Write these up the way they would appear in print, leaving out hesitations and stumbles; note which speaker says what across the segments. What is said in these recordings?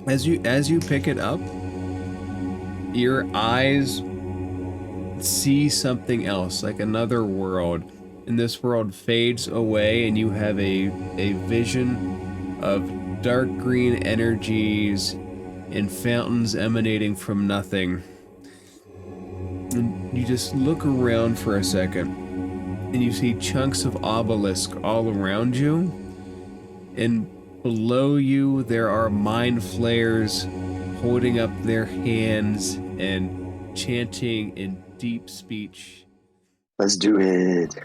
Speaker 1: As you pick it up, your eyes see something else, like another world, and this world fades away, and you have a vision of dark green energies and fountains emanating from nothing. And you just look around for a second, and you see chunks of obelisk all around you, and below you there are mind flayers holding up their hands and chanting in deep speech.
Speaker 2: Let's do it.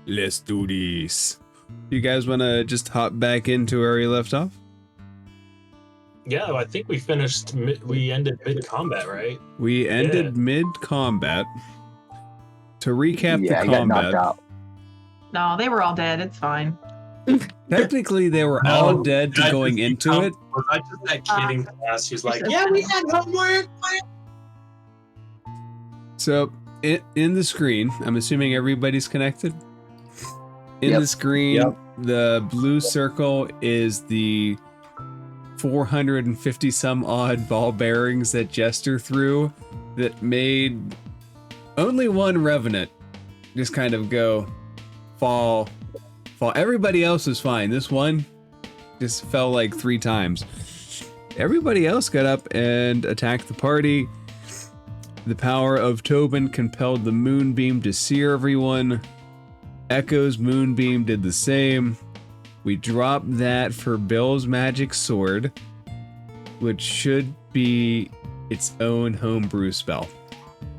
Speaker 1: Let's do this. You guys want to just hop back into where we left off?
Speaker 3: Yeah, I think we finished. We ended mid-combat, right?
Speaker 1: We ended mid-combat. To recap the
Speaker 2: I got knocked
Speaker 1: combat.
Speaker 2: out.
Speaker 4: No, they were all dead. It's fine.
Speaker 1: Technically, they were all dead to going into it.
Speaker 3: Was I just that kid in class who's like, yeah, we had homework.
Speaker 1: So, in the screen, I'm assuming everybody's connected? In the screen, the blue circle is the 450 some odd ball bearings that Jester threw that made only one Revenant just kind of go fall. Everybody else was fine. This one just fell like 3 times. Everybody else got up and attacked the party. The power of Tobin compelled the moonbeam to sear everyone. Echo's moonbeam did the same. We dropped that for Bill's magic sword, which should be its own homebrew spell.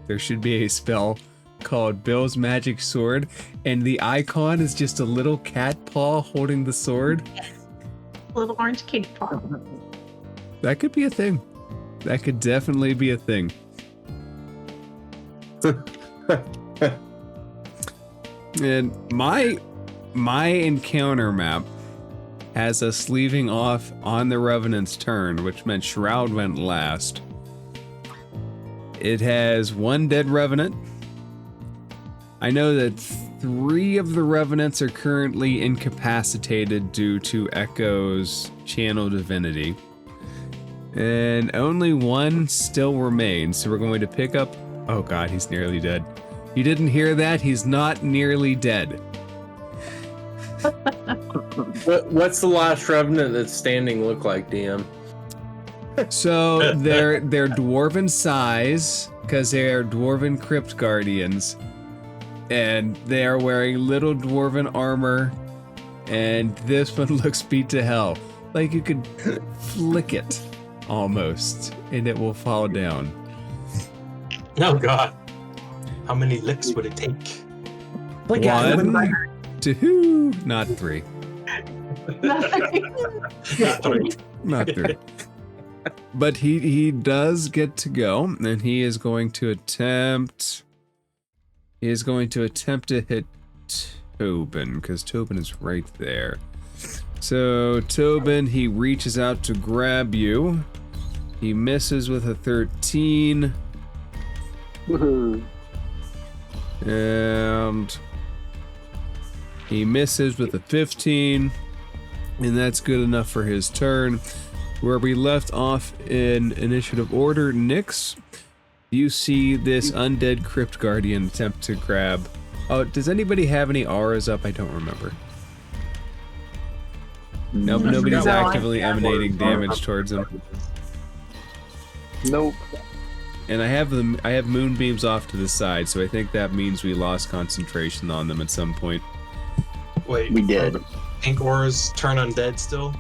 Speaker 1: There should be a spell called Bill's magic sword, and the icon is just a little cat paw holding the sword.
Speaker 4: Little orange kitty paw.
Speaker 1: That could be a thing. That could definitely be a thing. And my encounter map has us leaving off on the Revenant's turn, which meant Shroud went last. It has 1 dead Revenant. I know that 3 of the Revenants are currently incapacitated due to Echo's channel divinity. And only 1 still remains, so we're going to pick up... Oh god, he's nearly dead. You didn't hear that? He's not nearly dead.
Speaker 5: What's the last Revenant that's standing look like, DM?
Speaker 1: So they're dwarven size, because they are dwarven Crypt Guardians. And they are wearing little dwarven armor. And this one looks beat to hell. Like you could flick it, almost, and it will fall down.
Speaker 3: Oh god. How many licks would it take?
Speaker 1: 1, 2, not 3. Not 3. But he does get to go, and he is going to attempt... He is going to attempt to hit Tobin, because Tobin is right there. So, Tobin, he reaches out to grab you. He misses with a 13.
Speaker 2: Woohoo.
Speaker 1: And he misses with a 15. And that's good enough for his turn. Where we left off in initiative order, Nyx, you see this undead Crypt Guardian attempt to grab... Oh, does anybody have any auras up? I don't remember. Nope, nobody's actively emanating damage towards him.
Speaker 2: Nope.
Speaker 1: And I have moonbeams off to the side, so I think that means we lost concentration on them at some point.
Speaker 3: Wait,
Speaker 2: We did.
Speaker 3: Pink auras turn undead still?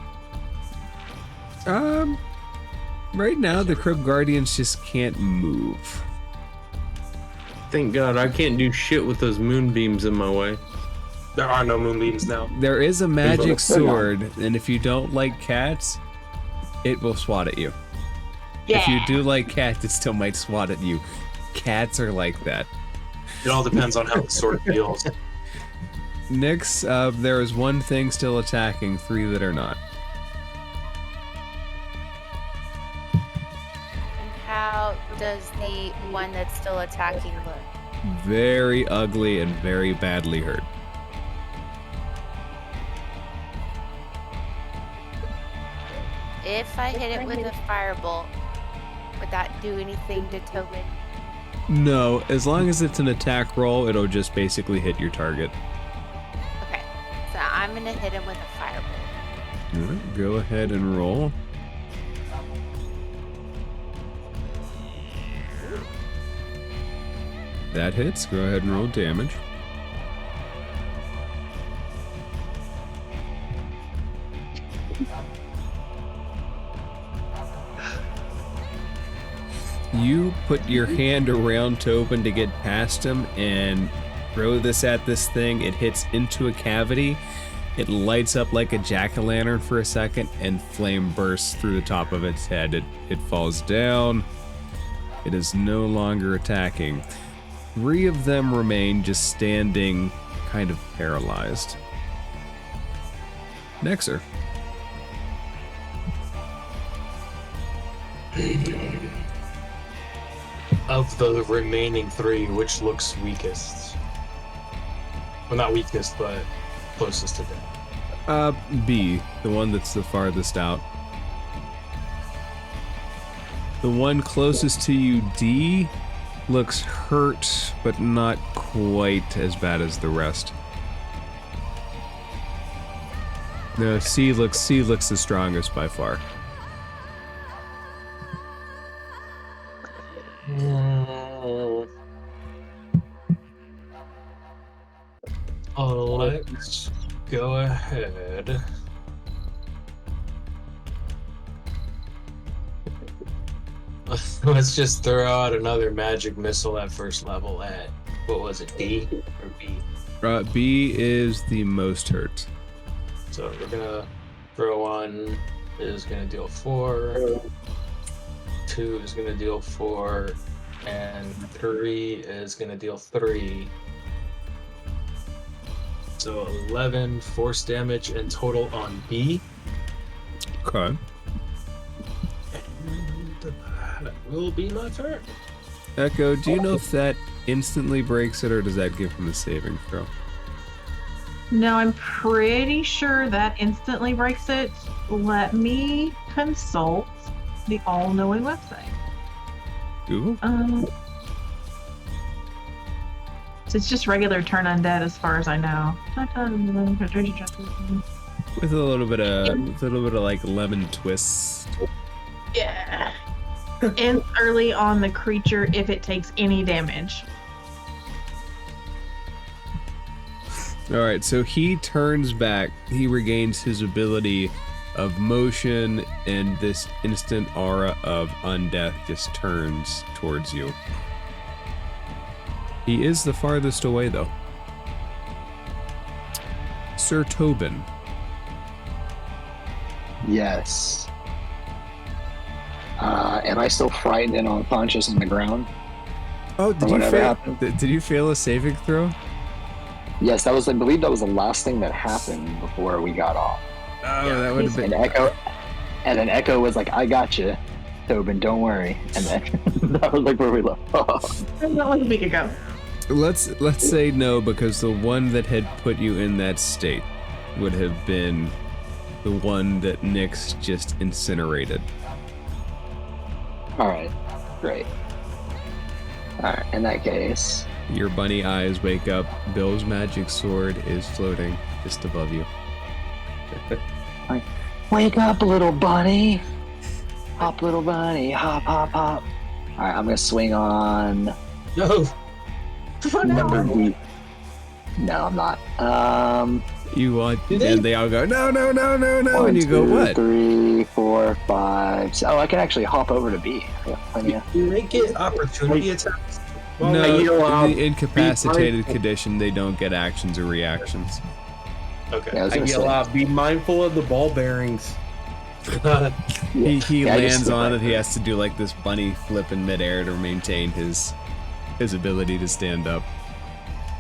Speaker 1: Right now the Crypt Guardians just can't move.
Speaker 5: Thank God, I can't do shit with those moonbeams in my way.
Speaker 3: There are no moonbeams now.
Speaker 1: There is a magic sword, and if you don't like cats, it will swat at you.
Speaker 4: Yeah.
Speaker 1: If you do like cats, it still might swat at you. Cats are like that.
Speaker 3: It all depends on how the sword feels.
Speaker 1: Nyx, there is 1 thing still attacking, 3 that are not.
Speaker 6: How does the one that's still attacking look?
Speaker 1: Very ugly and very badly hurt.
Speaker 6: If if I hit it with a firebolt, would that do anything to Tobin?
Speaker 1: No, as long as it's an attack roll, it'll just basically hit your target.
Speaker 6: Okay, so I'm gonna hit him with a firebolt.
Speaker 1: All right, go ahead and roll. That hits. Go ahead and roll damage. You put your hand around Tobin to get past him and throw this at this thing. It hits into a cavity. It lights up like a jack-o'-lantern for a second, and flame bursts through the top of its head. It falls down. It is no longer attacking. 3 of them remain just standing, kind of paralyzed. Nexer.
Speaker 3: Of the remaining 3, which looks weakest? Well, not weakest, but closest to death.
Speaker 1: B, the one that's the farthest out. The one closest to you, D, looks hurt, but not quite as bad as the rest. No, C looks the strongest by far.
Speaker 3: Let's go ahead. Let's just throw out another magic missile at first level at, what was it, D or B?
Speaker 1: B is the most hurt.
Speaker 3: So we're gonna throw on, is gonna deal 4, 2 is gonna deal 4, and 3 is gonna deal 3. So 11 force damage in total on B.
Speaker 1: Okay.
Speaker 3: That will be my turn.
Speaker 1: Echo, do you know if that instantly breaks it, or does that give him a saving throw?
Speaker 4: No, I'm pretty sure that instantly breaks it. Let me consult the all-knowing website.
Speaker 1: Google?
Speaker 4: So it's just regular turn undead as far as I know.
Speaker 1: With a little bit of like lemon twists.
Speaker 4: Yeah. Ends early on the creature if it takes any damage.
Speaker 1: Alright, so he turns back. He regains his ability of motion, and this instant aura of undeath just turns towards you. He is the farthest away, though. Sir Tobin.
Speaker 2: Yes. Am I still frightened and unconscious on the ground?
Speaker 1: Oh,
Speaker 2: Or whatever happened?
Speaker 1: did you fail a saving throw?
Speaker 2: Yes, I believe that was the last thing that happened before we got off.
Speaker 1: Oh, that would have been...
Speaker 2: And then Echo was like, "I got you, Tobin, don't worry." And then that was like where we left off.
Speaker 4: That was a week ago.
Speaker 1: Let's say no, because the one that had put you in that state would have been the one that Nyx just incinerated.
Speaker 2: All right, great. All right, in that case,
Speaker 1: Your bunny eyes wake up. Bill's magic sword is floating just above you.
Speaker 2: wake up, little bunny. Hop, little bunny. Hop, hop, hop. All right, I'm gonna swing on
Speaker 3: No.
Speaker 2: number D. No, I'm not.
Speaker 1: You want, and they all go, no, no, no, no, no,
Speaker 2: 1,
Speaker 1: and you go,
Speaker 2: 2,
Speaker 1: what?
Speaker 2: 3, 4, 5. Oh, I can actually hop over to B. Yeah, plenty of-
Speaker 3: You make it opportunity attacks.
Speaker 5: Well,
Speaker 1: No,
Speaker 5: you allow-
Speaker 1: in the incapacitated
Speaker 5: be-
Speaker 1: condition, they don't get actions or reactions.
Speaker 3: Okay.
Speaker 2: Yeah, I was
Speaker 5: I
Speaker 2: gonna
Speaker 5: yell
Speaker 2: say.
Speaker 5: out, be mindful of the ball bearings.
Speaker 1: He
Speaker 2: Yeah, I just
Speaker 1: lands
Speaker 2: slip
Speaker 1: on
Speaker 2: right
Speaker 1: it. He
Speaker 2: through.
Speaker 1: has to do like this bunny flip in midair to maintain his ability to stand up.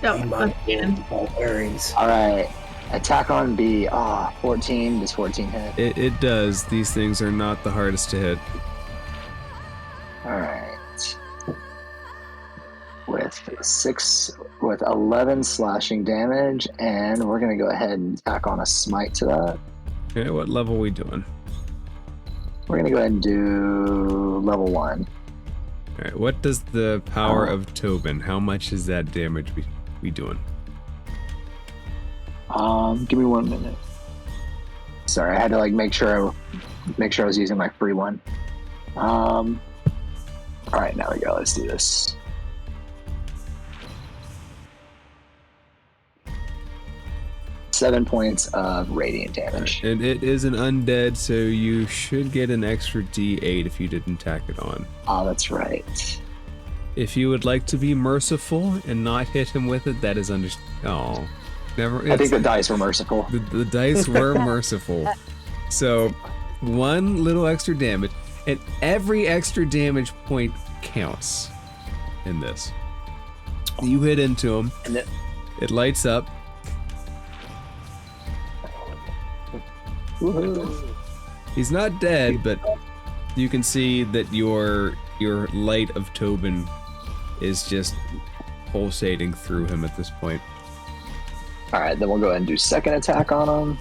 Speaker 4: No,
Speaker 5: Be mindful
Speaker 4: again.
Speaker 5: of the ball bearings.
Speaker 2: All right, attack on B. 14. Does 14 hit?
Speaker 1: It does. These things are not the hardest to hit.
Speaker 2: All right. With 11 slashing damage, and we're gonna go ahead and tack on a smite to that.
Speaker 1: Okay, what level we doing?
Speaker 2: We're gonna go ahead and do level 1.
Speaker 1: All right, what does the power of Tobin? How much is that damage we doing?
Speaker 2: Give me 1 minute. Sorry, I had to like make sure I was using my free one. All right, now we go. Let's do this. Seven points of radiant damage.
Speaker 1: And it is an undead, so you should get an extra D8 if you didn't tack it on.
Speaker 2: Oh, that's right.
Speaker 1: If you would like to be merciful and not hit him with it, that is oh, never.
Speaker 2: I think the dice were merciful.
Speaker 1: The dice were merciful. So, 1 little extra damage, and every extra damage point counts in this. You hit into him,
Speaker 2: And
Speaker 1: it lights up.
Speaker 2: Woohoo.
Speaker 1: He's not dead, but you can see that your light of Tobin is just pulsating through him at this point.
Speaker 2: All right, then we'll go ahead and do second attack on him.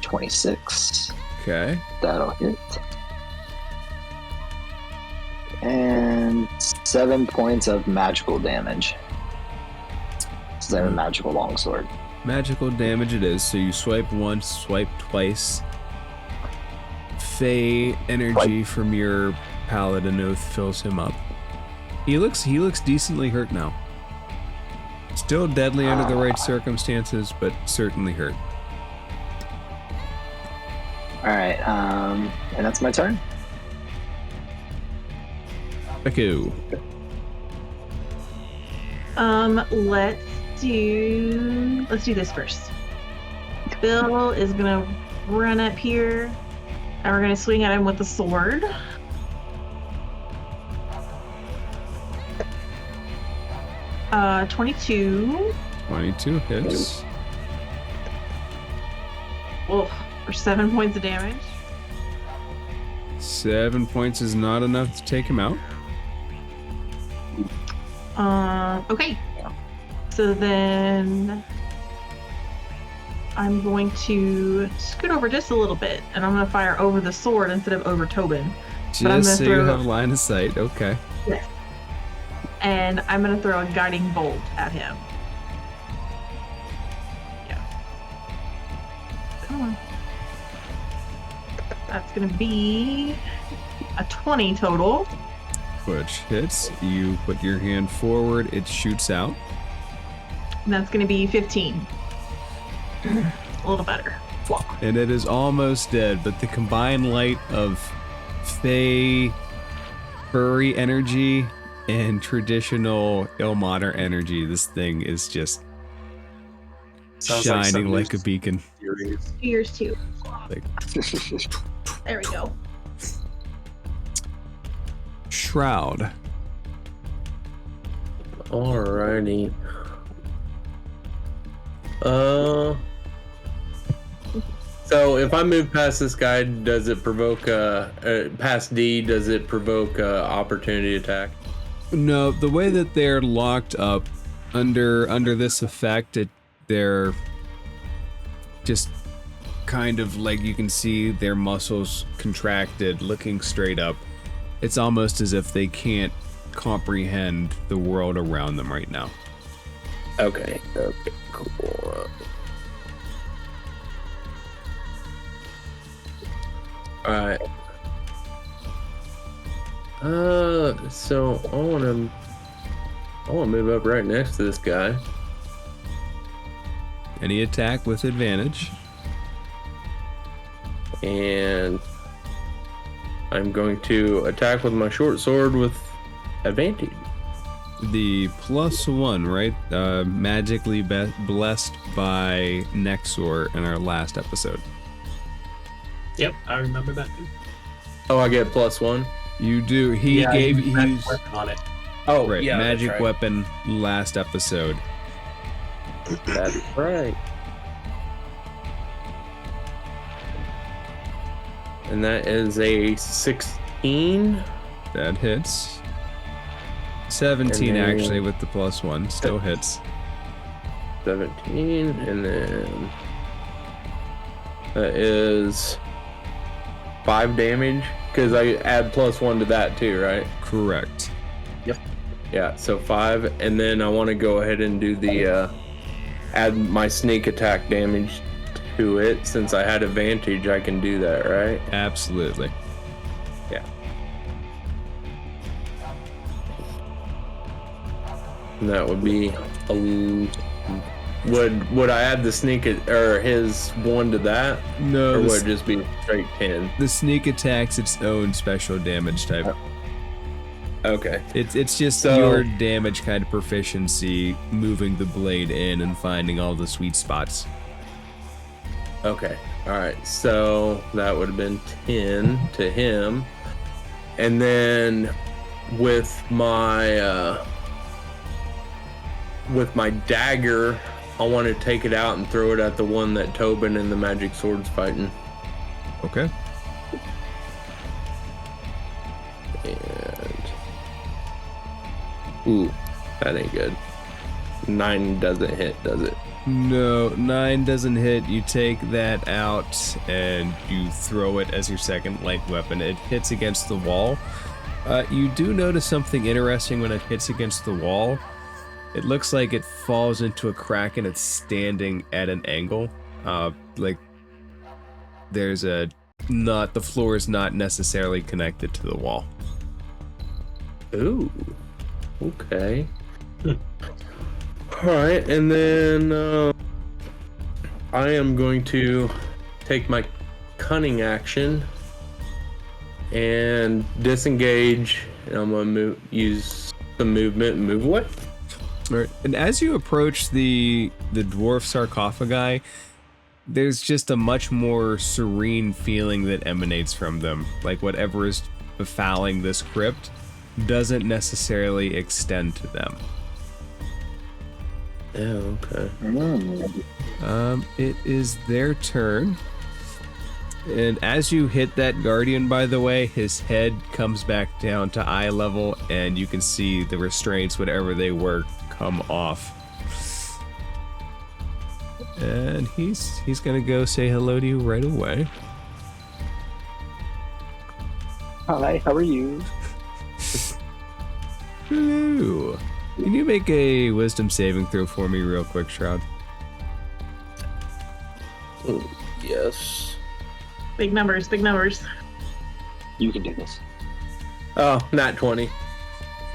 Speaker 2: 26.
Speaker 1: Okay.
Speaker 2: That'll hit. And 7 points of magical damage. So I have a magical longsword.
Speaker 1: Magical damage it is, so you swipe once, swipe twice. Fey energy from your paladin oath fills him up. He looks decently hurt now. Still deadly under the right circumstances, but certainly hurt.
Speaker 2: Alright, and that's my turn.
Speaker 1: Echo.
Speaker 4: Let's do this first. Bill is gonna run up here, and we're gonna swing at him with the sword. Uh, 22.
Speaker 1: 22 hits.
Speaker 4: Oh, for 7 points of damage.
Speaker 1: 7 points is not enough to take him out.
Speaker 4: Okay. So then I'm going to scoot over just a little bit, and I'm going to fire over the sword instead of over Tobin.
Speaker 1: Just so you have line of sight. Okay.
Speaker 4: Yes. And I'm going to throw a guiding bolt at him. Yeah. Come on. That's going to be a 20 total.
Speaker 1: Which hits. You put your hand forward, it shoots out.
Speaker 4: And that's going to be 15. A little better.
Speaker 1: And it is almost dead, but the combined light of Fey furry energy and traditional Ilmater energy, this thing is just
Speaker 3: Sounds
Speaker 1: shining
Speaker 3: like
Speaker 1: like a beacon.
Speaker 4: Yours too.
Speaker 1: Like,
Speaker 4: There we go.
Speaker 1: Shroud.
Speaker 5: Alrighty. So if I move past this guy, does it provoke past D? Does it provoke opportunity attack?
Speaker 1: No, the way that they're locked up under this effect, they're just kind of like you can see their muscles contracted, looking straight up. It's almost as if they can't comprehend the world around them right now.
Speaker 5: Okay, cool. Alright. So I wanna move up right next to this guy.
Speaker 1: Any attack with advantage.
Speaker 5: And I'm going to attack with my short sword with advantage.
Speaker 1: The +1, right? Magically blessed by Nexor in our last episode.
Speaker 3: Yep, I remember that.
Speaker 5: Oh, I get +1?
Speaker 1: You do. He gave
Speaker 3: you
Speaker 1: he's
Speaker 3: weapon on it.
Speaker 5: Oh,
Speaker 1: right.
Speaker 5: yeah,
Speaker 1: Magic
Speaker 5: that's right.
Speaker 1: weapon last episode.
Speaker 5: That's right. And that is a 16.
Speaker 1: That hits. 17
Speaker 5: And then-
Speaker 1: actually with the +1. Still hits.
Speaker 5: 17, and then that is 5 damage because I add +1 to that too, right?
Speaker 1: Correct.
Speaker 5: Yeah, so 5, and then I want to go ahead and do the add my sneak attack damage to it. Since I had advantage, I can do that, right?
Speaker 1: Absolutely.
Speaker 5: Yeah. And that would be would I add the sneak or his 1 to that?
Speaker 1: No,
Speaker 5: Or would it just be straight 10?
Speaker 1: the sneak attack's its own special damage type.
Speaker 5: Okay.
Speaker 1: It's just
Speaker 5: So-
Speaker 1: your damage kind of proficiency, moving the blade in and finding all the sweet spots.
Speaker 5: Okay. All right. So that would have been 10 to him. And then with my dagger, I want to take it out and throw it at the one that Tobin and the magic sword's fighting.
Speaker 1: Okay.
Speaker 5: And ooh, that ain't good. 9 doesn't hit, does it?
Speaker 1: No, 9 doesn't hit. You take that out and you throw it as your second light weapon. It hits against the wall. You do notice something interesting when it hits against the wall. It looks like it falls into a crack and it's standing at an angle. Like there's the floor is not necessarily connected to the wall.
Speaker 5: Ooh. Okay. Alright, and then I am going to take my cunning action and disengage, and I'm going to use the movement and move away.
Speaker 1: Right. And as you approach the dwarf sarcophagi, there's just a much more serene feeling that emanates from them. Like whatever is befouling this crypt doesn't necessarily extend to them.
Speaker 5: Yeah, okay.
Speaker 1: It is their turn. And as you hit that guardian, by the way, his head comes back down to eye level, and you can see the restraints, whatever they were, come off. And he's gonna go say hello to you right away.
Speaker 2: Hi, how are you?
Speaker 1: Hello. Can you make a wisdom saving throw for me real quick, Shroud?
Speaker 5: Yes.
Speaker 4: Big numbers, big numbers.
Speaker 2: You can do this.
Speaker 5: Oh, not 20.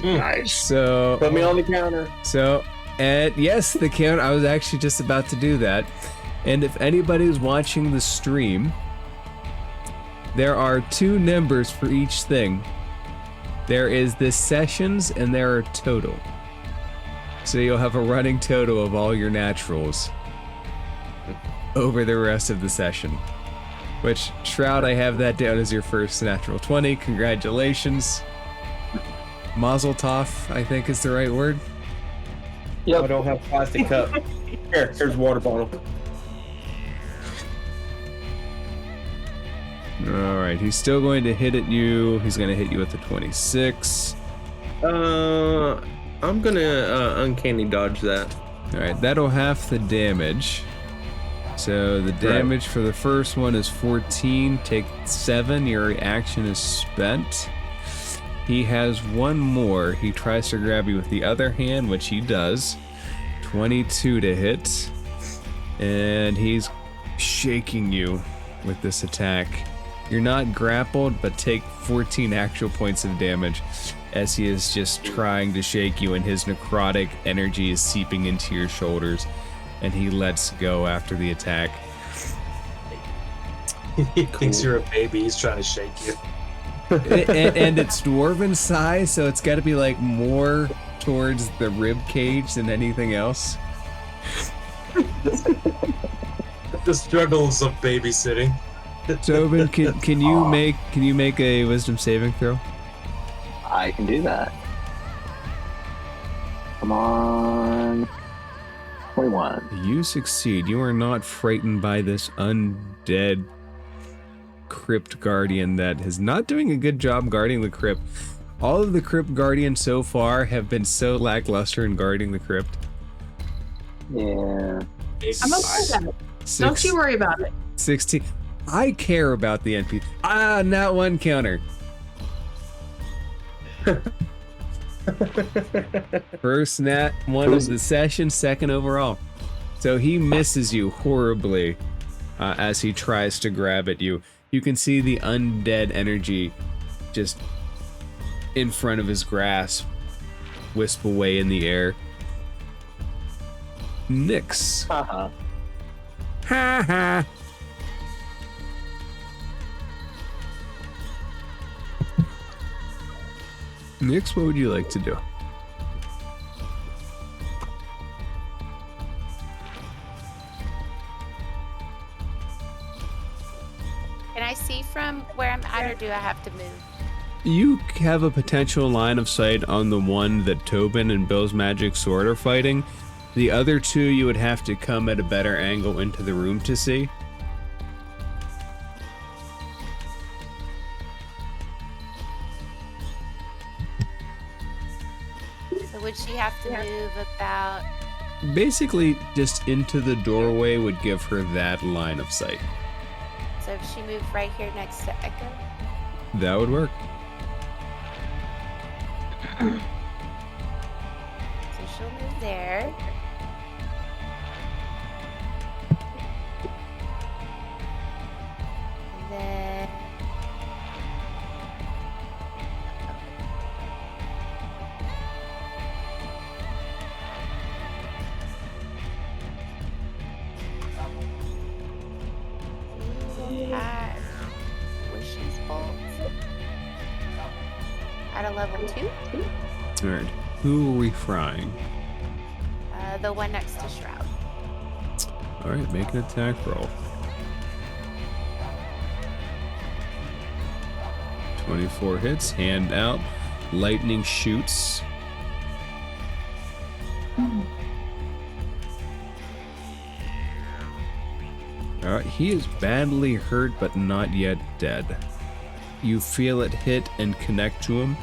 Speaker 2: Nice.
Speaker 1: So
Speaker 5: Put me on the counter.
Speaker 1: So, and yes, the count, I was actually just about to do that. And if anybody's watching the stream, there are 2 numbers for each thing. There is the sessions and there are total. So you'll have a running total of all your naturals over the rest of the session. Which, Shroud, I have that down as your first natural 20. Congratulations. Mazel tov, I think is the right word.
Speaker 2: Yep.
Speaker 5: I don't have plastic cup. Here's water bottle.
Speaker 1: Alright, he's still going to hit at you. He's going to hit you with the 26.
Speaker 5: I'm gonna uncanny dodge that.
Speaker 1: Alright, that'll half the damage. So the damage for the first one is 14. Take 7. Your reaction is spent. He has 1 more. He tries to grab you with the other hand, which he does. 22 to hit. And he's shaking you with this attack. You're not grappled, but take 14 actual points of damage as he is just trying to shake you, and his necrotic energy is seeping into your shoulders, and he lets go after the attack.
Speaker 3: He thinks you're a baby. He's trying to shake you.
Speaker 1: And it's dwarven size, so it's got to be like more towards the rib cage than anything else.
Speaker 3: The struggles of babysitting.
Speaker 1: Tobin, can you make a wisdom saving throw?
Speaker 2: I can do that. Come on. 21.
Speaker 1: You succeed. You are not frightened by this undead Crypt Guardian that is not doing a good job guarding the crypt. All of the Crypt Guardians so far have been so lackluster in guarding the crypt.
Speaker 2: Yeah.
Speaker 4: I'm okay with that. Don't you worry about it.
Speaker 1: 16. I care about the NPC. Not one counter. First nat one of the session, second overall. So he misses you horribly as he tries to grab at you. You can see the undead energy just in front of his grasp wisp away in the air. Nyx.
Speaker 2: Uh-huh.
Speaker 1: Ha ha. Nyx, what would you like to do?
Speaker 6: Can I see from where I'm at, or do I have to move?
Speaker 1: You have a potential line of sight on the one that Tobin and Bill's magic sword are fighting. The other two you would have to come at a better angle into the room to see.
Speaker 6: So would she have to move about?
Speaker 1: Basically, just into the doorway would give her that line of sight.
Speaker 6: So if she moved right here next to Echo?
Speaker 1: That would work.
Speaker 6: So she'll move there. And then... Wishes bolts. At a level 2?
Speaker 1: Alright, who are we frying?
Speaker 6: The one next to Shroud.
Speaker 1: Alright, make an attack roll. 24 hits, hand out, lightning shoots. Alright, he is badly hurt but not yet dead. You feel it hit and connect to him.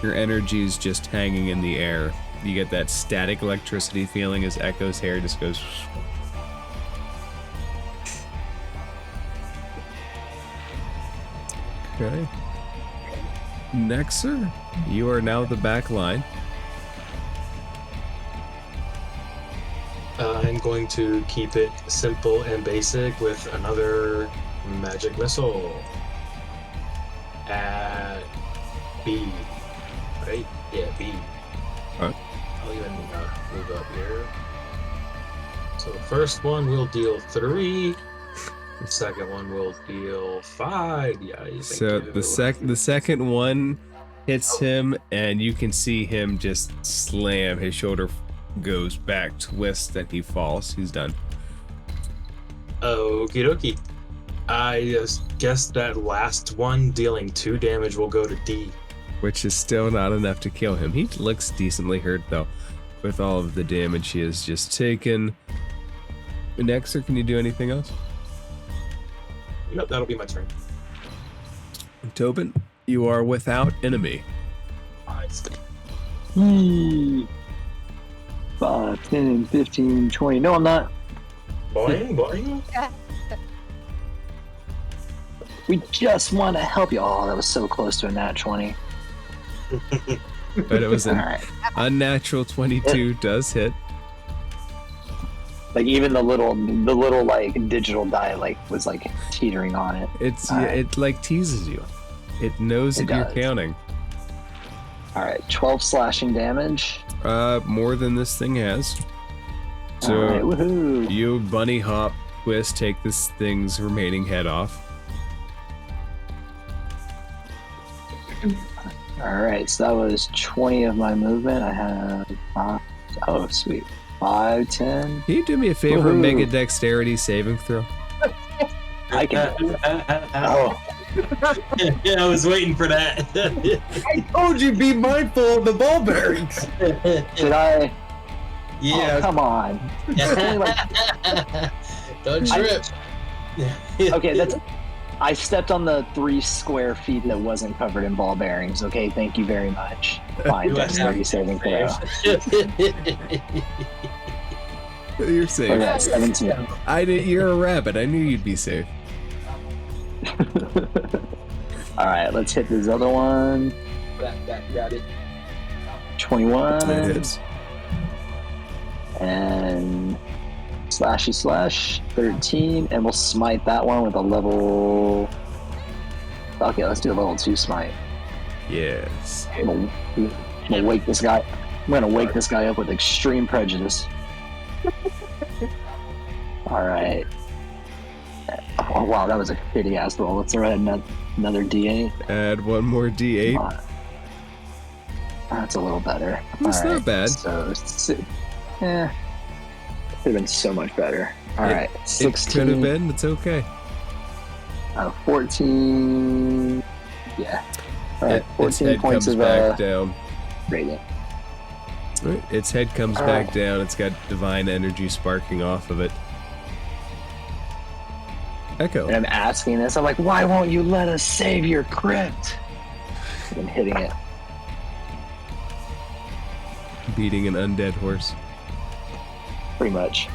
Speaker 1: Your energy is just hanging in the air. You get that static electricity feeling as Echo's hair just goes. Okay. Nexer, you are now the back line.
Speaker 3: I'm going to keep it simple and basic with another magic missile at B. Right? Yeah, B.
Speaker 1: Alright.
Speaker 3: I'll even move up here. So the first one will deal 3. The second one will deal 5. Yeah, you
Speaker 1: So the second one hits him, and you can see him just slam. His shoulder goes back, twists, and he falls. He's done.
Speaker 3: Okie dokie. I guess that last one dealing 2 damage will go to D.
Speaker 1: Which is still not enough to kill him. He looks decently hurt, though, with all of the damage he has just taken. Nexer, can you do anything else?
Speaker 3: Nope, that'll be my turn.
Speaker 1: Tobin, you are without enemy.
Speaker 2: 5, 10, 15, 20. No, I'm not.
Speaker 3: Boing, boing.
Speaker 2: We just want to help you. Oh, that was so close to a nat 20.
Speaker 1: But it was an
Speaker 2: Alright.
Speaker 1: unnatural 22 does hit.
Speaker 2: Like even the little like digital die like was like teetering on it.
Speaker 1: It like teases you. It knows
Speaker 2: It
Speaker 1: that you're
Speaker 2: does.
Speaker 1: counting.
Speaker 2: Alright, 12 slashing damage.
Speaker 1: More than this thing has. So
Speaker 2: Alright, woohoo.
Speaker 1: you bunny hop, twist, take this thing's remaining head off.
Speaker 2: Alright, so that was 20 of my movement. I have 5. Oh, sweet. 5, 10.
Speaker 1: Can you do me a favor and make a
Speaker 2: Woohoo.
Speaker 1: dexterity saving throw?
Speaker 2: I can. Oh,
Speaker 3: Yeah, I was waiting for that.
Speaker 5: I told you be mindful of the ball bearings.
Speaker 2: did I? Oh,
Speaker 3: Yeah.
Speaker 2: come on. Only like-
Speaker 3: Don't trip.
Speaker 2: okay, that's. I stepped on the 3 square feet that wasn't covered in ball bearings. Okay, thank you very much. Fine,
Speaker 3: You
Speaker 2: dexterity saving throw.
Speaker 1: You're safe.
Speaker 2: Okay, 17.
Speaker 1: You're a rabbit. I knew you'd be safe.
Speaker 2: All right, let's hit this other one.
Speaker 3: Got it.
Speaker 2: 21.
Speaker 1: It hits.
Speaker 2: And slash 13, and we'll smite that one with a level. Okay, let's do a level 2 smite.
Speaker 1: Yes.
Speaker 2: I'm gonna wake this guy. I'm gonna wake this guy up with extreme prejudice. All right. Oh wow, that was a shitty ass roll. Let's throw ahead another D8.
Speaker 1: Add one more D8.
Speaker 2: That's a little better.
Speaker 1: That's
Speaker 2: All
Speaker 1: not bad.
Speaker 2: So, could have been so much better. All right,
Speaker 1: It
Speaker 2: 16.
Speaker 1: could have been. It's okay.
Speaker 2: 14. Yeah. All right,
Speaker 1: Its
Speaker 2: 14
Speaker 1: head
Speaker 2: points
Speaker 1: comes
Speaker 2: of
Speaker 1: back down.
Speaker 2: radiant.
Speaker 1: Right, its head comes
Speaker 2: All
Speaker 1: back
Speaker 2: right.
Speaker 1: down. It's got divine energy sparking off of it. Echo.
Speaker 2: And I'm asking this. I'm like, why won't you let us save your crypt? And I'm hitting it.
Speaker 1: Beating an undead horse.
Speaker 2: Pretty much.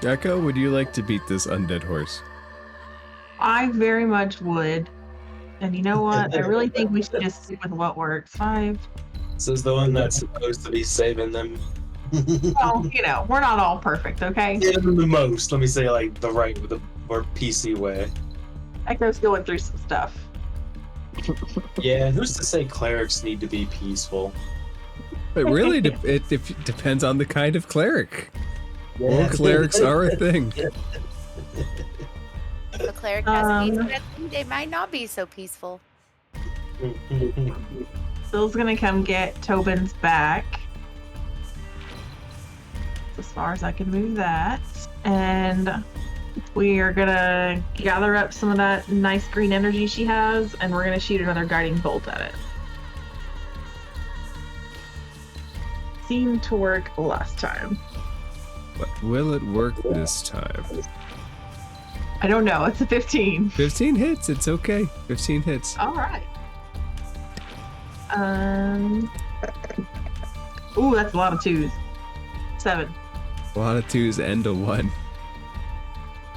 Speaker 1: Echo, would you like to beat this undead horse?
Speaker 4: I very much would. And you know what? I really think we should just stick with what works. 5.
Speaker 3: This is the one that's supposed to be saving them.
Speaker 4: Well, you know, we're not all perfect, okay?
Speaker 3: In the most, let me say, like the right, the more PC way.
Speaker 4: Echo's going through some stuff.
Speaker 3: Yeah, who's to say clerics need to be peaceful?
Speaker 1: It really it depends on the kind of cleric. All clerics are a thing.
Speaker 6: If a cleric has PTSD, they might not be so peaceful.
Speaker 4: Bill's gonna come get Tobin's back. As far as I can move that. And we are gonna gather up some of that nice green energy she has, and we're gonna shoot another guiding bolt at it. Seemed to work last time.
Speaker 1: But will it work this time?
Speaker 4: I don't know. It's a 15.
Speaker 1: 15 hits. It's okay. 15 hits.
Speaker 4: All right. Ooh, that's a lot of 2s. 7.
Speaker 1: A lot of 2s and a 1.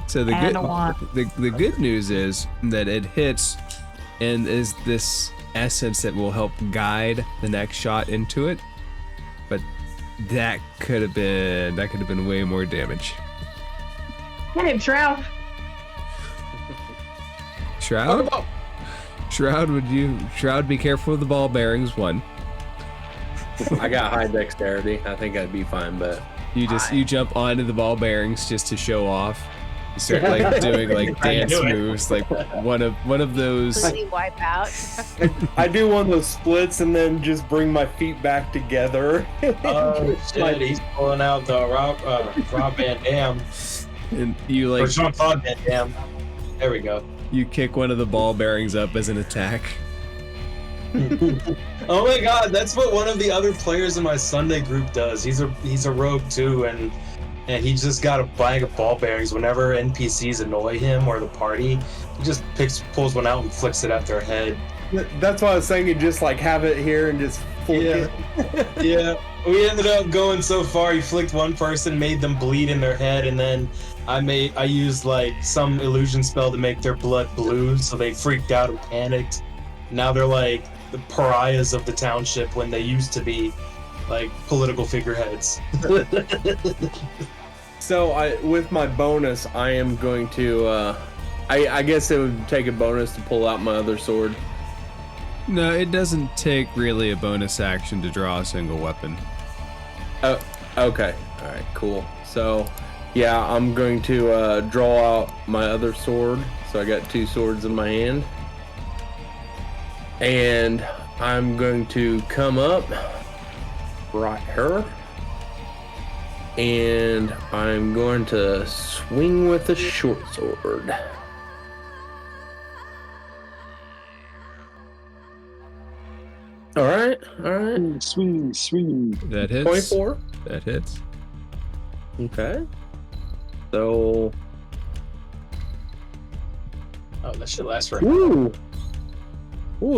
Speaker 1: So the
Speaker 4: And
Speaker 1: good
Speaker 4: a 1.
Speaker 1: the good news is that it hits and is this essence that will help guide the next shot into it. But that could have been way more damage.
Speaker 4: Hey, Shroud.
Speaker 1: Shroud? Shroud, be careful with the ball bearings, 1.
Speaker 5: I got high dexterity. I think I'd be fine, but
Speaker 1: You jump onto the ball bearings just to show off. You start like doing like dance moves, like one of those.
Speaker 6: Completely wipe out.
Speaker 5: I do one of those splits and then just bring my feet back together.
Speaker 3: Oh shit, he's pulling out the Rob Van Dam.
Speaker 1: And you
Speaker 3: Or
Speaker 1: like
Speaker 3: Jean-Claude Van Damme. There we go.
Speaker 1: you kick one of the ball bearings up as an attack.
Speaker 3: Oh my god, that's what one of the other players in my Sunday group does. He's a rogue too, and he just got a bag of ball bearings. Whenever NPCs annoy him or the party, he just pulls one out and flicks it at their head.
Speaker 5: That's why I was saying, just like have it here and just flick it.
Speaker 3: Yeah. We ended up going so far. He flicked one person, made them bleed in their head, and then I used like some illusion spell to make their blood blue, so they freaked out and panicked. Now they're like the pariahs of the township when they used to be like political figureheads.
Speaker 5: So with my bonus, I am going to. I guess it would take a bonus to pull out my other sword.
Speaker 1: No, it doesn't take really a bonus action to draw a single weapon.
Speaker 5: Oh, okay. All right, cool. So, yeah, I'm going to draw out my other sword. So I got 2 swords in my hand. And I'm going to come up right here. And I'm going to swing with the short sword. All right.
Speaker 2: Sweet.
Speaker 1: That hits.
Speaker 5: 24.
Speaker 1: That hits.
Speaker 5: Okay. So,
Speaker 3: Oh, that shit lasts for.
Speaker 5: ooh,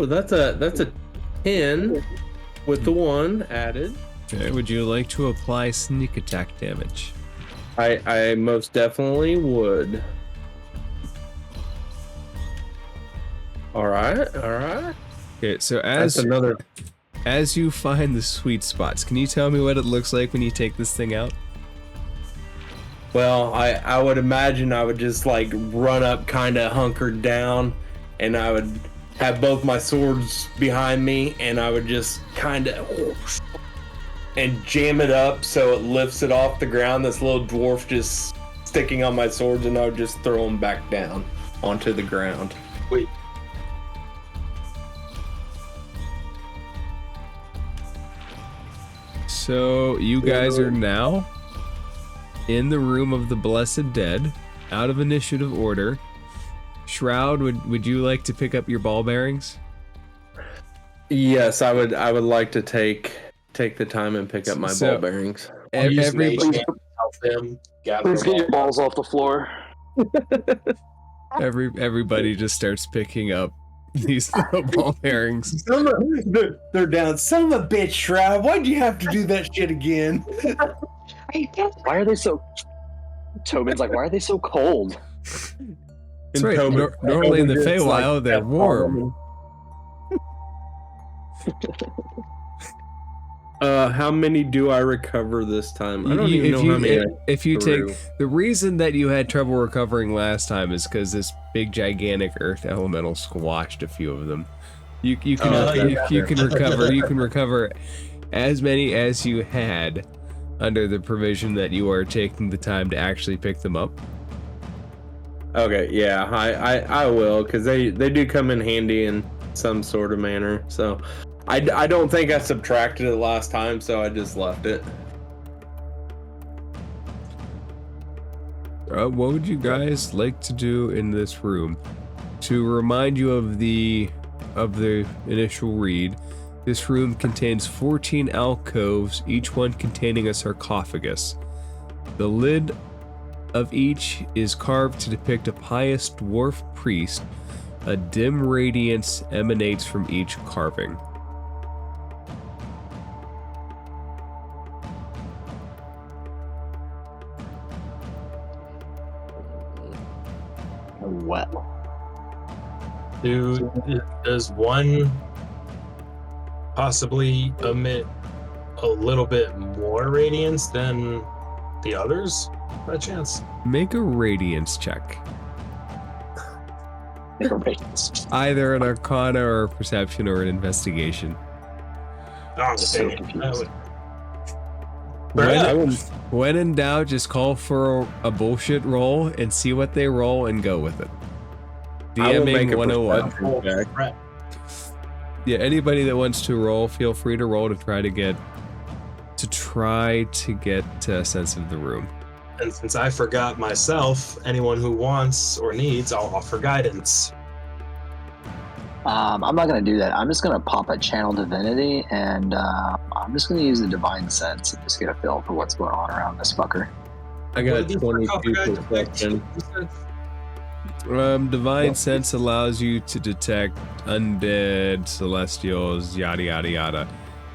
Speaker 5: that's a 10 with the 1 added.
Speaker 1: Okay, would you like to apply sneak attack damage?
Speaker 5: I most definitely would. All right.
Speaker 1: Okay, so
Speaker 5: That's another.
Speaker 1: as you find the sweet spots, can you tell me what it looks like when you take this thing out?
Speaker 5: Well, I would imagine I would just like run up kind of hunkered down, and I would have both my swords behind me, and I would just kind of and jam it up so it lifts it off the ground. This little dwarf just sticking on my swords, and I would just throw them back down onto the ground.
Speaker 3: Wait.
Speaker 1: So you guys are now in the room of the blessed dead, out of initiative order. Shroud, would you like to pick up your ball bearings?
Speaker 5: Yes, I would like to take the time and pick up my ball bearings.
Speaker 3: Everybody help them gather
Speaker 2: Please get your
Speaker 3: balls.
Speaker 2: balls off the floor.
Speaker 1: Everybody just starts picking up these ball bearings.
Speaker 5: They're down. Son of a bitch, Shroud. Why'd you have to do that shit again?
Speaker 2: Why are they so... Tobin's like, why are they so cold?
Speaker 1: That's right. Normally in the Feywild, they're warm.
Speaker 5: How many do I recover this time? I don't even know how many.
Speaker 1: If you take the reason that you had trouble recovering last time is because this big gigantic earth elemental squashed a few of them. You can recover as many as you had under the provision that you are taking the time to actually pick them up.
Speaker 5: Okay, yeah, I will, because they do come in handy in some sort of manner. So I don't think I subtracted it last time, so I just left it.
Speaker 1: What would you guys like to do in this room? To remind you of the initial read, this room contains 14 alcoves, each one containing a sarcophagus. The lid of each is carved to depict a pious dwarf priest. A dim radiance emanates from each carving.
Speaker 2: Well.
Speaker 3: Does one possibly emit a little bit more radiance than the others, by chance?
Speaker 1: Make a radiance check.
Speaker 2: Radiance.
Speaker 1: Either an arcana or a perception or an investigation.
Speaker 3: Oh,
Speaker 2: So
Speaker 3: dang it.
Speaker 2: confused.
Speaker 1: When in doubt, just call for a bullshit roll and see what they roll and go with it.
Speaker 5: I will make
Speaker 1: DMing
Speaker 5: a
Speaker 1: 101.
Speaker 5: perception check.
Speaker 1: Yeah, anybody that wants to roll, feel free to roll to try to get a sense of the room.
Speaker 3: And since I forgot myself, anyone who wants or needs, I'll offer guidance.
Speaker 2: I'm not going to do that. I'm just going to pop a channel divinity, and I'm just going to use the divine sense and just get a feel for what's going on around this fucker.
Speaker 5: I got
Speaker 3: What did
Speaker 5: 22
Speaker 3: the
Speaker 5: perception.
Speaker 1: Divine sense allows you to detect undead, celestials, yada yada yada,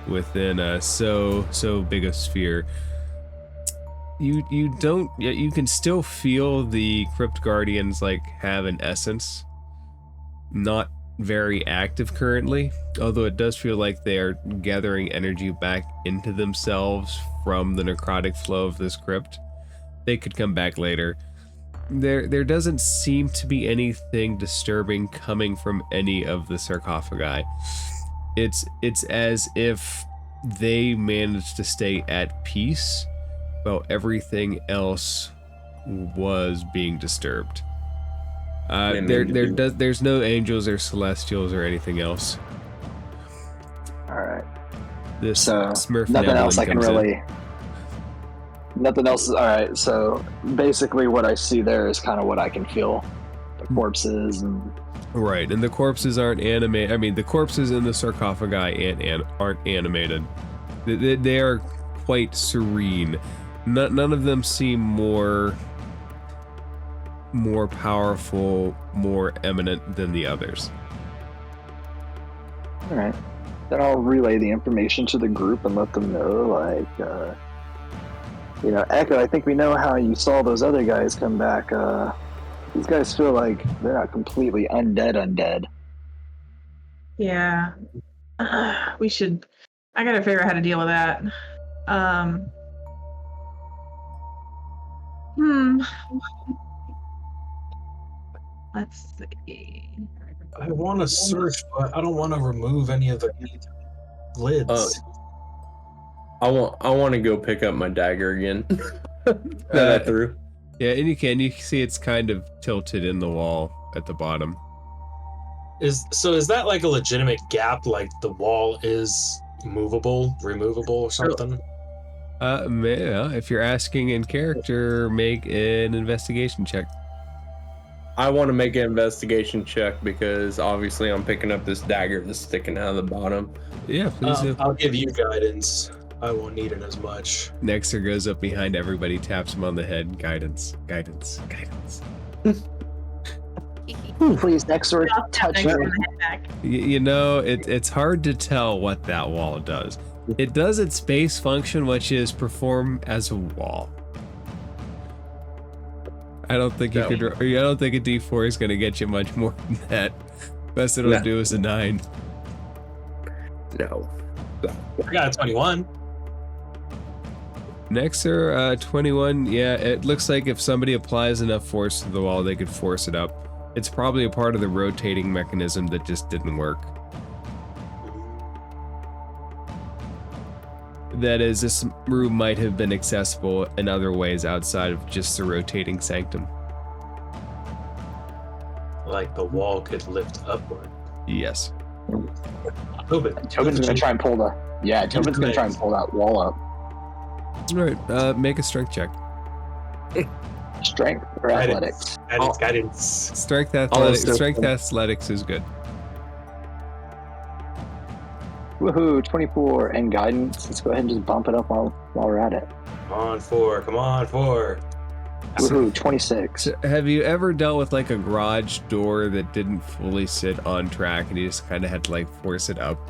Speaker 1: within a so big a sphere. You can still feel the Crypt Guardians like have an essence. Not very active currently, although it does feel like they are gathering energy back into themselves from the necrotic flow of this crypt. They could come back later. There doesn't seem to be anything disturbing coming from any of the sarcophagi. It's as if they managed to stay at peace while everything else was being disturbed. There's no angels or celestials or anything else.
Speaker 2: All right.
Speaker 1: This
Speaker 2: So
Speaker 1: Smurf
Speaker 2: nothing else I can
Speaker 1: comes in.
Speaker 2: really. Nothing else. All right. So basically, what I see there is kind of what I can feel. The corpses and.
Speaker 1: Right, and the corpses aren't animated. I mean, the corpses in the sarcophagi aren't animated. They are quite serene. None of them seem more powerful, more eminent than the others.
Speaker 2: All right. Then I'll relay the information to the group and let them know, like, Echo, I think we know how you saw those other guys come back. These guys feel like they're not completely undead.
Speaker 4: Yeah. We should. I gotta figure out how to deal with that. Hmm. Let's see.
Speaker 3: I want to search, but I don't want to remove any of the lids.
Speaker 5: I want to go pick up my dagger again. That I threw.
Speaker 1: Yeah, and you can see it's kind of tilted in the wall at the bottom.
Speaker 3: Is that like a legitimate gap? Like the wall is removable or something?
Speaker 1: Yeah, if you're asking in character, make an investigation check.
Speaker 5: I want to make an investigation check because obviously I'm picking up this dagger that's sticking out of the bottom.
Speaker 1: Yeah, please do.
Speaker 3: I'll give you guidance. I won't need it as much.
Speaker 1: Nexter goes up behind everybody, taps him on the head. Guidance.
Speaker 2: Please, Nexter, touch me.
Speaker 1: You know, it's hard to tell what that wall does. It does its base function, which is perform as a wall. I don't think you could. I don't think a D4 is going to get you much more than that. Best it'll do is a 9.
Speaker 5: No.
Speaker 3: I got a 21.
Speaker 1: Nexter, 21. Yeah, it looks like if somebody applies enough force to the wall, they could force it up. It's probably a part of the rotating mechanism that just didn't work. That is, this room might have been accessible in other ways outside of just the rotating sanctum.
Speaker 3: Like the wall could lift upward.
Speaker 1: Yes.
Speaker 2: Tobin's gonna try and pull Tobin's gonna try and pull that wall up.
Speaker 1: Alright, make a strength check.
Speaker 2: Strength or athletics?
Speaker 3: Guidance.
Speaker 1: Strength athletics is good.
Speaker 2: Woohoo, 24 and guidance. Let's go ahead and just bump it up while we're at it.
Speaker 3: Come on, 4.
Speaker 2: Woohoo, 26.
Speaker 1: So have you ever dealt with like a garage door that didn't fully sit on track and you just kind of had to like force it up?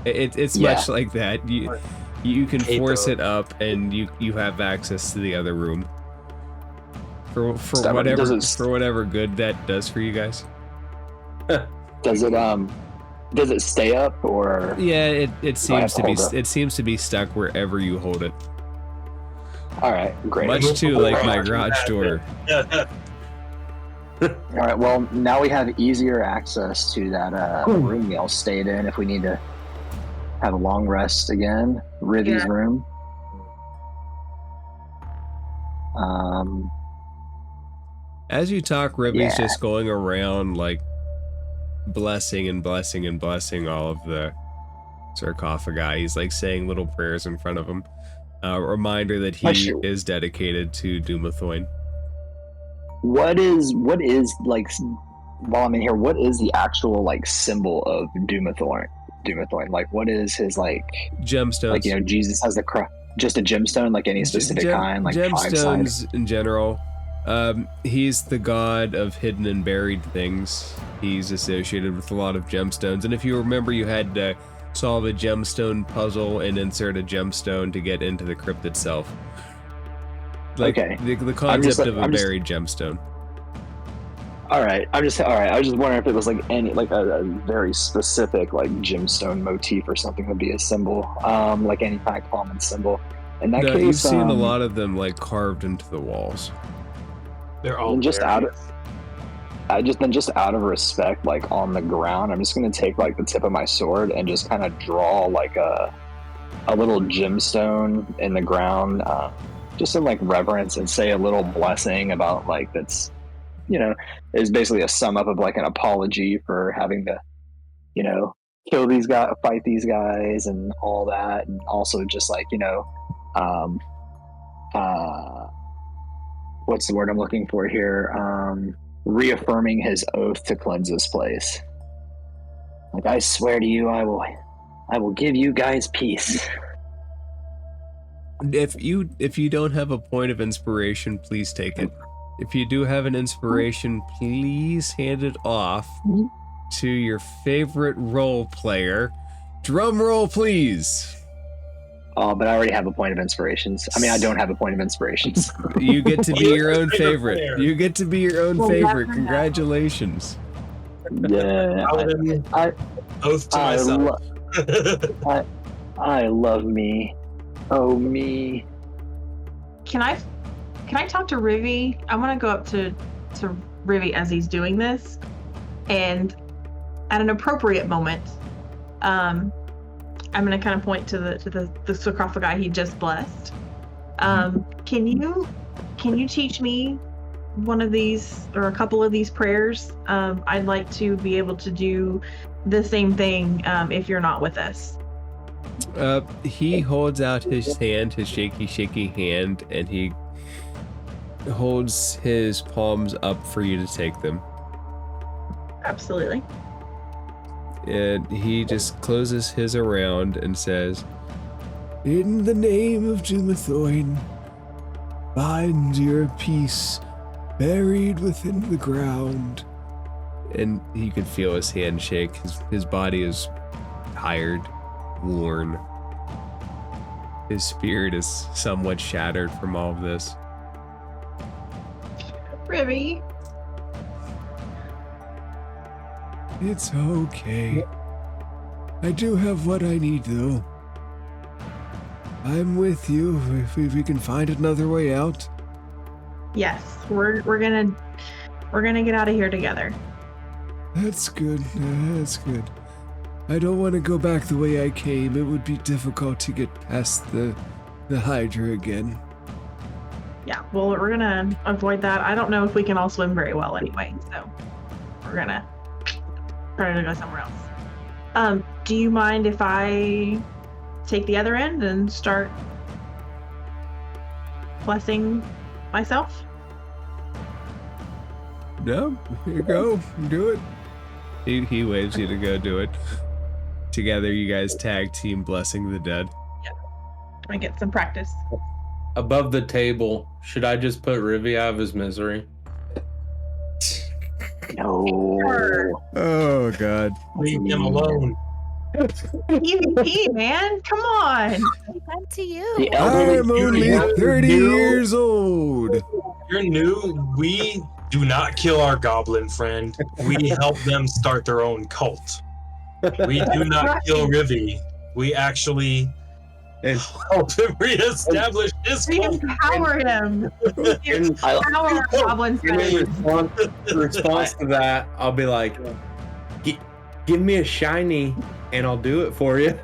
Speaker 1: It's much like that. You can force it up and you have access to the other room. For whatever good that does for you guys.
Speaker 2: Does it stay up or?
Speaker 1: Yeah, it seems to be stuck wherever you hold it.
Speaker 2: All right, great.
Speaker 1: Much too like my garage door.
Speaker 2: All right, well now we have easier access to that room we all stayed in if we need to have a long rest again. Rivy's room.
Speaker 1: As you talk, Rivy's just going around like blessing all of the sarcophagi. He's like saying little prayers in front of him. A reminder that he is dedicated to Dumathoin.
Speaker 2: What is like, while I'm in here, what is the actual like symbol of Dumathoin? Like, what is his like
Speaker 1: gemstones?
Speaker 2: Like, you know, Jesus has just a gemstone, like any specific kind, like
Speaker 1: gemstones in general. He's the god of hidden and buried things. He's associated with a lot of gemstones, and if you remember, you had to solve a gemstone puzzle and insert a gemstone to get into the crypt itself. Like the concept of a buried gemstone.
Speaker 2: All right. I was just wondering if it was like any like a very specific like gemstone motif or something would be a symbol, like any kind of common symbol. In that case,
Speaker 1: you've seen a lot of them like carved into the walls.
Speaker 3: They're all
Speaker 2: just out of respect, like on the ground, I'm just gonna take like the tip of my sword and just kind of draw like a little gemstone in the ground, just in like reverence, and say a little blessing about like that's, you know, is basically a sum up of like an apology for having to, you know, kill these guys, fight these guys, and all that, and also just like, you know, what's the word I'm looking for here? Reaffirming his oath to cleanse this place. Like, I swear to you, I will give you guys peace.
Speaker 1: If you don't have a point of inspiration, please take it. If you do have an inspiration, please hand it off to your favorite role player. Drum roll, please.
Speaker 2: Oh, but I already have a point of inspirations. I mean, I don't have a point of inspirations.
Speaker 1: You get to be your own favorite. You get to be your own favorite. Congratulations.
Speaker 2: Yeah, I
Speaker 3: Oath to
Speaker 2: I,
Speaker 3: myself.
Speaker 2: I love me. Oh me.
Speaker 4: Can I talk to Rivi? I want to go up to Rivi as he's doing this, and at an appropriate moment, I'm gonna kind of point to the sarcophagi he just blessed. Can you teach me one of these or a couple of these prayers? I'd like to be able to do the same thing if you're not with us.
Speaker 1: He holds out his hand, his shaky hand, and he holds his palms up for you to take them.
Speaker 4: Absolutely.
Speaker 1: And he just closes his around and says, "In the name of Dumathoin, find your peace buried within the ground." And he could feel his hand shake. His body is tired, worn. His spirit is somewhat shattered from all of this.
Speaker 4: Rivi.
Speaker 1: It's okay. I do have what I need, though. I'm with you if we can find another way out.
Speaker 4: Yes, we're gonna get out of here together.
Speaker 1: That's good. That's good. I don't want to go back the way I came. It would be difficult to get past the Hydra again.
Speaker 4: Yeah, well, we're gonna avoid that. I don't know if we can all swim very well anyway, so we're gonna try to go somewhere else. Do you mind if I take the other end and start blessing myself?
Speaker 1: No, here you go. Do it. He waves you to go do it. Together, you guys tag team blessing the dead.
Speaker 4: I get some practice.
Speaker 5: Above the table, should I just put Rivi out of his misery?
Speaker 2: No.
Speaker 1: Oh, God.
Speaker 3: Leave him alone.
Speaker 4: EVP, man, come on.
Speaker 6: Up to you.
Speaker 2: The elderly
Speaker 1: I'm only 30 years old.
Speaker 3: You're new. We do not kill our goblin friend. We help them start their own cult. We do not kill Rivi. We actually help him reestablish his
Speaker 4: We
Speaker 3: cult.
Speaker 4: empower him. Empower our goblin
Speaker 5: In
Speaker 4: friends.
Speaker 5: response to that, I'll be like, give me a shiny and I'll do it for you.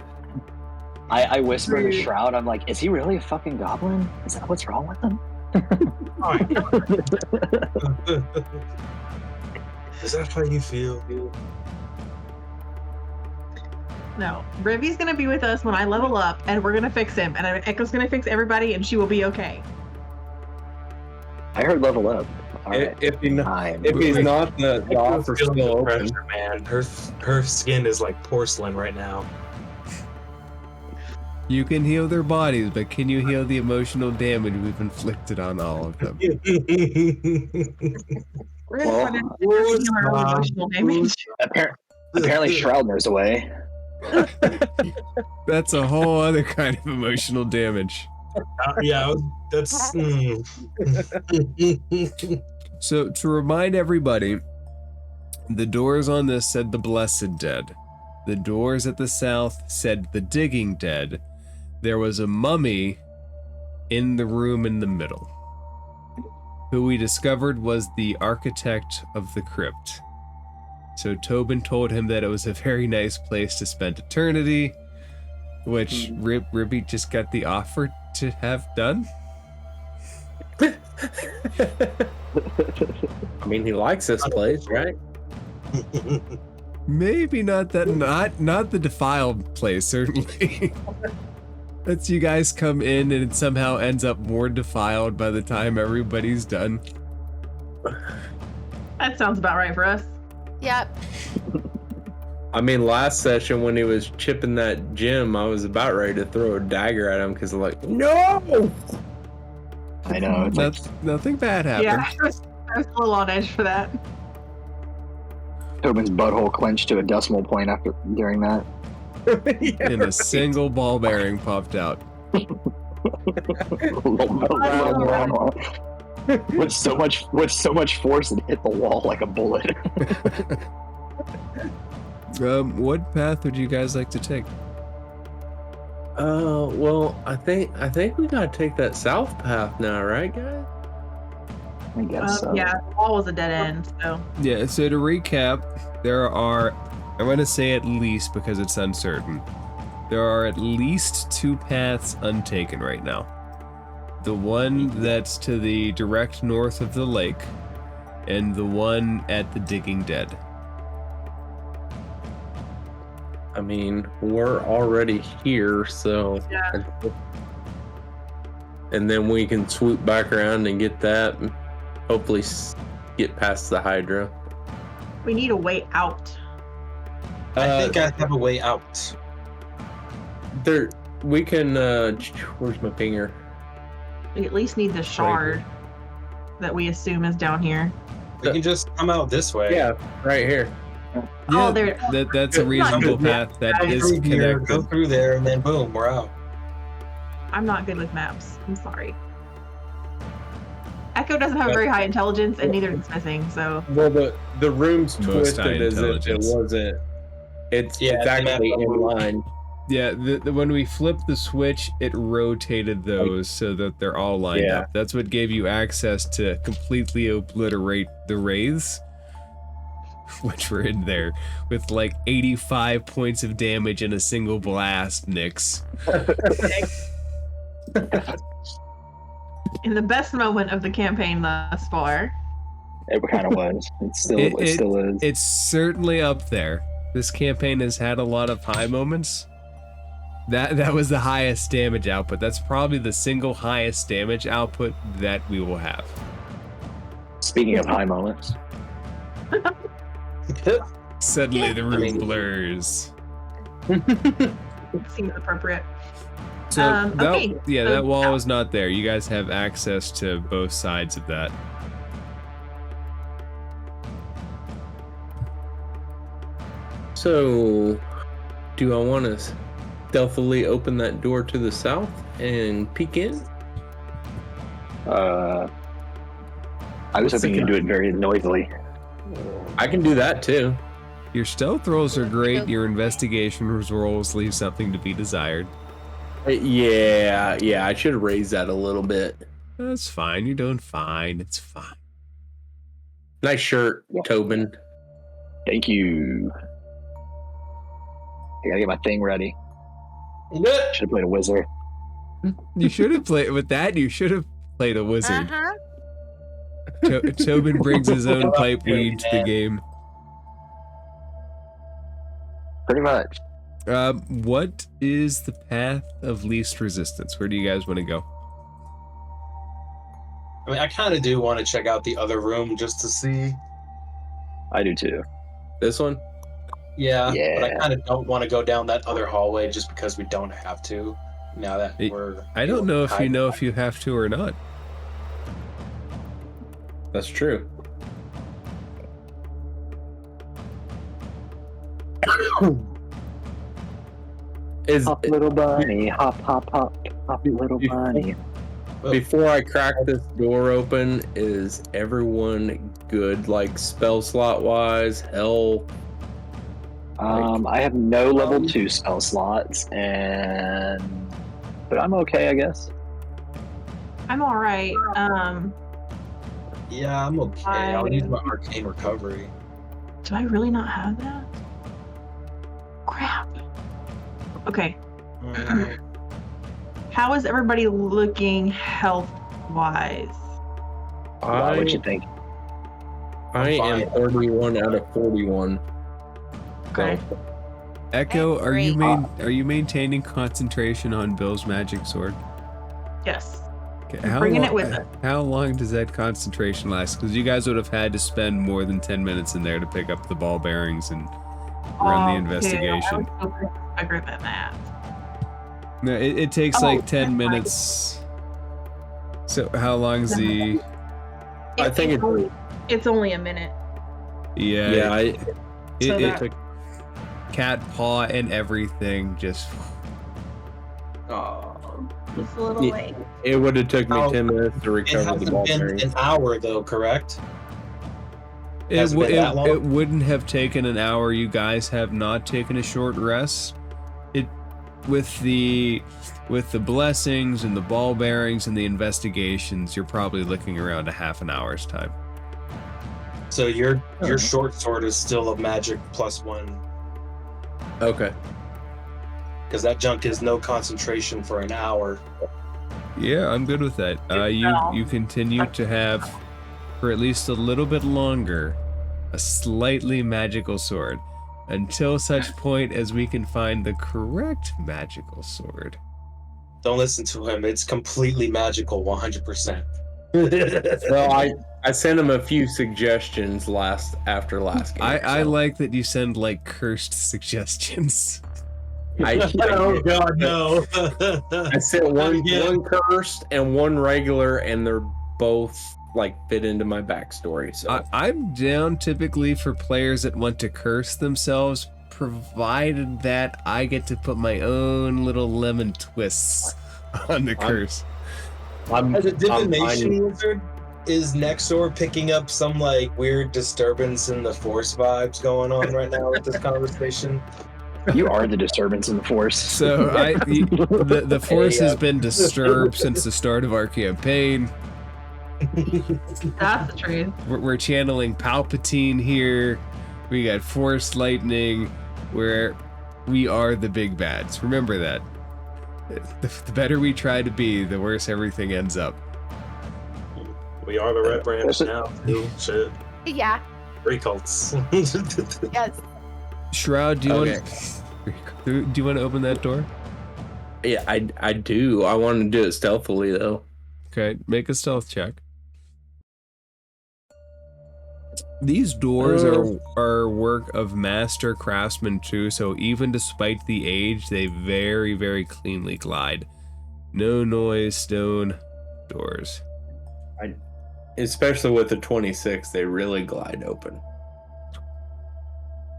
Speaker 2: I whisper to Shroud, I'm like, is he really a fucking goblin? Is that what's wrong with him?
Speaker 3: Is that how you feel?
Speaker 4: No, Rivi's gonna be with us when I level up, and we're gonna fix him, and Echo's gonna fix everybody, and she will be okay.
Speaker 2: I heard level up. All right.
Speaker 5: If he's not the
Speaker 3: I
Speaker 5: offer
Speaker 3: feel
Speaker 5: still
Speaker 3: the
Speaker 5: open.
Speaker 3: pressure, man. Her skin is like porcelain right now.
Speaker 1: You can heal their bodies, but can you heal the emotional damage we've inflicted on all of them?
Speaker 4: We're gonna
Speaker 2: Well,
Speaker 4: put in our own emotional damage.
Speaker 2: Apparently Shroud knows a way.
Speaker 1: That's a whole other kind of emotional damage.
Speaker 3: Yeah, that's.
Speaker 1: So, to remind everybody, the doors on this said the Blessed Dead. The doors at the south said the Digging Dead. There was a mummy in the room in the middle, who we discovered was the architect of the crypt. So Tobin told him that it was a very nice place to spend eternity, which Ribby just got the offer to have done.
Speaker 5: I mean, he likes this place, right?
Speaker 1: Maybe not that, not the defiled place, certainly. That's you guys come in and it somehow ends up more defiled by the time everybody's done.
Speaker 4: That sounds about right for us.
Speaker 6: Yep.
Speaker 5: I mean, last session when he was chipping that gem, I was about ready to throw a dagger at him because I'm like, no!
Speaker 2: I know. It's like
Speaker 1: Nothing bad happened.
Speaker 4: Yeah, I was a little on edge for that.
Speaker 2: Tobin's butthole clenched to a decimal point during that.
Speaker 1: And a single ball bearing popped out.
Speaker 2: With so much force, it hit the wall like a bullet.
Speaker 1: What path would you guys like to take?
Speaker 5: Well, I think we gotta take that south path now, right, guys?
Speaker 2: I guess so.
Speaker 4: Yeah, the wall was a dead end, so
Speaker 1: Yeah, so to recap, there are, I'm going to say at least because it's uncertain, there are at least 2 paths untaken right now. The one that's to the direct north of the lake, and the one at the Digging Dead.
Speaker 5: I mean, we're already here, so.
Speaker 4: Yeah.
Speaker 5: And then we can swoop back around and get that, and hopefully get past the Hydra.
Speaker 4: we need a way out.
Speaker 3: I think I have a way out.
Speaker 5: There, we can. Where's my finger?
Speaker 4: We at least need the shard that we assume is down here.
Speaker 3: We can just come out this way.
Speaker 5: Yeah, right here.
Speaker 4: Oh, there.
Speaker 1: That's a reasonable path that
Speaker 3: Go
Speaker 1: is
Speaker 3: through here, go
Speaker 1: connected.
Speaker 3: through there, and then boom, we're out.
Speaker 4: I'm not good with maps. I'm sorry. Echo doesn't have very high intelligence, and neither does Smithing, so.
Speaker 5: Well, the room's
Speaker 1: Most high
Speaker 5: twisted as if it
Speaker 1: intelligence.
Speaker 5: wasn't. It's
Speaker 3: Yeah,
Speaker 5: actually
Speaker 3: the map-
Speaker 5: in line.
Speaker 1: Yeah, when we flipped the switch, it rotated those so that they're all lined
Speaker 5: Yeah.
Speaker 1: up. That's what gave you access to completely obliterate the wraiths, which were in there with like 85 points of damage in a single blast, Nyx.
Speaker 4: In the best moment of the campaign thus far.
Speaker 2: It kind of was. It still is.
Speaker 1: It's certainly up there. This campaign has had a lot of high moments. That was the highest damage output. That's probably the single highest damage output that we will have.
Speaker 2: Speaking of high moments,
Speaker 1: Suddenly the room blurs.
Speaker 4: Seems appropriate.
Speaker 1: So
Speaker 4: okay, so
Speaker 1: that wall is not there. You guys have access to both sides of that.
Speaker 5: So, do I want to stealthily open that door to the south and peek in?
Speaker 2: I was hoping you'd do it very noisily.
Speaker 5: I can do that too.
Speaker 1: Your stealth rolls are great. Your investigation rolls leave something to be desired.
Speaker 5: Yeah, I should raise that a little bit.
Speaker 1: That's fine. You're doing fine. It's fine.
Speaker 5: Nice shirt, Tobin.
Speaker 2: Thank you. I gotta get my thing ready. Should have played a wizard.
Speaker 1: You should have played with that. You should have played a wizard. Tobin brings his own pipe weed to the game.
Speaker 2: Pretty much.
Speaker 1: What is the path of least resistance? Where do you guys want to go?
Speaker 3: I mean, I kind of do want to check out the other room just to see.
Speaker 2: I do too.
Speaker 5: This one?
Speaker 3: Yeah,
Speaker 2: Yeah.
Speaker 3: but I kind of don't want to go down that other hallway just because we don't have to. Now that we're.
Speaker 1: I don't know if you know if you have to or not.
Speaker 5: That's true.
Speaker 2: Hop, little bunny. Hop, hop, hop. Hop, little bunny.
Speaker 5: Before I crack this door open, is everyone good, like spell slot wise, health?
Speaker 2: I have no level 2 spell slots, but I'm okay, I guess.
Speaker 4: I'm all right.
Speaker 3: Yeah, I'm okay. I'll use my arcane recovery.
Speaker 4: Do I really not have that? Crap. Okay. How is everybody looking health-wise?
Speaker 2: Wow, what you think?
Speaker 5: I am 31 out of 41.
Speaker 4: Okay.
Speaker 1: Echo,
Speaker 6: Okay,
Speaker 1: are you
Speaker 6: great.
Speaker 1: are you maintaining concentration on Bill's magic sword?
Speaker 4: Yes.
Speaker 1: Okay,
Speaker 4: Bringing it with us.
Speaker 1: How long does that concentration last? Because you guys would have had to spend more than 10 minutes in there to pick up the ball bearings and run the investigation.
Speaker 4: I was bigger than that.
Speaker 1: No, it takes
Speaker 4: Oh,
Speaker 1: like 10
Speaker 4: that's right.
Speaker 1: minutes. So how long's the?
Speaker 5: I think
Speaker 4: It's only a minute.
Speaker 1: Yeah,
Speaker 5: it
Speaker 4: So
Speaker 1: it
Speaker 4: that-
Speaker 1: took cat paw and everything. Just
Speaker 4: It's a little
Speaker 5: Yeah.
Speaker 4: late.
Speaker 5: it would have took me
Speaker 3: Oh,
Speaker 5: 10 minutes to
Speaker 3: It
Speaker 5: recover the
Speaker 3: hasn't
Speaker 5: ball
Speaker 3: been
Speaker 5: bearings.
Speaker 3: an hour though, correct? Hasn't been that long?
Speaker 1: It wouldn't have taken an hour. You guys have not taken a short rest. It with the blessings and the ball bearings and the investigations, you're probably looking around a half an hour's time.
Speaker 3: So your short sword is still a magic +1,
Speaker 5: Okay.
Speaker 3: because that junk is no concentration for an hour.
Speaker 1: Yeah, I'm good with that. You continue to have, for at least a little bit longer, a slightly magical sword, until such point as we can find the correct magical sword.
Speaker 3: Don't listen to him. It's completely magical, 100%.
Speaker 5: Well, I sent him a few suggestions after last game.
Speaker 1: I like that you send like cursed suggestions.
Speaker 3: Oh God, no!
Speaker 5: I sent one cursed and one regular, and they're both like fit into my backstory. So
Speaker 1: I'm down typically for players that want to curse themselves, provided that I get to put my own little lemon twists on the curse.
Speaker 3: As a divination wizard, is Nexor picking up some like weird disturbance in the Force vibes going on right now with this conversation?
Speaker 2: You are the disturbance in the Force.
Speaker 1: So the Force has been disturbed since the start of our campaign.
Speaker 4: That's the truth.
Speaker 1: We're channeling Palpatine here. We got Force lightning, where we are the big bads. Remember that. The better we try to be, the worse everything ends up.
Speaker 3: We are the Red Branch now. Ooh, shit.
Speaker 6: Yeah.
Speaker 3: Three cults.
Speaker 6: Yes.
Speaker 1: Shroud, do you want to open that door?
Speaker 5: Yeah, I do. I want to do it stealthily though.
Speaker 1: Okay, make a stealth check. These doors are work of master craftsmen too, so even despite the age, they very, very cleanly glide. No noise, stone doors.
Speaker 5: Especially with the 26, they really glide open.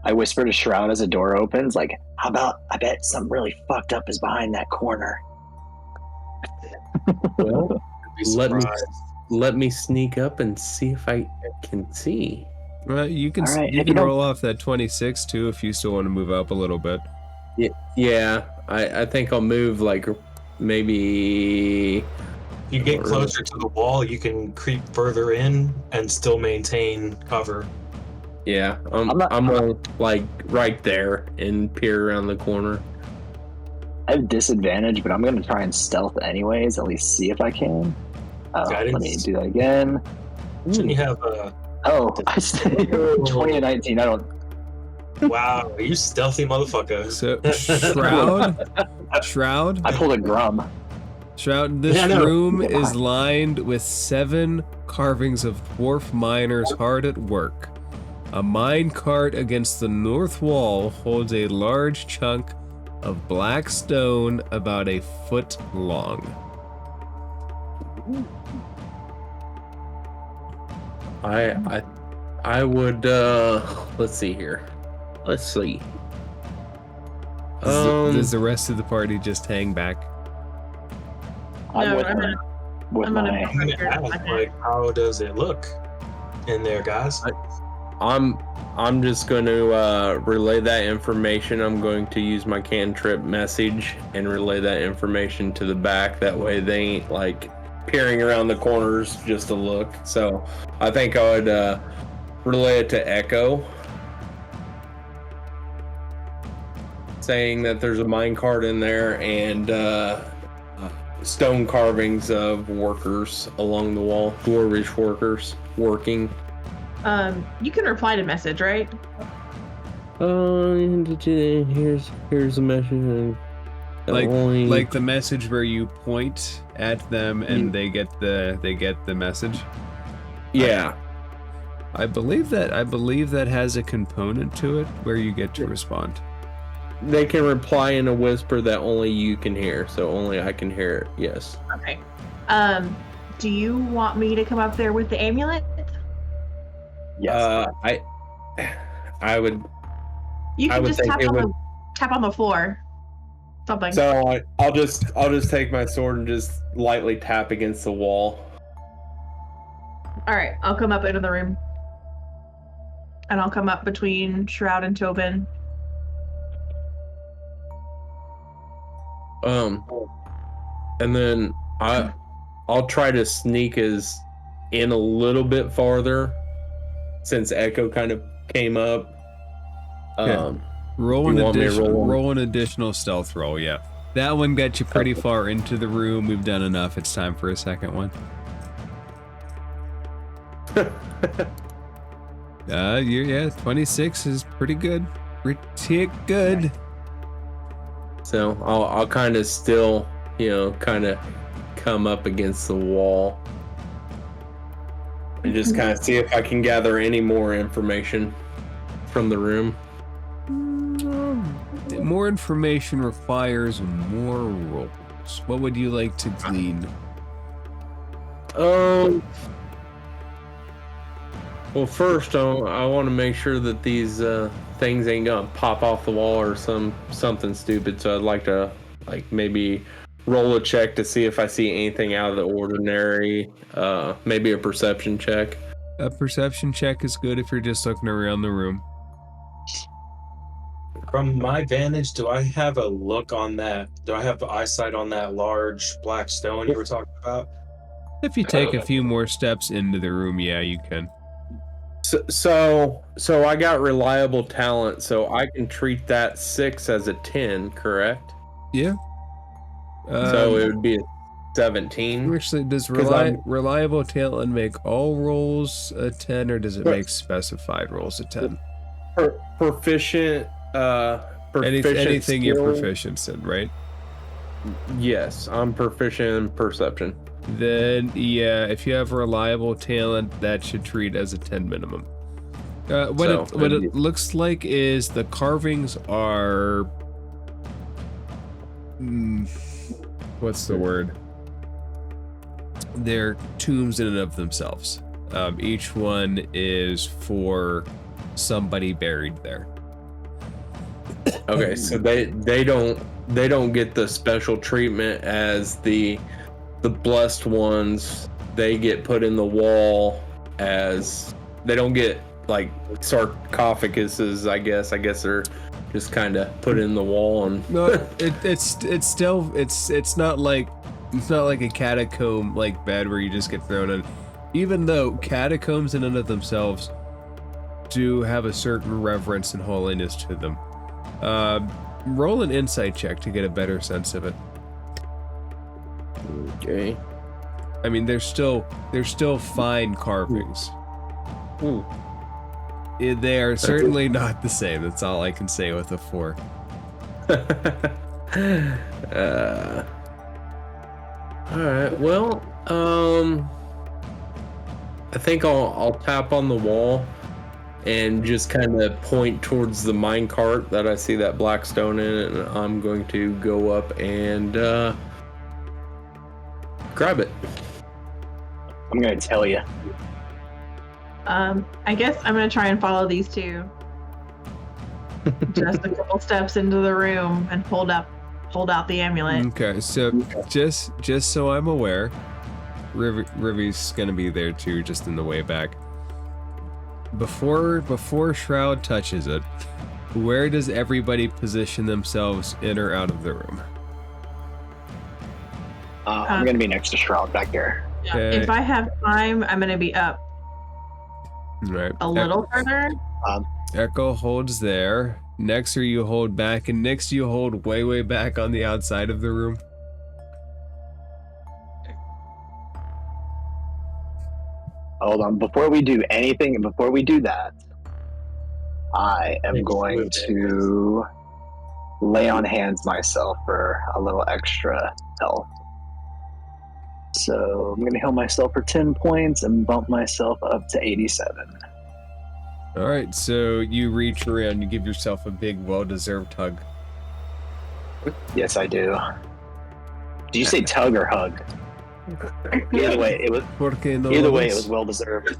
Speaker 2: I whisper to Shroud as a door opens, like, how about, I bet something really fucked up is behind that corner.
Speaker 5: Well, let me sneak up and see if I can see.
Speaker 1: Well, you can
Speaker 2: All right,
Speaker 1: you
Speaker 2: if
Speaker 1: can
Speaker 2: you
Speaker 1: roll off that 26 too if you still want to move up a little bit.
Speaker 5: Yeah, I think I'll move like maybe.
Speaker 3: You get closer to the wall, you can creep further in and still maintain cover.
Speaker 5: Yeah, I'm like right there and peer around the corner.
Speaker 2: I have disadvantage, but I'm going to try and stealth anyways, at least see if I can. Let me do that again.
Speaker 3: Shouldn't you have a...
Speaker 2: I said 20 and 19. I don't...
Speaker 3: Wow, you stealthy motherfucker.
Speaker 1: So, Shroud?
Speaker 2: I pulled a Grum.
Speaker 1: Shroud, this room is lined with 7 carvings of dwarf miners hard at work. A mine cart against the north wall holds a large chunk of black stone about a foot long.
Speaker 5: I would let's see here. Let's see.
Speaker 1: Does the rest of the party just hang back?
Speaker 2: I'm my...
Speaker 3: Like, how does it look in there, guys?
Speaker 5: I'm just going to relay that information. I'm going to use my cantrip message and relay that information to the back. That way they ain't like peering around the corners just to look. So I think I would relay it to Echo, saying that there's a minecart in there and stone carvings of workers along the wall, dwarvish workers working.
Speaker 4: You can reply to message, right?
Speaker 5: Here's a message.
Speaker 1: Like the message where you point at them and they get the message.
Speaker 5: Yeah.
Speaker 1: I believe that has a component to it where you get to respond.
Speaker 5: They can reply in a whisper that only you can hear, so only I can hear it. Yes.
Speaker 4: Okay. Do you want me to come up there with the amulet?
Speaker 2: Yes.
Speaker 5: I would.
Speaker 4: You
Speaker 5: I
Speaker 4: can
Speaker 5: would
Speaker 4: just
Speaker 5: think
Speaker 4: tap on the floor. Something.
Speaker 5: So I'll just take my sword and just lightly tap against the wall.
Speaker 4: All right, I'll come up into the room. and I'll come up between Shroud and Tobin.
Speaker 5: And then I'll try to sneak as in a little bit farther since Echo kind of came up.
Speaker 1: Roll
Speaker 5: you
Speaker 1: an
Speaker 5: want me to
Speaker 1: additional
Speaker 5: roll one?
Speaker 1: roll an additional stealth roll. Yeah, that one got you pretty far into the room. We've done enough. It's time for a second one. Yeah, 26 is pretty good. Pretty good.
Speaker 5: So I'll kind of still, kind of come up against the wall and just kind of see if I can gather any more information from the room.
Speaker 1: More information requires more rolls. What would you like to glean?
Speaker 5: Well, first I want to make sure that these things ain't gonna pop off the wall or something stupid. So I'd like to maybe roll a check to see if I see anything out of the ordinary. Maybe a perception check.
Speaker 1: A perception check is good if you're just looking around the room.
Speaker 3: From my vantage, do I have a look on that? Do I have eyesight on that large black stone you were talking about?
Speaker 1: If you take a few more steps into the room, yeah, you can.
Speaker 5: So I got reliable talent, so I can treat that 6 as a 10, correct?
Speaker 1: Yeah.
Speaker 5: So it would be a 17.
Speaker 1: Actually, does
Speaker 5: 'Cause
Speaker 1: reliable talent make all rolls a 10, or does it make specified rolls a 10?
Speaker 5: Proficient.
Speaker 1: Anything you're
Speaker 5: skill?
Speaker 1: proficient in, right?
Speaker 5: Yes, I'm proficient in perception.
Speaker 1: Then, yeah, if you have reliable talent, that should treat as a 10 minimum. What it looks like is the carvings are... what's the word? They're tombs in and of themselves. Each one is for somebody buried there.
Speaker 5: Okay, so they don't get the special treatment as the blessed ones. They get put in the wall as they don't get like sarcophaguses. I guess they're just kind of put in the wall and
Speaker 1: No, it's not like a catacomb like bed where you just get thrown in. Even though catacombs in and of themselves do have a certain reverence and holiness to them. Roll an insight check to get a better sense of it.
Speaker 5: Okay.
Speaker 1: I mean, they're still fine carvings. They are certainly not the same. That's all I can say with a 4.
Speaker 5: All right. Well, I think I'll tap on the wall and just kind of point towards the minecart that I see that black stone in, and I'm going to go up and grab it.
Speaker 2: I'm gonna tell you.
Speaker 4: I guess I'm gonna try and follow these two. Just a couple steps into the room and hold out the amulet.
Speaker 1: Okay, so just so I'm aware, Rivy's gonna be there too, just in the way back. Before Shroud touches it, where does everybody position themselves in or out of the room?
Speaker 2: I'm gonna be next to Shroud back there.
Speaker 4: Yeah,
Speaker 1: Okay.
Speaker 4: if I have time, I'm gonna be up
Speaker 1: Right.
Speaker 4: a little further.
Speaker 1: Echo holds there. Nexer you hold back, and Nyx you hold way back on the outside of the room.
Speaker 2: Hold on. Before we do that, I am going to lay on hands myself for a little extra health. So I'm going to heal myself for 10 points and bump myself up to 87.
Speaker 1: All right, so you reach around, you give yourself a big, well-deserved hug.
Speaker 2: Yes, I do. Did you say tug or hug? Either way, it was well deserved.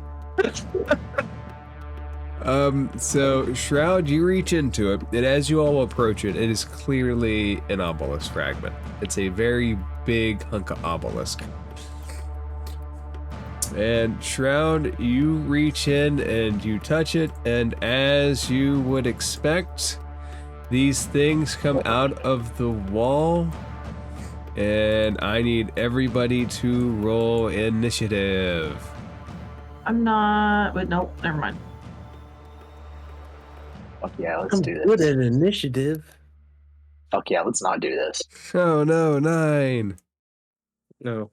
Speaker 1: So Shroud, you reach into it, and as you all approach it, it is clearly an obelisk fragment. It's a very big hunk of obelisk. And Shroud, you reach in and you touch it, and as you would expect, these things come out of the wall. And I need everybody to roll initiative.
Speaker 4: I'm not. But nope, never mind.
Speaker 2: Fuck yeah, let's
Speaker 5: I'm
Speaker 2: do
Speaker 5: good
Speaker 2: this.
Speaker 5: at initiative.
Speaker 2: Fuck yeah, let's not do this.
Speaker 1: Oh no, 9.
Speaker 5: No.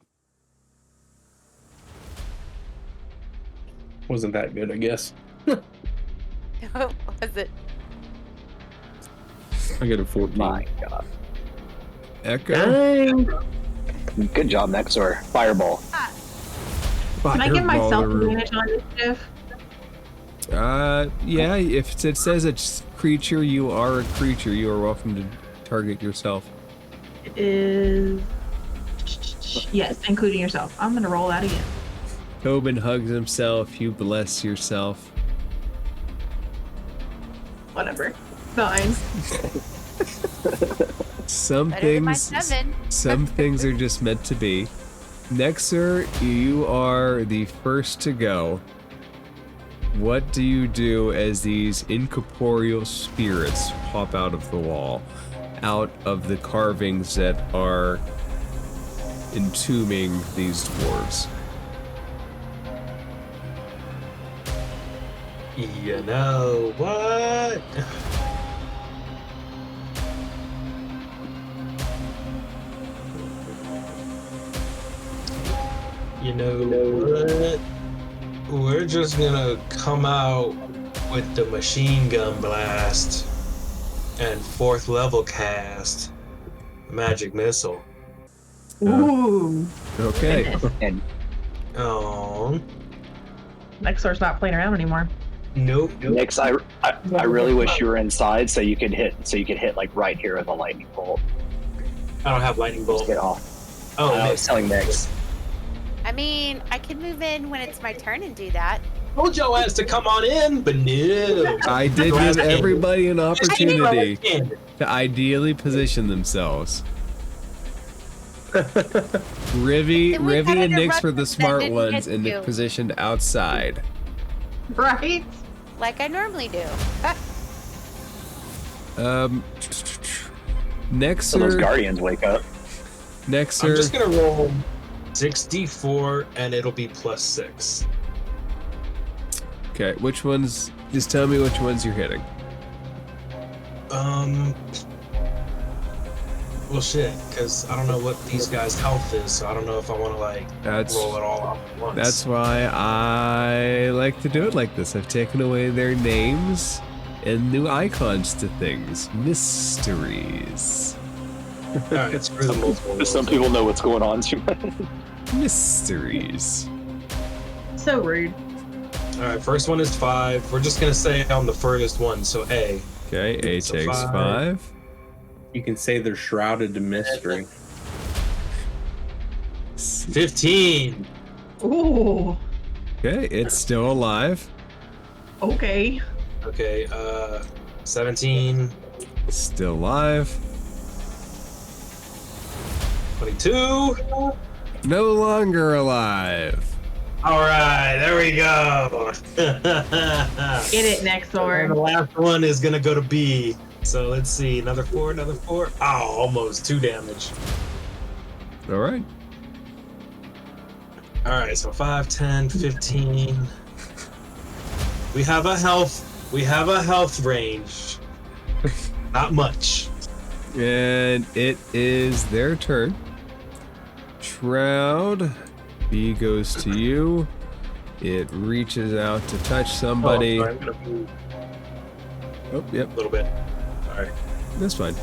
Speaker 5: Wasn't that good, I guess.
Speaker 6: What was it?
Speaker 5: I got a 14.
Speaker 2: My god.
Speaker 1: Echo.
Speaker 5: Dang.
Speaker 2: Good job, Nexor. Fireball.
Speaker 4: Can I give myself
Speaker 1: Fireball.
Speaker 4: advantage on initiative?
Speaker 1: Yeah, if it says it's creature, you are a creature. You are welcome to target yourself.
Speaker 4: It is. Yes, including yourself. I'm gonna roll that again.
Speaker 1: Tobin hugs himself. You bless yourself.
Speaker 4: Whatever. Fine.
Speaker 1: Some
Speaker 6: Better than my
Speaker 1: things,
Speaker 6: 7.
Speaker 1: some things are just meant to be. Nexer, you are the first to go. What do you do as these incorporeal spirits pop out of the wall, out of the carvings that are entombing these dwarves?
Speaker 3: You know what? You know what? We're just gonna come out with the machine gun blast and 4th level cast magic missile.
Speaker 4: Ooh.
Speaker 1: Okay.
Speaker 4: Goodness.
Speaker 2: And
Speaker 3: Oh,
Speaker 4: Nexor's not playing around anymore.
Speaker 3: nope.
Speaker 2: Nix, I really wish you were inside so you could hit like right here with a lightning bolt.
Speaker 3: I don't have lightning
Speaker 2: Just
Speaker 3: bolt.
Speaker 2: get off.
Speaker 3: Oh,
Speaker 2: I was telling Nix.
Speaker 6: I mean, I can move in when it's my turn and do that.
Speaker 3: told your ass to come on in, but no.
Speaker 1: I did give everybody an opportunity
Speaker 3: Handed.
Speaker 1: to ideally position themselves. Rivy
Speaker 6: Then we
Speaker 1: and
Speaker 6: gotta
Speaker 1: Nyx
Speaker 6: interrupt
Speaker 1: were the
Speaker 6: them,
Speaker 1: smart
Speaker 6: didn't
Speaker 1: ones
Speaker 6: get
Speaker 1: and
Speaker 6: to.
Speaker 1: positioned outside.
Speaker 4: Right?
Speaker 6: Like I normally do.
Speaker 2: So those
Speaker 1: Nexer,
Speaker 2: guardians wake up.
Speaker 3: I'm
Speaker 1: Nexer,
Speaker 3: just gonna roll 64 and it'll be +6.
Speaker 1: okay, which ones, just tell me which ones you're hitting.
Speaker 3: Well, shit, because I don't know what these guys' health is, so I don't know if I want to like
Speaker 1: That's
Speaker 3: roll it all out at once.
Speaker 1: That's why I like to do it like this. I've taken away their names and new icons to things. Mysteries.
Speaker 3: all right. Screw the multiple rolls.
Speaker 2: Some people know what's going on too much.
Speaker 1: Mysteries.
Speaker 4: So rude.
Speaker 3: All right, first one is 5. We're just gonna say on the furthest one, so A.
Speaker 1: Okay, A
Speaker 3: So
Speaker 1: takes 5.
Speaker 5: You can say they're shrouded in mystery.
Speaker 3: 15.
Speaker 4: Ooh.
Speaker 1: Okay, it's still alive.
Speaker 4: Okay.
Speaker 3: Okay, 17,
Speaker 1: Still alive.
Speaker 3: 22.
Speaker 1: No longer alive.
Speaker 3: All right, there we go.
Speaker 4: Get it,
Speaker 3: And the
Speaker 4: Nexor.
Speaker 3: last one is gonna go to B. So let's see, another 4, another 4. Oh, almost 2 damage.
Speaker 1: All right.
Speaker 3: All right, so 5, 10, 15. We have a health range. Not much.
Speaker 1: And it is their turn. Shroud. B goes to you. It reaches out to touch somebody.
Speaker 3: Oh, sorry, I'm gonna move
Speaker 1: Oh, yep,
Speaker 3: a little bit. All right.
Speaker 1: that's fine.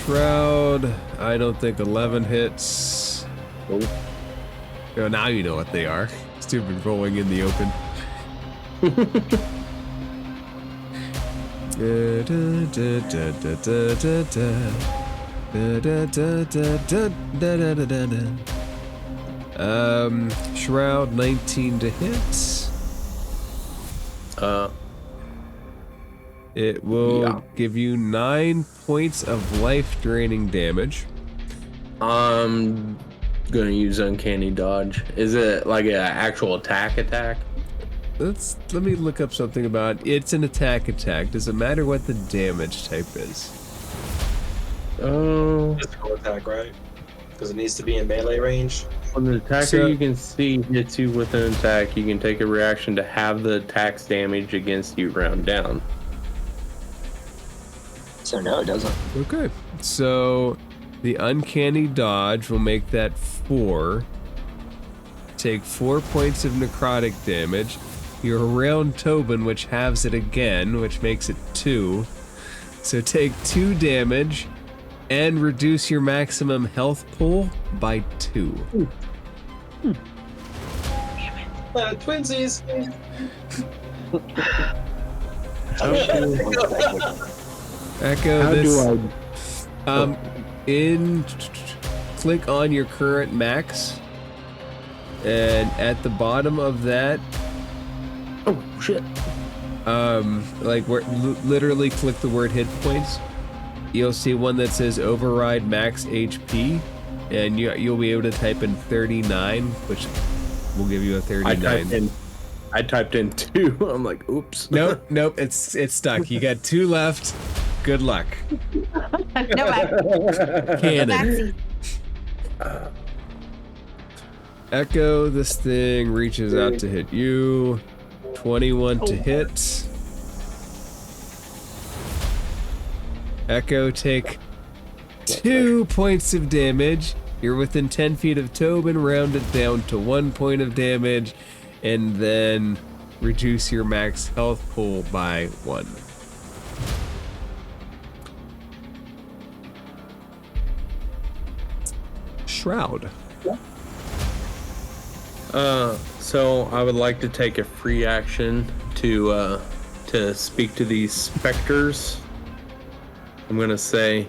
Speaker 1: Shroud, I don't think 11 hits. Oh, now you know what they are. Stupid rolling in the open. Da, da, da, da, da, da, da, da. Da, da, da, da, da, da, da, da, da, da. Shroud 19 to hit. It will give you 9 points of life draining damage.
Speaker 5: gonna use uncanny dodge. Is it like an actual attack?
Speaker 1: Let me look up something about it's an attack. Does it matter what the damage type is?
Speaker 5: Oh,
Speaker 7: Physical attack, right? Because it needs to be in melee range.
Speaker 5: when the attacker
Speaker 1: So-
Speaker 5: you can see hits you with an attack, you can take a reaction to have the attack's damage against you round down.
Speaker 2: So no, it doesn't.
Speaker 1: Okay. So the uncanny dodge will make that 4. Take 4 points of necrotic damage. You're around Tobin, which halves it again, which makes it 2. So take 2 damage and reduce your maximum health pool by 2.
Speaker 7: Twinsies.
Speaker 1: Echo
Speaker 5: How
Speaker 1: this.
Speaker 5: do
Speaker 1: Click on your current max, and at the bottom of that,
Speaker 5: Oh shit!
Speaker 1: like where literally click the word hit points. You'll see one that says override max HP, and you'll be able to type in 39, which will give you a 39.
Speaker 5: I typed in 2. I'm like, oops.
Speaker 1: Nope, it's stuck. You got 2 left. Good luck.
Speaker 6: No back.
Speaker 1: Cannon.
Speaker 6: Backseat.
Speaker 1: Echo, this thing reaches out to hit you. 21 to hit. Echo, take 2 points of damage. You're within 10 feet of Tobin, round it down to 1 point of damage, and then reduce your max health pool by 1. Shroud.
Speaker 5: So I would like to take a free action to speak to these specters. I'm gonna say,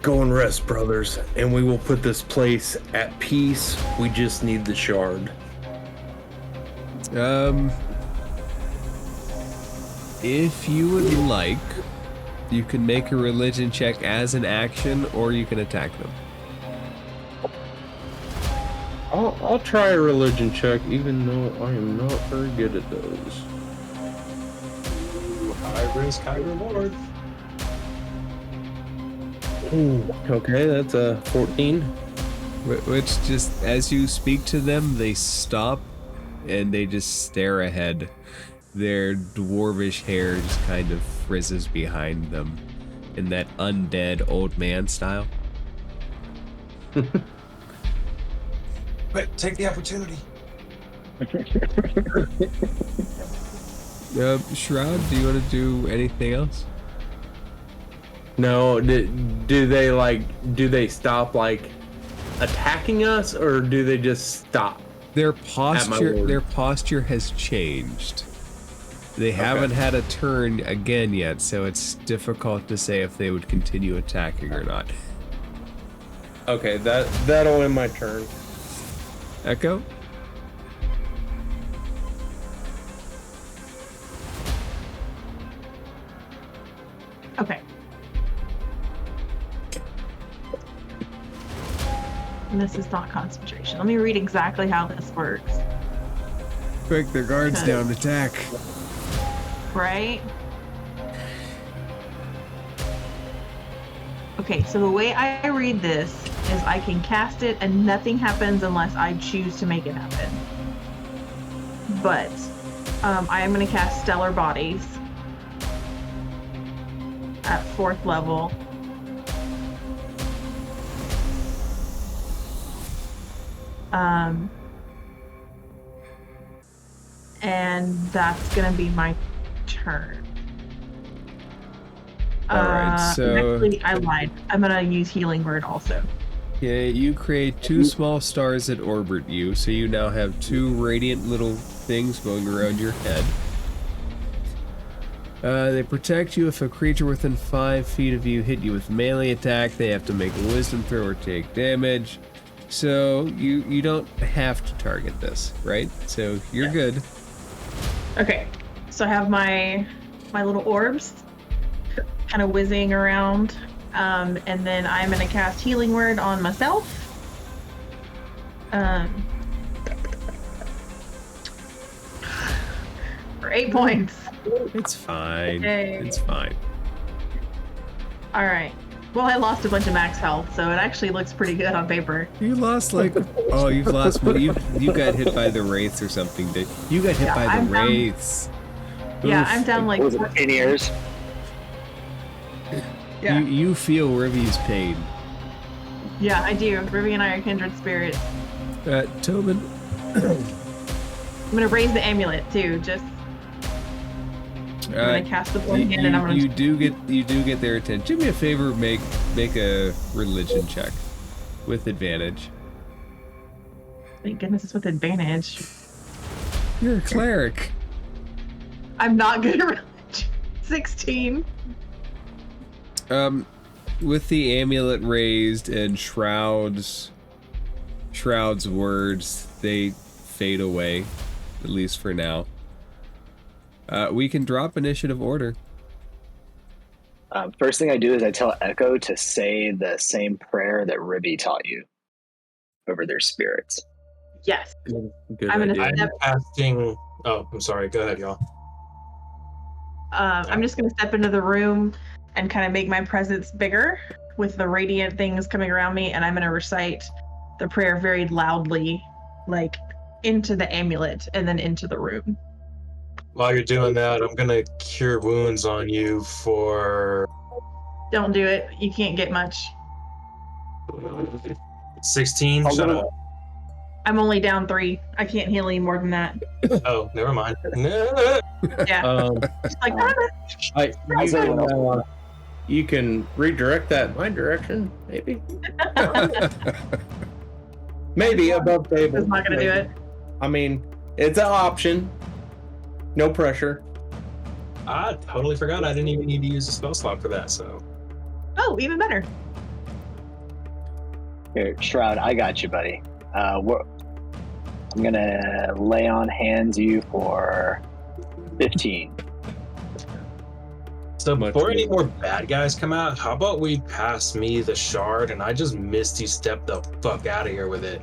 Speaker 5: go and rest, brothers, and we will put this place at peace. We just need the shard.
Speaker 1: If you would like, you can make a religion check as an action, or you can attack them.
Speaker 5: I'll try a religion check, even though I am not very good at those.
Speaker 7: High risk, high reward.
Speaker 5: Ooh, okay, that's a 14.
Speaker 1: Which just, as you speak to them, they stop and they just stare ahead. Their dwarvish hair just kind of frizzes behind them in that undead old man style.
Speaker 7: But take the opportunity.
Speaker 1: Shroud, do you want to do anything else?
Speaker 5: No, do they stop like attacking us, or do they just stop?
Speaker 1: Their
Speaker 5: my
Speaker 1: posture,
Speaker 5: word.
Speaker 1: their posture has changed. They haven't had a turn again yet, so it's difficult to say if they would continue attacking or not.
Speaker 5: Okay, that'll end my turn.
Speaker 1: Echo?
Speaker 4: Okay. And this is not concentration. Let me read exactly how this works.
Speaker 1: Quick, their guards down, attack.
Speaker 4: Right? Okay, so the way I read this is I can cast it and nothing happens unless I choose to make it happen. But I am going to cast Stellar Bodies at 4th level. And that's going to be my turn.
Speaker 1: Alright, so-
Speaker 4: Actually, I lied. I'm gonna use Healing Word also.
Speaker 1: Okay, you create 2 small stars that orbit you, so you now have 2 radiant little things going around your head. They protect you if a creature within 5 feet of you hit you with melee attack. They have to make a wisdom throw or take damage. So you don't have to target this, right? So you're good.
Speaker 4: Okay, so I have my little orbs kind of whizzing around, and then I'm gonna cast Healing Word on myself. For 8 points.
Speaker 1: It's fine.
Speaker 4: Yay.
Speaker 1: It's fine.
Speaker 4: All right. Well, I lost a bunch of max health, so it actually looks pretty good on paper.
Speaker 1: You lost like you've lost. You got hit by the wraiths or something. You got hit by the
Speaker 4: I'm down-
Speaker 1: wraiths.
Speaker 4: Yeah,
Speaker 1: Oof.
Speaker 4: I'm down like.
Speaker 2: Was it 10 years?
Speaker 4: Yeah.
Speaker 1: You feel Rivy's pain.
Speaker 4: Yeah, I do. Ruby and I are kindred spirits.
Speaker 1: Tobin.
Speaker 4: I'm gonna raise the amulet too. Just I'm gonna cast the blade hand, and I'm gonna.
Speaker 1: You do get their attention. Do me a favor. Make a religion check with advantage.
Speaker 4: Thank goodness it's with advantage.
Speaker 1: You're a cleric.
Speaker 4: I'm not good at religion. 16.
Speaker 1: With the amulet raised and Shroud's words, they fade away, at least for now. We can drop initiative order.
Speaker 2: First thing I do is I tell Echo to say the same prayer that Ribby taught you over their spirits.
Speaker 4: Yes.
Speaker 1: Good
Speaker 4: I'm gonna
Speaker 1: idea.
Speaker 4: step.
Speaker 3: I'm casting. Oh, I'm sorry. Go ahead, y'all.
Speaker 4: I'm just gonna step into the room and kind of make my presence bigger with the radiant things coming around me, and I'm gonna recite the prayer very loudly, like into the amulet and then into the room.
Speaker 3: While you're doing that, I'm gonna cure wounds on you for
Speaker 4: Don't do it. You can't get much.
Speaker 3: 16. Shut up.
Speaker 4: I'm only down 3. I can't heal any more than that.
Speaker 3: Oh, never mind.
Speaker 4: Yeah. Just like
Speaker 5: You can redirect that in my direction, maybe. Maybe above table.
Speaker 4: It's not gonna do it.
Speaker 5: I mean, it's an option. No pressure.
Speaker 3: I totally forgot I didn't even need to use a spell slot for that. So
Speaker 4: Oh, even better.
Speaker 2: Here, Shroud, I got you, buddy. I'm gonna lay on hands you for 15.
Speaker 3: So before any more bad guys come out, how about we pass me the shard and I just misty step the fuck out of here with it?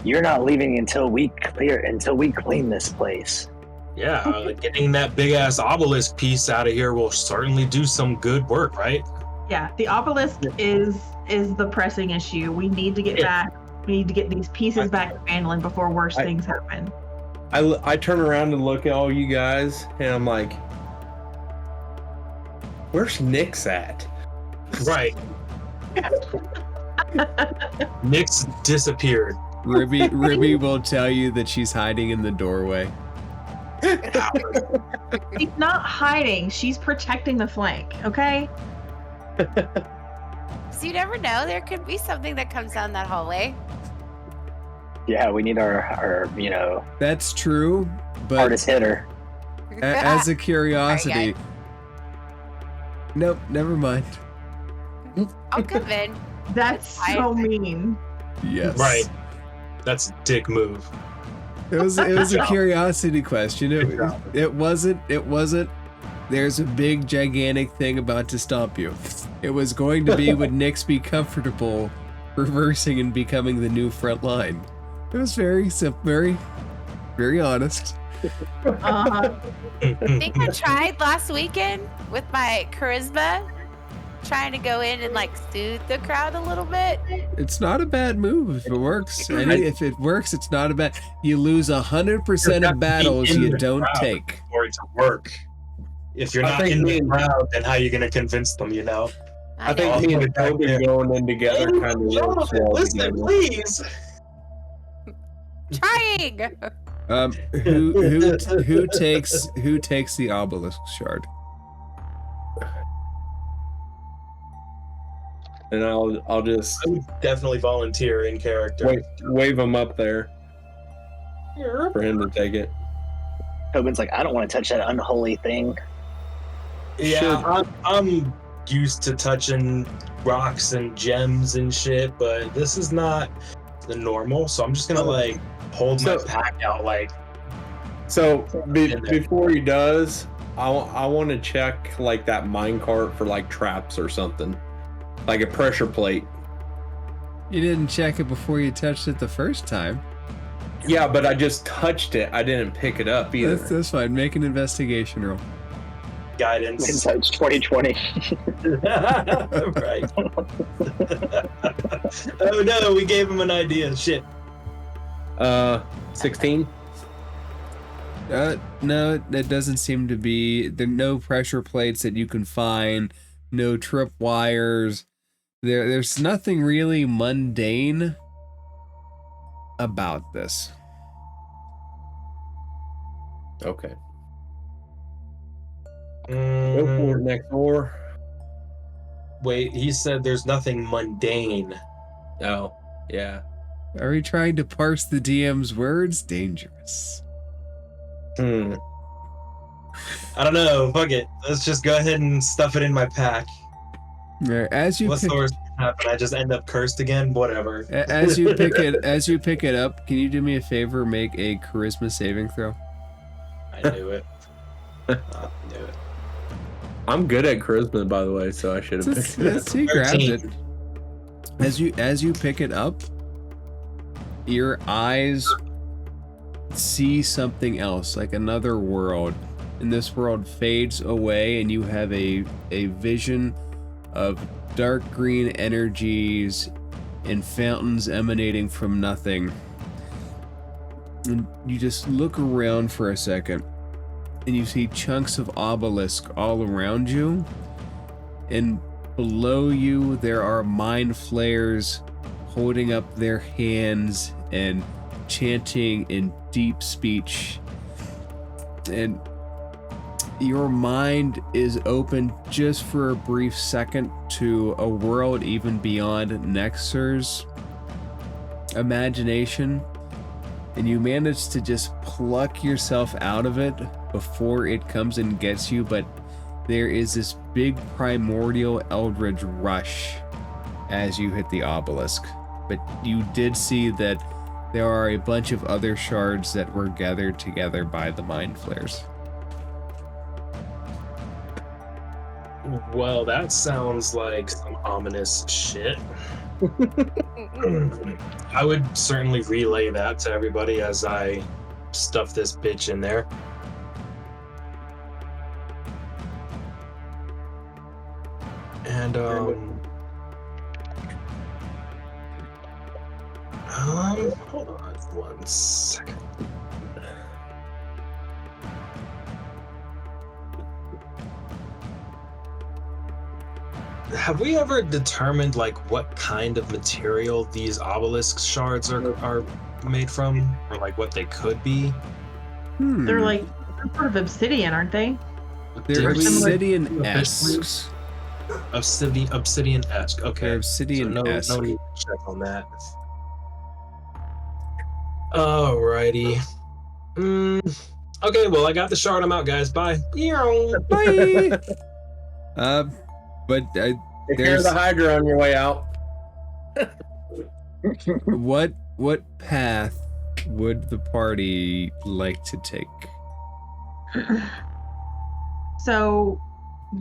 Speaker 2: You're not leaving until we clean this place.
Speaker 3: Yeah, like getting that big ass obelisk piece out of here will certainly do some good work, right?
Speaker 4: Yeah, the obelisk is the pressing issue. We need to get back. We need to get these pieces back to Vandalin before worse things happen.
Speaker 5: I turn around and look at all you guys, and I'm like, "Where's Nyx at?"
Speaker 3: Right. Nyx disappeared.
Speaker 1: Ribby will tell you that she's hiding in the doorway.
Speaker 4: She's not hiding. She's protecting the flank. Okay.
Speaker 6: So you never know. There could be something that comes down that hallway.
Speaker 2: Yeah, we need our
Speaker 1: That's true, but
Speaker 2: hardest hitter.
Speaker 1: as a curiosity. Nope, never mind.
Speaker 6: I'll come in.
Speaker 4: That's so mean.
Speaker 1: Yes.
Speaker 3: Right. That's a dick move.
Speaker 1: It was a curiosity question. It wasn't. There's a big gigantic thing about to stop you. It was going to be would Nyx be comfortable reversing and becoming the new front line. It was very simple, very honest.
Speaker 4: Uh-huh.
Speaker 6: I think I tried last weekend with my charisma, trying to go in and like soothe the crowd a little bit.
Speaker 1: It's not a bad move if it works. And if it works, it's not a bad. You lose 100% of battles you don't take.
Speaker 3: For it to work. If you're not in the crowd, then how are you going to convince them, you know?
Speaker 5: I think me and Toby going in together kind of works well
Speaker 3: Listen,
Speaker 5: together.
Speaker 3: please.
Speaker 6: Trying.
Speaker 1: Who takes the obelisk shard?
Speaker 5: And I'll just
Speaker 3: I would definitely volunteer in character.
Speaker 5: wave him up there for him to take it.
Speaker 2: Tobin's like, I don't want to touch that unholy thing.
Speaker 3: Yeah, I'm used to touching rocks and gems and shit, but this is not the normal, so I'm just gonna like hold my pack out like.
Speaker 5: So before he does, I want to check like that minecart for like traps or something, like a pressure plate.
Speaker 1: You didn't check it before you touched it the first time.
Speaker 5: Yeah, but I just touched it. I didn't pick it up either.
Speaker 1: That's fine. Make an investigation roll.
Speaker 7: Guidance.
Speaker 2: Insights 2020.
Speaker 7: Right. Oh no, we gave him an idea. Shit.
Speaker 5: 16.
Speaker 1: No, that doesn't seem to be. There are no pressure plates that you can find. No trip wires. There's nothing really mundane about this.
Speaker 5: Okay. Go for it next door.
Speaker 7: Wait, he said there's nothing mundane.
Speaker 5: Oh, yeah.
Speaker 1: Are we trying to parse the DM's words? Dangerous.
Speaker 5: Hmm.
Speaker 7: I don't know. Fuck it. Let's just go ahead and stuff it in my pack.
Speaker 1: As you
Speaker 7: What's the worst that can happen? I just end up cursed again. Whatever.
Speaker 1: as you pick it up, can you do me a favor? Make a charisma saving throw.
Speaker 7: I knew it. I knew it.
Speaker 5: I'm good at charisma, by the way, so I should have picked it up.
Speaker 1: He grabs
Speaker 7: 13.
Speaker 1: it. As you pick it up, your eyes see something else, like another world, and this world fades away, and you have a vision of dark green energies and fountains emanating from nothing. And you just look around for a second, and you see chunks of obelisk all around you, and below you there are mind flayers holding up their hands and chanting in deep speech, and your mind is open just for a brief second to a world even beyond Nexer's imagination, and you manage to just pluck yourself out of it before it comes and gets you, but there is this big primordial eldritch rush as you hit the obelisk. But you did see that there are a bunch of other shards that were gathered together by the mind flares.
Speaker 7: Well, that sounds like some ominous shit. I would certainly relay that to everybody as I stuff this bitch in there. And hold on 1 second. Have we ever determined like what kind of material these obelisk shards are made from, or like what they could be?
Speaker 4: They're like sort of obsidian, aren't they?
Speaker 1: They're
Speaker 7: Did we-
Speaker 1: obsidian-esque.
Speaker 7: Obsidian-esque. Okay.
Speaker 1: They're
Speaker 7: So
Speaker 1: obsidian-esque.
Speaker 7: no need to check on that. Alrighty. Okay, well I got the shard. I'm out, guys. Bye.
Speaker 1: Bye. But
Speaker 5: Take care of
Speaker 1: there's
Speaker 5: the Hydra on your way out.
Speaker 1: what path would the party like to take?
Speaker 4: So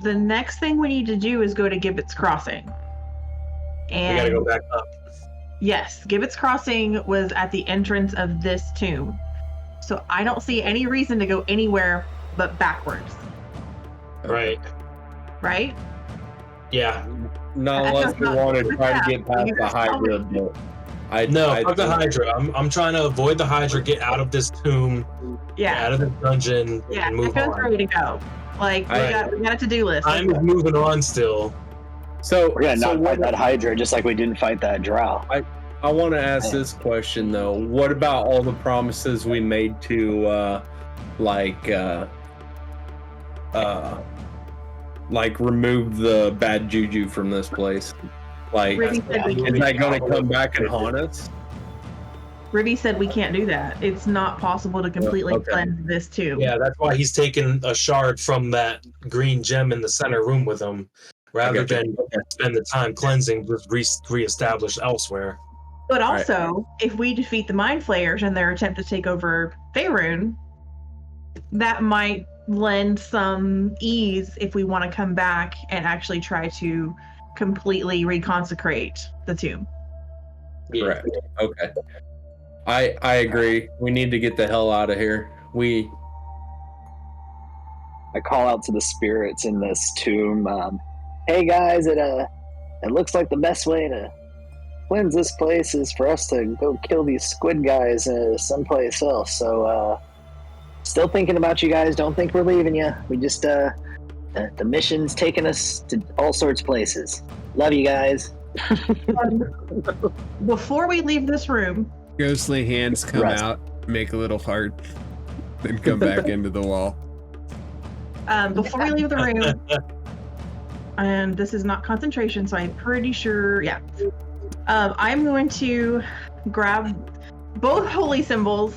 Speaker 4: the next thing we need to do is go to Gibbet's Crossing. And
Speaker 7: We gotta go back up.
Speaker 4: yes, Gibbet's Crossing was at the entrance of this tomb. So I don't see any reason to go anywhere but backwards,
Speaker 7: Right.
Speaker 4: right?
Speaker 7: Yeah.
Speaker 5: Not
Speaker 4: That
Speaker 5: unless
Speaker 4: does
Speaker 5: we
Speaker 4: not
Speaker 5: want to
Speaker 4: work
Speaker 5: try
Speaker 4: out.
Speaker 5: to get past
Speaker 4: You
Speaker 5: the
Speaker 4: guys tell
Speaker 5: Hydra.
Speaker 4: me.
Speaker 5: But
Speaker 7: No, fuck the Hydra. I'm trying to avoid the Hydra, get out of this tomb, get
Speaker 4: Yeah.
Speaker 7: out of this dungeon,
Speaker 4: Yeah,
Speaker 7: and
Speaker 4: I
Speaker 7: move
Speaker 4: feel it's
Speaker 7: on.
Speaker 4: ready to go. Like we got a to-do list.
Speaker 7: I'm moving on still.
Speaker 5: So
Speaker 2: We're gonna not
Speaker 5: what-
Speaker 2: fight that Hydra just like we didn't fight that Drow.
Speaker 5: I want to ask this question though. What about all the promises we made to, like remove the bad juju from this place? Like,
Speaker 4: Ruby said we
Speaker 5: is
Speaker 4: can't,
Speaker 5: that going to come back and haunt us?
Speaker 4: Ruby said we can't do that. It's not possible to completely
Speaker 5: Okay.
Speaker 4: cleanse this tomb.
Speaker 7: Yeah, that's why he's taking a shard from that green gem in the center room with him, rather
Speaker 5: gotcha.
Speaker 7: than spend the time cleansing, just reestablish elsewhere.
Speaker 4: But also, if we defeat the Mind Flayers in their attempt to take over Faerun, that might lend some ease if we want to come back and actually try to completely reconsecrate the tomb.
Speaker 3: Yeah.
Speaker 5: Correct. Okay. I agree. We need to get the hell out of here.
Speaker 2: I call out to the spirits in this tomb. Hey guys, it looks like the best way to cleanse this place is for us to go kill these squid guys someplace else. So, still thinking about you guys. Don't think we're leaving you. We just the mission's taking us to all sorts of places. Love you guys.
Speaker 4: Before we leave this room,
Speaker 1: Ghostly hands come
Speaker 2: Rest.
Speaker 1: out, make a little heart, then come back into the wall.
Speaker 4: before we leave the room, and this is not concentration, so I'm pretty sure, yeah. I'm going to grab both holy symbols,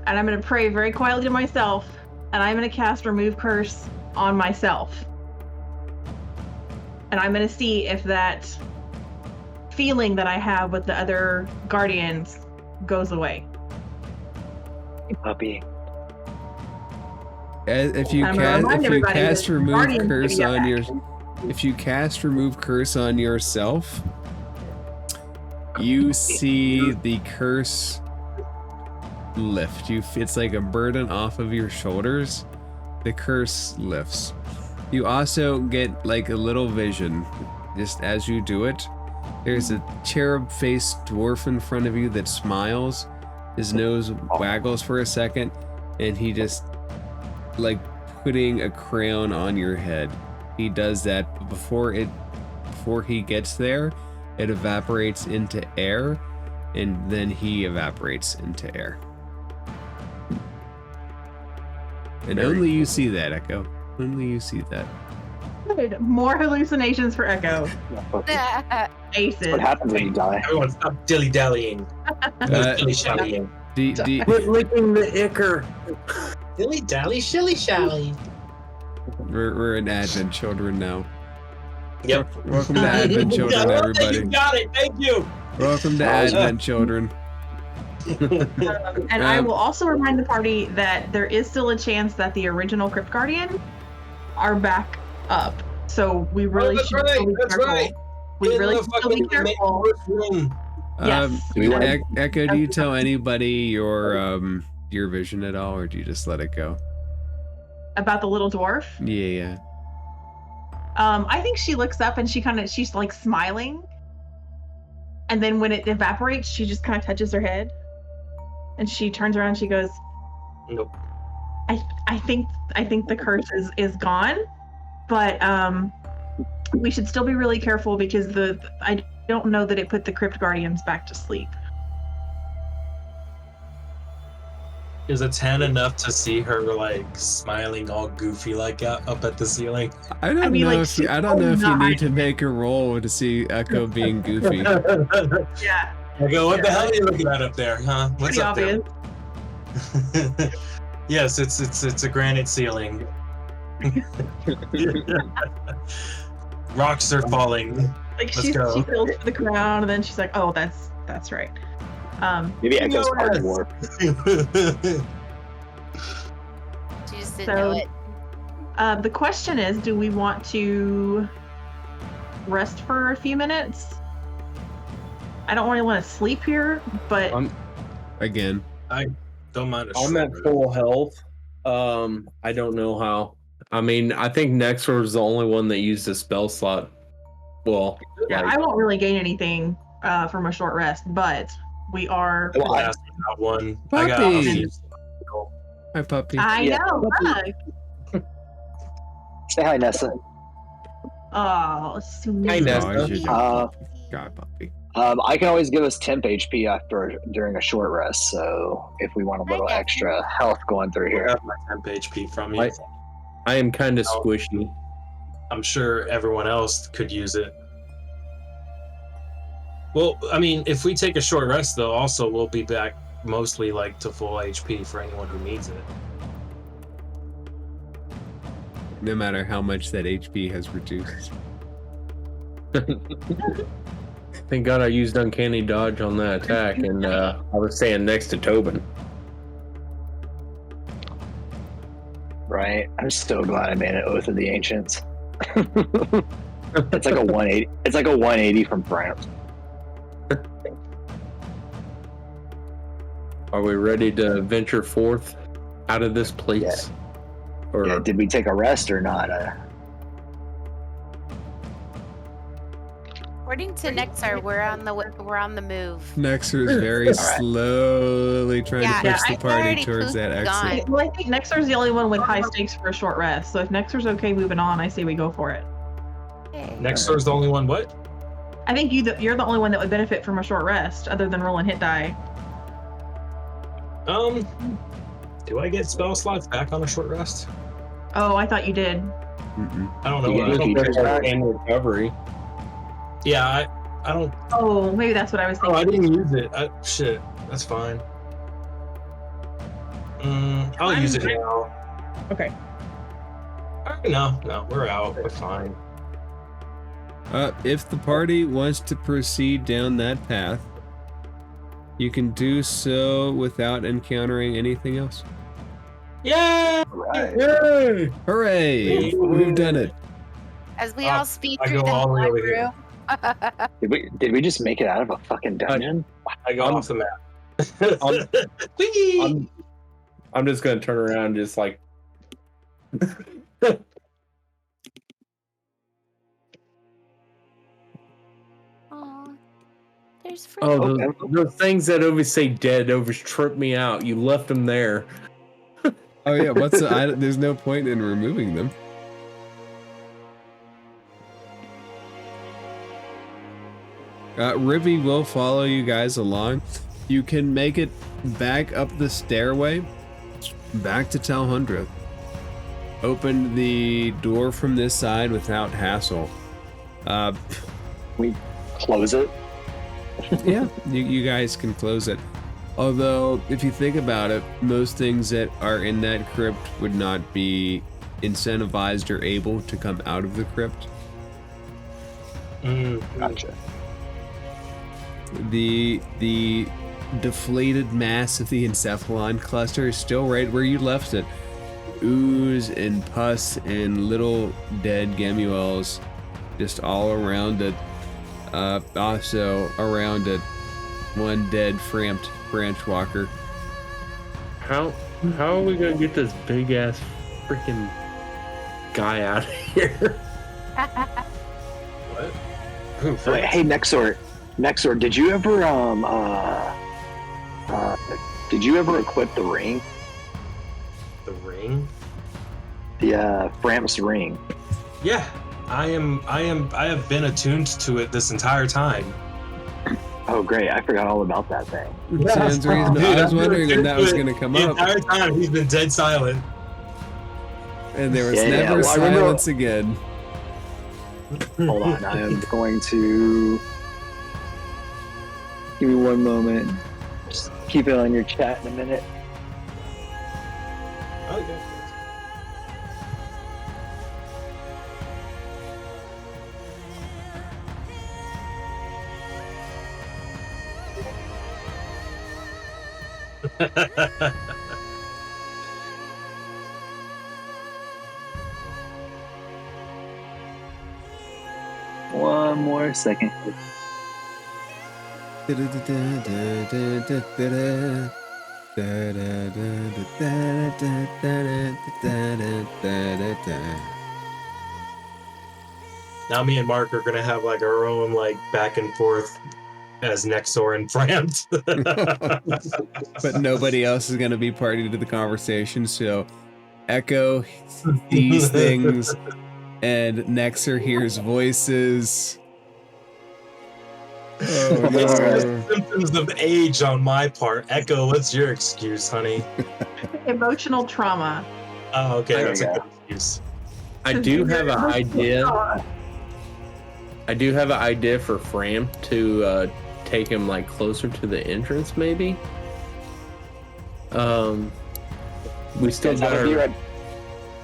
Speaker 4: and I'm going to pray very quietly to myself, and I'm going to cast Remove Curse on myself. And I'm going to see if that feeling that I have with the other guardians goes away.
Speaker 2: Puppy.
Speaker 1: If you
Speaker 4: I'm gonna remind everybody
Speaker 1: cast
Speaker 4: that
Speaker 1: Remove
Speaker 4: Guardians
Speaker 1: Curse
Speaker 4: give you
Speaker 1: on
Speaker 4: that.
Speaker 1: if you cast Remove Curse on yourself, you see the curse lift. It's like a burden off of your shoulders. The curse lifts. You also get like a little vision just as you do it. There's a cherub-faced dwarf in front of you that smiles. His nose waggles for a second, and he just like putting a crown on your head. He does that, but before he gets there, it evaporates into air, and then he evaporates into air. And only you see that, Echo. Only you see that.
Speaker 4: Good. More hallucinations for Echo. Aces.
Speaker 2: What happens when you die?
Speaker 7: Everyone stop dilly-dallying. Dilly-shallying.
Speaker 5: Quit licking the ichor.
Speaker 3: Dilly-dally, shilly-shally.
Speaker 1: We're in Advent Children now.
Speaker 7: Yep.
Speaker 1: Welcome to Advent Children, everybody.
Speaker 7: You got it. Thank you.
Speaker 1: Welcome to Advent Children.
Speaker 4: And I will also remind the party that there is still a chance that the original Crypt Guardian are back up. So we really
Speaker 7: that's
Speaker 4: should
Speaker 7: right,
Speaker 4: still be
Speaker 7: that's
Speaker 4: careful.
Speaker 7: right.
Speaker 4: We
Speaker 7: In
Speaker 4: really
Speaker 7: the
Speaker 4: should still be
Speaker 7: fucking
Speaker 4: careful.
Speaker 7: room.
Speaker 4: Yes.
Speaker 1: Echo, do you tell anybody your vision at all, or do you just let it go?
Speaker 4: About the little dwarf.
Speaker 1: Yeah.
Speaker 4: I think she looks up and she's like smiling. And then when it evaporates, she just kind of touches her head. And she turns around and she goes,
Speaker 7: Nope.
Speaker 4: I think the curse is gone. But we should still be really careful because I don't know that it put the Crypt Guardians back to sleep.
Speaker 7: Is a 10 enough to see her like smiling all goofy like up at the ceiling?
Speaker 1: I don't
Speaker 4: mean,
Speaker 1: know
Speaker 4: like,
Speaker 1: if
Speaker 4: she's
Speaker 1: I don't know if you
Speaker 4: not-
Speaker 1: need to make a roll to see Echo being goofy.
Speaker 4: Yeah.
Speaker 7: I go, what the hell are you looking at up there, huh? What's
Speaker 4: Pretty
Speaker 7: up
Speaker 4: obvious.
Speaker 7: there? Yes, it's a granite ceiling. Rocks are falling.
Speaker 4: Like
Speaker 7: Let's
Speaker 4: she
Speaker 7: go.
Speaker 4: feels for the crown and then she's like, oh, that's right.
Speaker 2: Maybe Echo's
Speaker 7: No,
Speaker 2: part
Speaker 7: yes.
Speaker 2: dwarf.
Speaker 6: She just didn't
Speaker 4: So-
Speaker 6: know it.
Speaker 4: The question is, do we want to rest for a few minutes? I don't really want to sleep here, but
Speaker 1: Again.
Speaker 7: Don't mind a
Speaker 5: I'm at
Speaker 7: shred.
Speaker 5: full health. I don't know how. I mean, I think Nexor is the only one that used a spell slot. Well,
Speaker 4: yeah,
Speaker 5: like,
Speaker 4: I won't really gain anything from a short rest, but we are.
Speaker 2: Well,
Speaker 7: I got one.
Speaker 1: Puppy.
Speaker 7: I got
Speaker 1: Hi, puppy.
Speaker 4: I
Speaker 2: Yeah.
Speaker 4: know. Look.
Speaker 2: Say hi, Nessa.
Speaker 4: Oh, sweet.
Speaker 5: Hi, Nessa.
Speaker 1: Oh, you
Speaker 2: Uh,
Speaker 1: God, puppy.
Speaker 2: I can always give us temp HP during a short rest. So if we want a little extra health going through
Speaker 7: I
Speaker 2: here,
Speaker 7: got my temp HP from you.
Speaker 5: I am kind of squishy.
Speaker 7: I'm sure everyone else could use it. Well, I mean, if we take a short rest, though, also we'll be back mostly like to full HP for anyone who needs it.
Speaker 1: No matter how much that HP has reduced.
Speaker 5: Thank God I used Uncanny Dodge on that attack, and I was staying next to Tobin.
Speaker 2: right? I'm so glad I made an Oath of the Ancients. It's like a 180. It's like a 180 from France.
Speaker 5: Are we ready to venture forth out of this place? Or
Speaker 2: Yeah, did we take a rest or not?
Speaker 6: According to Nexar, we're on the move.
Speaker 1: Nexer is very slowly trying
Speaker 6: Yeah,
Speaker 1: to push
Speaker 6: I
Speaker 1: the party
Speaker 6: already
Speaker 1: towards that
Speaker 6: pooped
Speaker 1: exit.
Speaker 6: gone.
Speaker 4: Well, I think Nexar's the only one with high stakes for a short rest. So if Nexar's okay moving on, I say we go for it.
Speaker 6: Okay.
Speaker 3: Nexar's the only one. What?
Speaker 4: I think you're the only one that would benefit from a short rest, other than rolling hit die.
Speaker 3: Do I get spell slots back on a short rest?
Speaker 4: Oh, I thought you did.
Speaker 1: Mm-mm.
Speaker 3: I don't know.
Speaker 2: You
Speaker 3: I
Speaker 2: get
Speaker 3: don't
Speaker 2: features
Speaker 3: think-
Speaker 2: back?
Speaker 5: in recovery.
Speaker 3: Yeah, I don't.
Speaker 4: Oh, maybe that's what I was
Speaker 3: Oh, I
Speaker 4: thinking.
Speaker 3: didn't use it. Shit, that's fine. I'll use it now.
Speaker 4: Okay.
Speaker 3: No, we're out. We're fine.
Speaker 1: If the party wants to proceed down that path, you can do so without encountering anything else.
Speaker 3: Yeah.
Speaker 2: Right.
Speaker 1: Yay! Hooray! We've done it.
Speaker 6: As we all speed
Speaker 3: I
Speaker 6: through
Speaker 3: go
Speaker 6: the
Speaker 3: all the way
Speaker 6: hallway
Speaker 3: over here.
Speaker 6: room.
Speaker 2: Did we just make it out of a fucking dungeon?
Speaker 3: I go off the map. Whee!
Speaker 5: I'm just gonna turn around and just like
Speaker 6: Aw, there's fruit.
Speaker 5: those things that always say dead always trip me out. You left them there.
Speaker 1: Oh yeah, there's no point in removing them. Rivy will follow you guys along. You can make it back up the stairway, back to Talhundereth. Open the door from this side without hassle.
Speaker 2: We close it.
Speaker 1: Yeah, you guys can close it. Although, if you think about it, most things that are in that crypt would not be incentivized or able to come out of the crypt.
Speaker 2: Gotcha.
Speaker 1: The deflated mass of the encephalon cluster is still right where you left it. Ooze and pus and little dead Gemuels just all around it. Also around it, one dead framped branch walker.
Speaker 5: How are we gonna get this big ass freaking guy out of here?
Speaker 3: What? Who?
Speaker 2: Wait, hey, Nexor, did you ever equip the ring?
Speaker 3: The ring?
Speaker 2: The Framps ring.
Speaker 3: Yeah, I have been attuned to it this entire time.
Speaker 2: Oh, great! I forgot all about that thing.
Speaker 1: Sounds reasonable. I was wondering when that was going to come
Speaker 3: The
Speaker 1: up,
Speaker 3: entire time he's been dead silent.
Speaker 1: and there was
Speaker 2: Yeah,
Speaker 1: never
Speaker 2: well, I remember-
Speaker 1: silence again.
Speaker 2: Hold on, I am going to give me one moment. Just keep it on your chat in a minute.
Speaker 3: Okay.
Speaker 2: One more second.
Speaker 3: Now me and Mark are gonna have like our own like back and forth as Nexor and Frampt.
Speaker 1: But nobody else is going to be party to the conversation, so Echo sees things, and Nexer hears voices. Oh,
Speaker 3: It's
Speaker 1: no.
Speaker 3: just symptoms of age on my part. Echo, what's your excuse, honey?
Speaker 4: Emotional trauma.
Speaker 3: Oh, okay,
Speaker 2: There
Speaker 3: that's
Speaker 2: we
Speaker 3: a
Speaker 2: go.
Speaker 3: good excuse.
Speaker 5: I do have an idea. I do have an idea for Fram to take him like closer to the entrance, maybe. We still
Speaker 2: Guys,
Speaker 5: got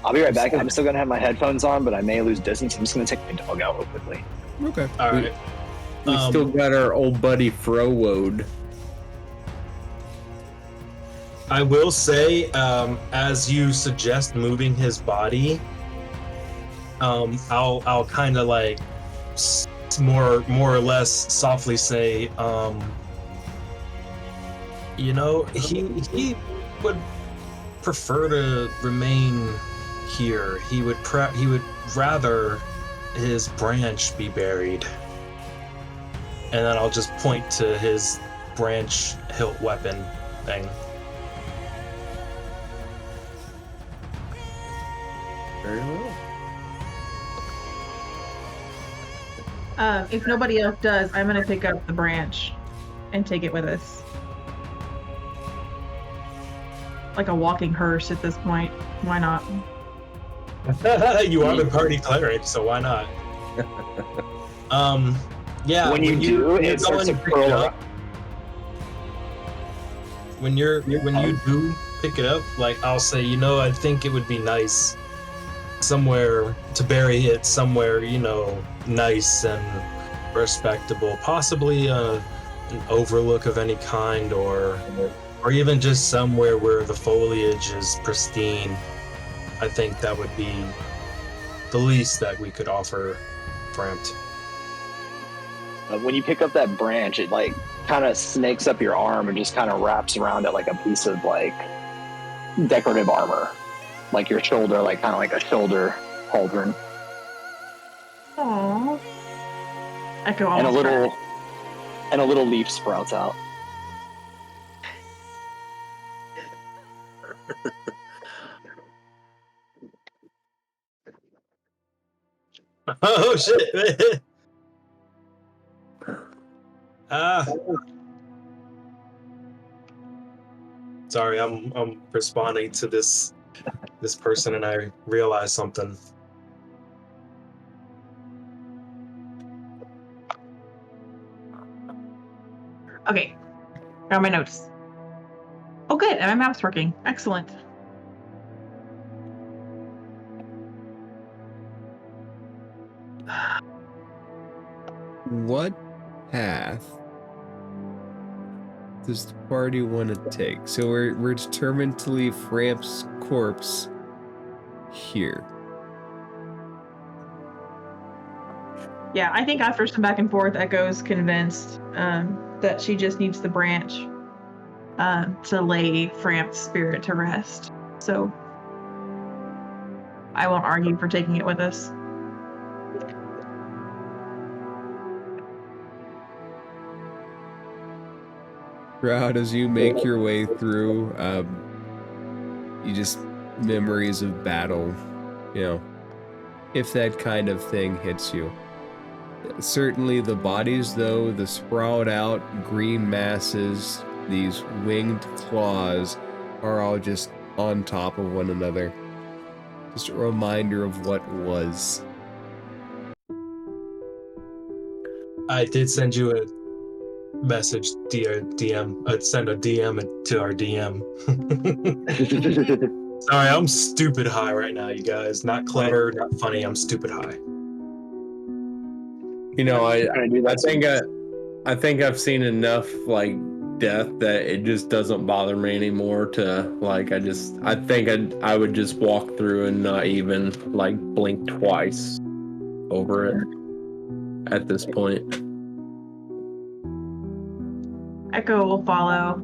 Speaker 2: I'll be right back. I'm still gonna have my headphones on, but I may lose distance. I'm just gonna take my dog out real quickly.
Speaker 1: Okay.
Speaker 3: All right.
Speaker 5: we still got our old buddy Frowode.
Speaker 3: I will say, as you suggest moving his body, I'll kind of like more or less softly say,
Speaker 7: You know, he would prefer to remain here. He would rather his branch be buried. And then I'll just point to his branch hilt weapon thing.
Speaker 5: Very well.
Speaker 4: If nobody else does, I'm gonna pick up the branch and take it with us. Like a walking hearse at this point. Why not?
Speaker 7: You are the party cleric, so why not? Yeah.
Speaker 2: When you do, it starts to curl up.
Speaker 7: When you do pick it up, like I'll say, you know, I think it would be nice somewhere to bury it somewhere, you know, nice and respectable, possibly an overlook of any kind, or even just somewhere where the foliage is pristine. I think that would be the least that we could offer Frampt.
Speaker 2: When you pick up that branch, it like kind of snakes up your arm and just kind of wraps around it like a piece of like decorative armor, like your shoulder, like kind of like a shoulder pauldron.
Speaker 4: Aww. Echo
Speaker 2: And a
Speaker 4: almost
Speaker 2: little leaf sprouts out.
Speaker 7: Oh shit! Sorry, I'm responding to this person, and I realized something.
Speaker 4: Okay. Got my notes. Oh, good. And my map's working. Excellent.
Speaker 1: What path does the party want to take? So we're determined to leave Framp's corpse here.
Speaker 4: Yeah, I think after some back and forth, Echo's convinced that she just needs the branch to lay Framp's spirit to rest. So I won't argue for taking it with us.
Speaker 1: Throughout as you make your way through, you just memories of battle, you know, if that kind of thing hits you. Certainly the bodies, though, the sprawled out green masses, these winged claws, are all just on top of one another. Just a reminder of what was.
Speaker 7: I did send you a message, dear DM. I'd send a DM to our DM. Sorry, I'm stupid high right now, you guys. Not clever, not funny. I'm stupid high.
Speaker 5: You know, I think I've seen enough like death that it just doesn't bother me anymore to like I think I would just walk through and not even like blink twice over it at this point.
Speaker 4: Echo will follow.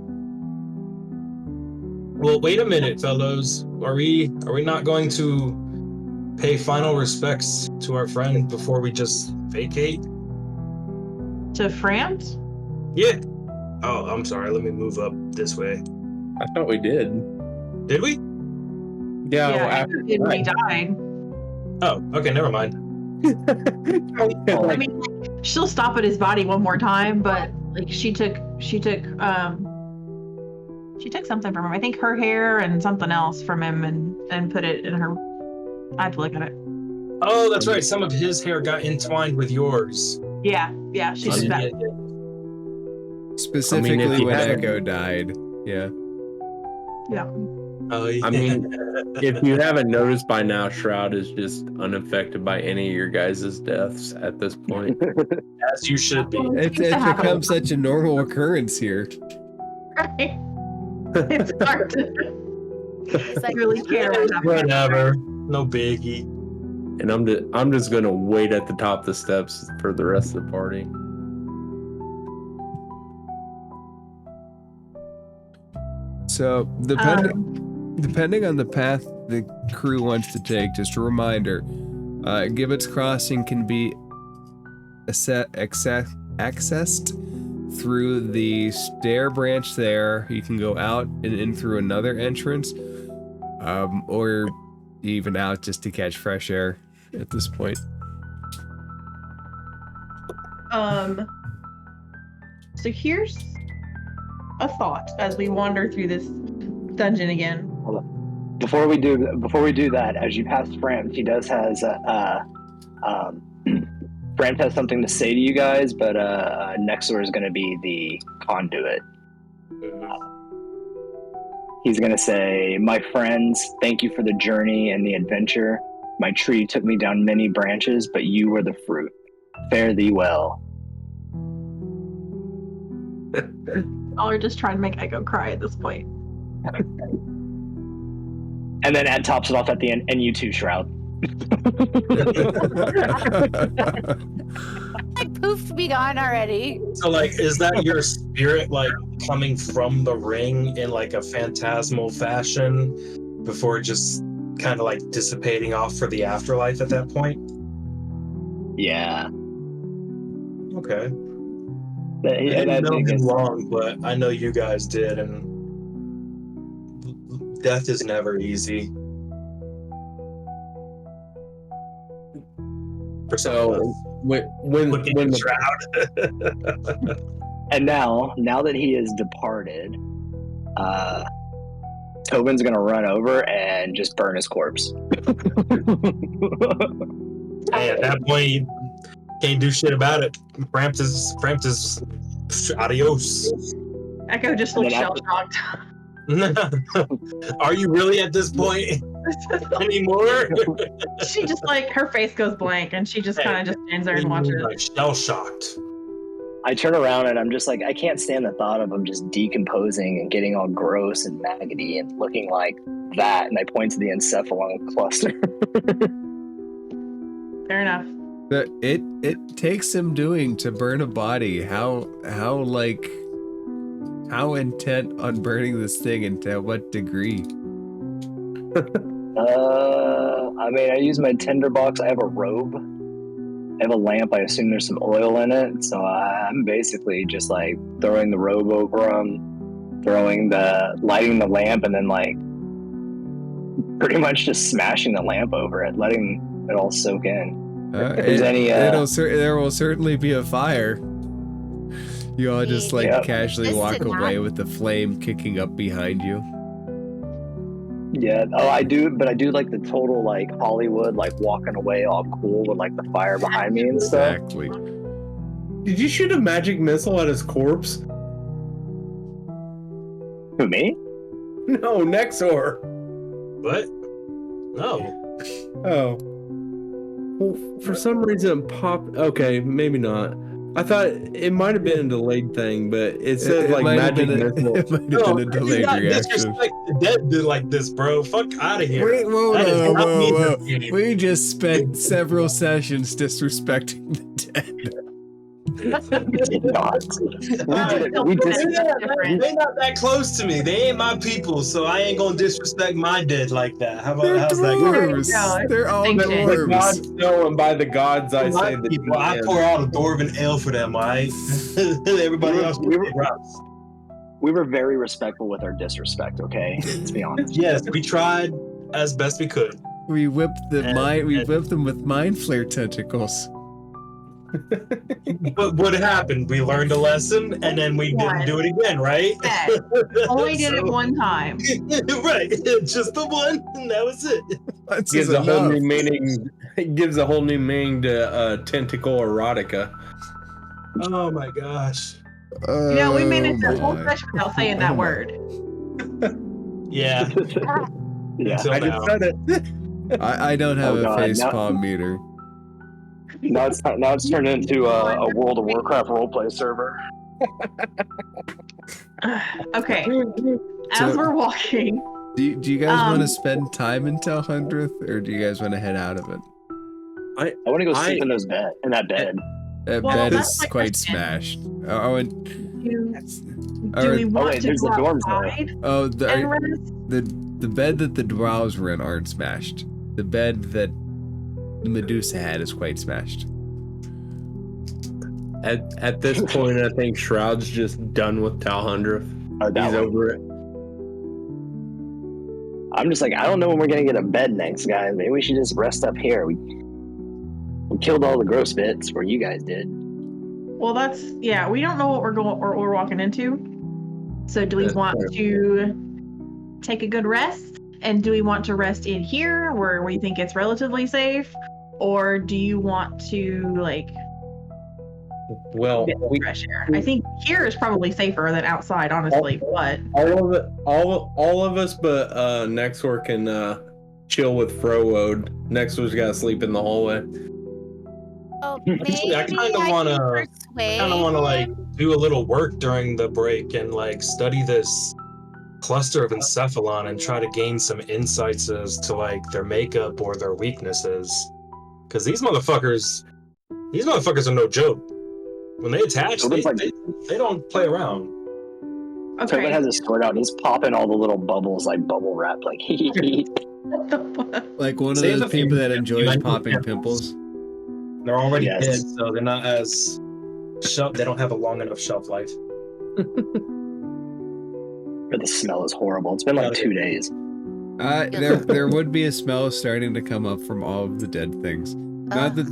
Speaker 7: Well, wait a minute, fellows. Are we not going to pay final respects to our friend before we just vacate?
Speaker 4: To Frampt?
Speaker 7: Yeah. Oh, I'm sorry. Let me move up this way.
Speaker 5: I thought we did.
Speaker 7: Did we?
Speaker 5: Yeah,
Speaker 4: Yeah,
Speaker 5: after
Speaker 4: Echo did when he died.
Speaker 7: Oh, okay. Never mind.
Speaker 4: I mean, like, she'll stop at his body one more time, but like she took something from him. I think her hair and something else from him and put it in her. I have to look at it.
Speaker 7: Oh, that's right. Some of his hair got entwined with yours.
Speaker 4: Yeah, she did that.
Speaker 1: Specifically when
Speaker 5: haven't-
Speaker 1: Echo died. Yeah.
Speaker 4: Yeah.
Speaker 7: Oh, yeah.
Speaker 5: I mean, if you haven't noticed by now, Shroud is just unaffected by any of your guys' deaths at this point.
Speaker 7: As you should be.
Speaker 1: It's become such a normal occurrence here.
Speaker 4: Right. It's hard to
Speaker 6: It's like
Speaker 4: really care.
Speaker 7: Whatever. No biggie.
Speaker 5: And I'm just gonna wait at the top of the steps for the rest of the party.
Speaker 1: So depending on the path the crew wants to take, just a reminder, Gibbet's Crossing can be accessed through the stair branch there. You can go out and in through another entrance, or even out just to catch fresh air at this point.
Speaker 4: So here's a thought as we wander through this dungeon again.
Speaker 2: Before we do that, as you pass Frampt, he does has Frampt has something to say to you guys, but Nexor is going to be the conduit. He's going to say, "My friends, thank you for the journey and the adventure. My tree took me down many branches, but you were the fruit. Fare thee well."
Speaker 4: Y'all are just trying to make Echo cry at this point.
Speaker 2: And then Ed tops it off at the end, and you too, Shroud.
Speaker 6: Like poof, be gone already.
Speaker 7: So like, is that your spirit like coming from the ring in like a phantasmal fashion before just kind of like dissipating off for the afterlife at that point?
Speaker 2: Yeah.
Speaker 7: Okay.
Speaker 2: But
Speaker 7: I didn't know him long, but I know you guys did, and death is never easy.
Speaker 5: So when the
Speaker 7: Shroud.
Speaker 2: And now that he is departed, Tobin's gonna run over and just burn his corpse.
Speaker 7: Hey, at that point, you can't do shit about it. Frampt is adios.
Speaker 4: Echo just looks
Speaker 2: And then
Speaker 4: shell-shocked.
Speaker 7: Are you really at this point anymore?
Speaker 4: She just like, her face goes blank and she just kind of just stands there and watches.
Speaker 7: Like shell shocked.
Speaker 2: I turn around and I'm just like, I can't stand the thought of him just decomposing and getting all gross and maggoty and looking like that. And I point to the encephalon cluster.
Speaker 4: Fair enough.
Speaker 1: But it takes some doing to burn a body. How intent on burning this thing and to what degree?
Speaker 2: I mean, I use my tinderbox. I have a robe. I have a lamp. I assume there's some oil in it. So I'm basically just like throwing the robe over him, lighting the lamp, and then like pretty much just smashing the lamp over it, letting it all soak in. If there's
Speaker 1: there will certainly be a fire. You all just like casually walk away with the flame kicking up behind you.
Speaker 2: Yeah. Oh, I do. But I do like the total like Hollywood, like walking away all cool with like the fire behind me and stuff.
Speaker 1: Exactly.
Speaker 5: Did you shoot a magic missile at his corpse?
Speaker 2: Who, me?
Speaker 5: No, Nexor.
Speaker 7: What? No.
Speaker 5: Oh. Well, for some reason, okay, maybe not. I thought it might have been a delayed thing, but it said like magic missile.
Speaker 1: It might have been a delayed reaction.
Speaker 7: Disrespect the dead like this, bro. Fuck out of here.
Speaker 1: Wait, whoa.
Speaker 7: Game.
Speaker 1: We just spent several sessions disrespecting the dead.
Speaker 2: We did not.
Speaker 7: They're not that close to me. They ain't my people, so I ain't gonna disrespect my dead like that. How's that going?
Speaker 1: They're all
Speaker 5: By the
Speaker 1: dwarves.
Speaker 5: gods know, and by the gods I say that.
Speaker 7: People, I pour out a dwarven ale for them, alright? Everybody else,
Speaker 2: we were very respectful with our disrespect. Okay, let's be honest.
Speaker 7: Yes, we tried as best we could.
Speaker 1: We whipped them with mind flare tentacles.
Speaker 7: But what happened? We learned a lesson, and then we didn't do it again, right?
Speaker 4: Only did it one time.
Speaker 7: Right, just the one, and that was it.
Speaker 5: Gives a whole new meaning. It gives a whole new meaning to tentacle erotica.
Speaker 7: Oh my gosh.
Speaker 4: We managed the whole session without saying that word.
Speaker 7: Yeah.
Speaker 2: Yeah.
Speaker 5: I just said it.
Speaker 1: I don't have a facepalm meter.
Speaker 2: Now it's turned into a World of Warcraft roleplay server.
Speaker 4: Okay. As we're walking.
Speaker 1: Do you guys want to spend time in Talhundereth, or do you guys want to head out of it?
Speaker 2: I want to go sleep in that bed.
Speaker 1: That bed is quite smashed.
Speaker 4: Do we
Speaker 1: Or-
Speaker 4: want
Speaker 2: wait,
Speaker 4: to
Speaker 2: there's
Speaker 4: go
Speaker 2: the dorms there.
Speaker 4: outside
Speaker 1: Oh,
Speaker 4: and rest?
Speaker 1: the bed that the drows were in aren't smashed. The bed that the Medusa had is quite smashed.
Speaker 5: At this point, I think Shroud's just done with Talhundereth.
Speaker 2: Or that
Speaker 5: He's
Speaker 2: one.
Speaker 5: over it.
Speaker 2: I'm just like, I don't know when we're gonna get a bed next, guys. Maybe we should just rest up here. We killed all the gross bits where you guys did.
Speaker 4: Well, we don't know what we're walking into. So do we
Speaker 5: That's
Speaker 4: want
Speaker 5: fair.
Speaker 4: to take a good rest? And do we want to rest in here where we think it's relatively safe? Or do you want to
Speaker 5: Well,
Speaker 4: get fresh air? I think here is probably safer than outside, honestly, but
Speaker 5: all of us but Nexor can chill with Frowode. Nexor's gotta sleep in the hallway.
Speaker 6: Oh,
Speaker 7: Actually, I
Speaker 6: maybe
Speaker 7: kinda
Speaker 6: I
Speaker 7: wanna-
Speaker 6: can persuade
Speaker 7: I kind of want to
Speaker 6: him.
Speaker 7: do a little work during the break and study this cluster of encephalon and try to gain some insights as to their makeup or their weaknesses. Because these motherfuckers are no joke. When they attach,
Speaker 2: It looks like
Speaker 7: they don't play around.
Speaker 2: Tobin
Speaker 4: okay.
Speaker 2: has his sword out and he's popping all the little bubbles like bubble wrap, like hee hee.
Speaker 4: What the fuck?
Speaker 1: Like one of
Speaker 7: Save
Speaker 1: those
Speaker 7: the
Speaker 1: people
Speaker 7: few-
Speaker 1: that enjoys
Speaker 7: like
Speaker 1: popping
Speaker 7: pimples.
Speaker 1: pimples.
Speaker 7: They're already
Speaker 2: Yes.
Speaker 7: dead, so they're not as they don't have a long enough shelf life.
Speaker 2: But the smell is horrible. It's been like 2 days.
Speaker 1: There would be a smell starting to come up from all of the dead things. Not that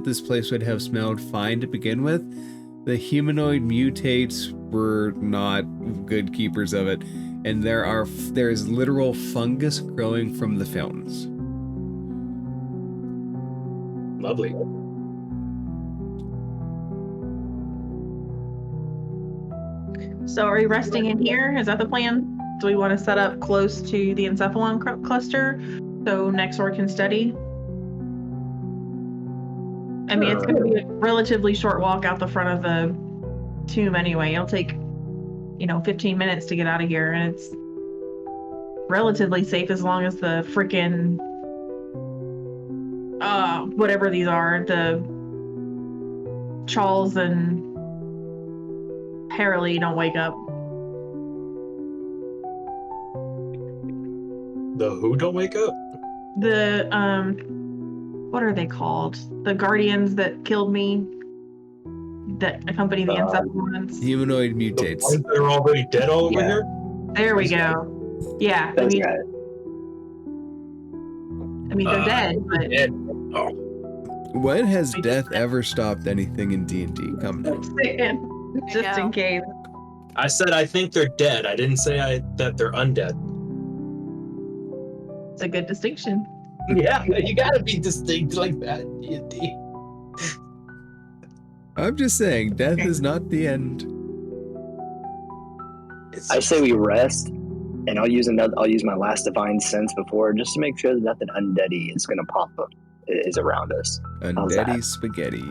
Speaker 1: this place would have smelled fine to begin with. The humanoid mutates were not good keepers of it, and there's literal fungus growing from the fountains.
Speaker 7: Lovely.
Speaker 4: So are we resting in here? Is that the plan? Do we want to set up close to the encephalon cluster so Nexor can study? I mean, it's going to be a relatively short walk out the front of the tomb anyway. It'll take, 15 minutes to get out of here, and it's relatively safe as long as the freaking, whatever these are, the Charles and Harley don't wake up.
Speaker 7: The who don't wake up?
Speaker 4: The, what are they called? The Guardians that killed me, that accompany the encephalons.
Speaker 1: Humanoid
Speaker 7: The
Speaker 1: mutates.
Speaker 7: ones that are already dead all over
Speaker 2: Yeah.
Speaker 7: here?
Speaker 4: There we go. Yeah,
Speaker 2: Those guys.
Speaker 4: they're dead, but
Speaker 7: Dead.
Speaker 1: When has death ever stopped anything in D&D? Come now.
Speaker 4: just in case.
Speaker 7: I said I think they're dead. I didn't say that they're undead.
Speaker 4: It's a good distinction.
Speaker 7: Yeah, you gotta be distinct like that in D&D.
Speaker 1: I'm just saying, death is not the end.
Speaker 2: I say we rest, and I'll use my last divine sense before, just to make sure that nothing undeady is gonna pop up is around us. How's that?
Speaker 1: Undeady spaghetti.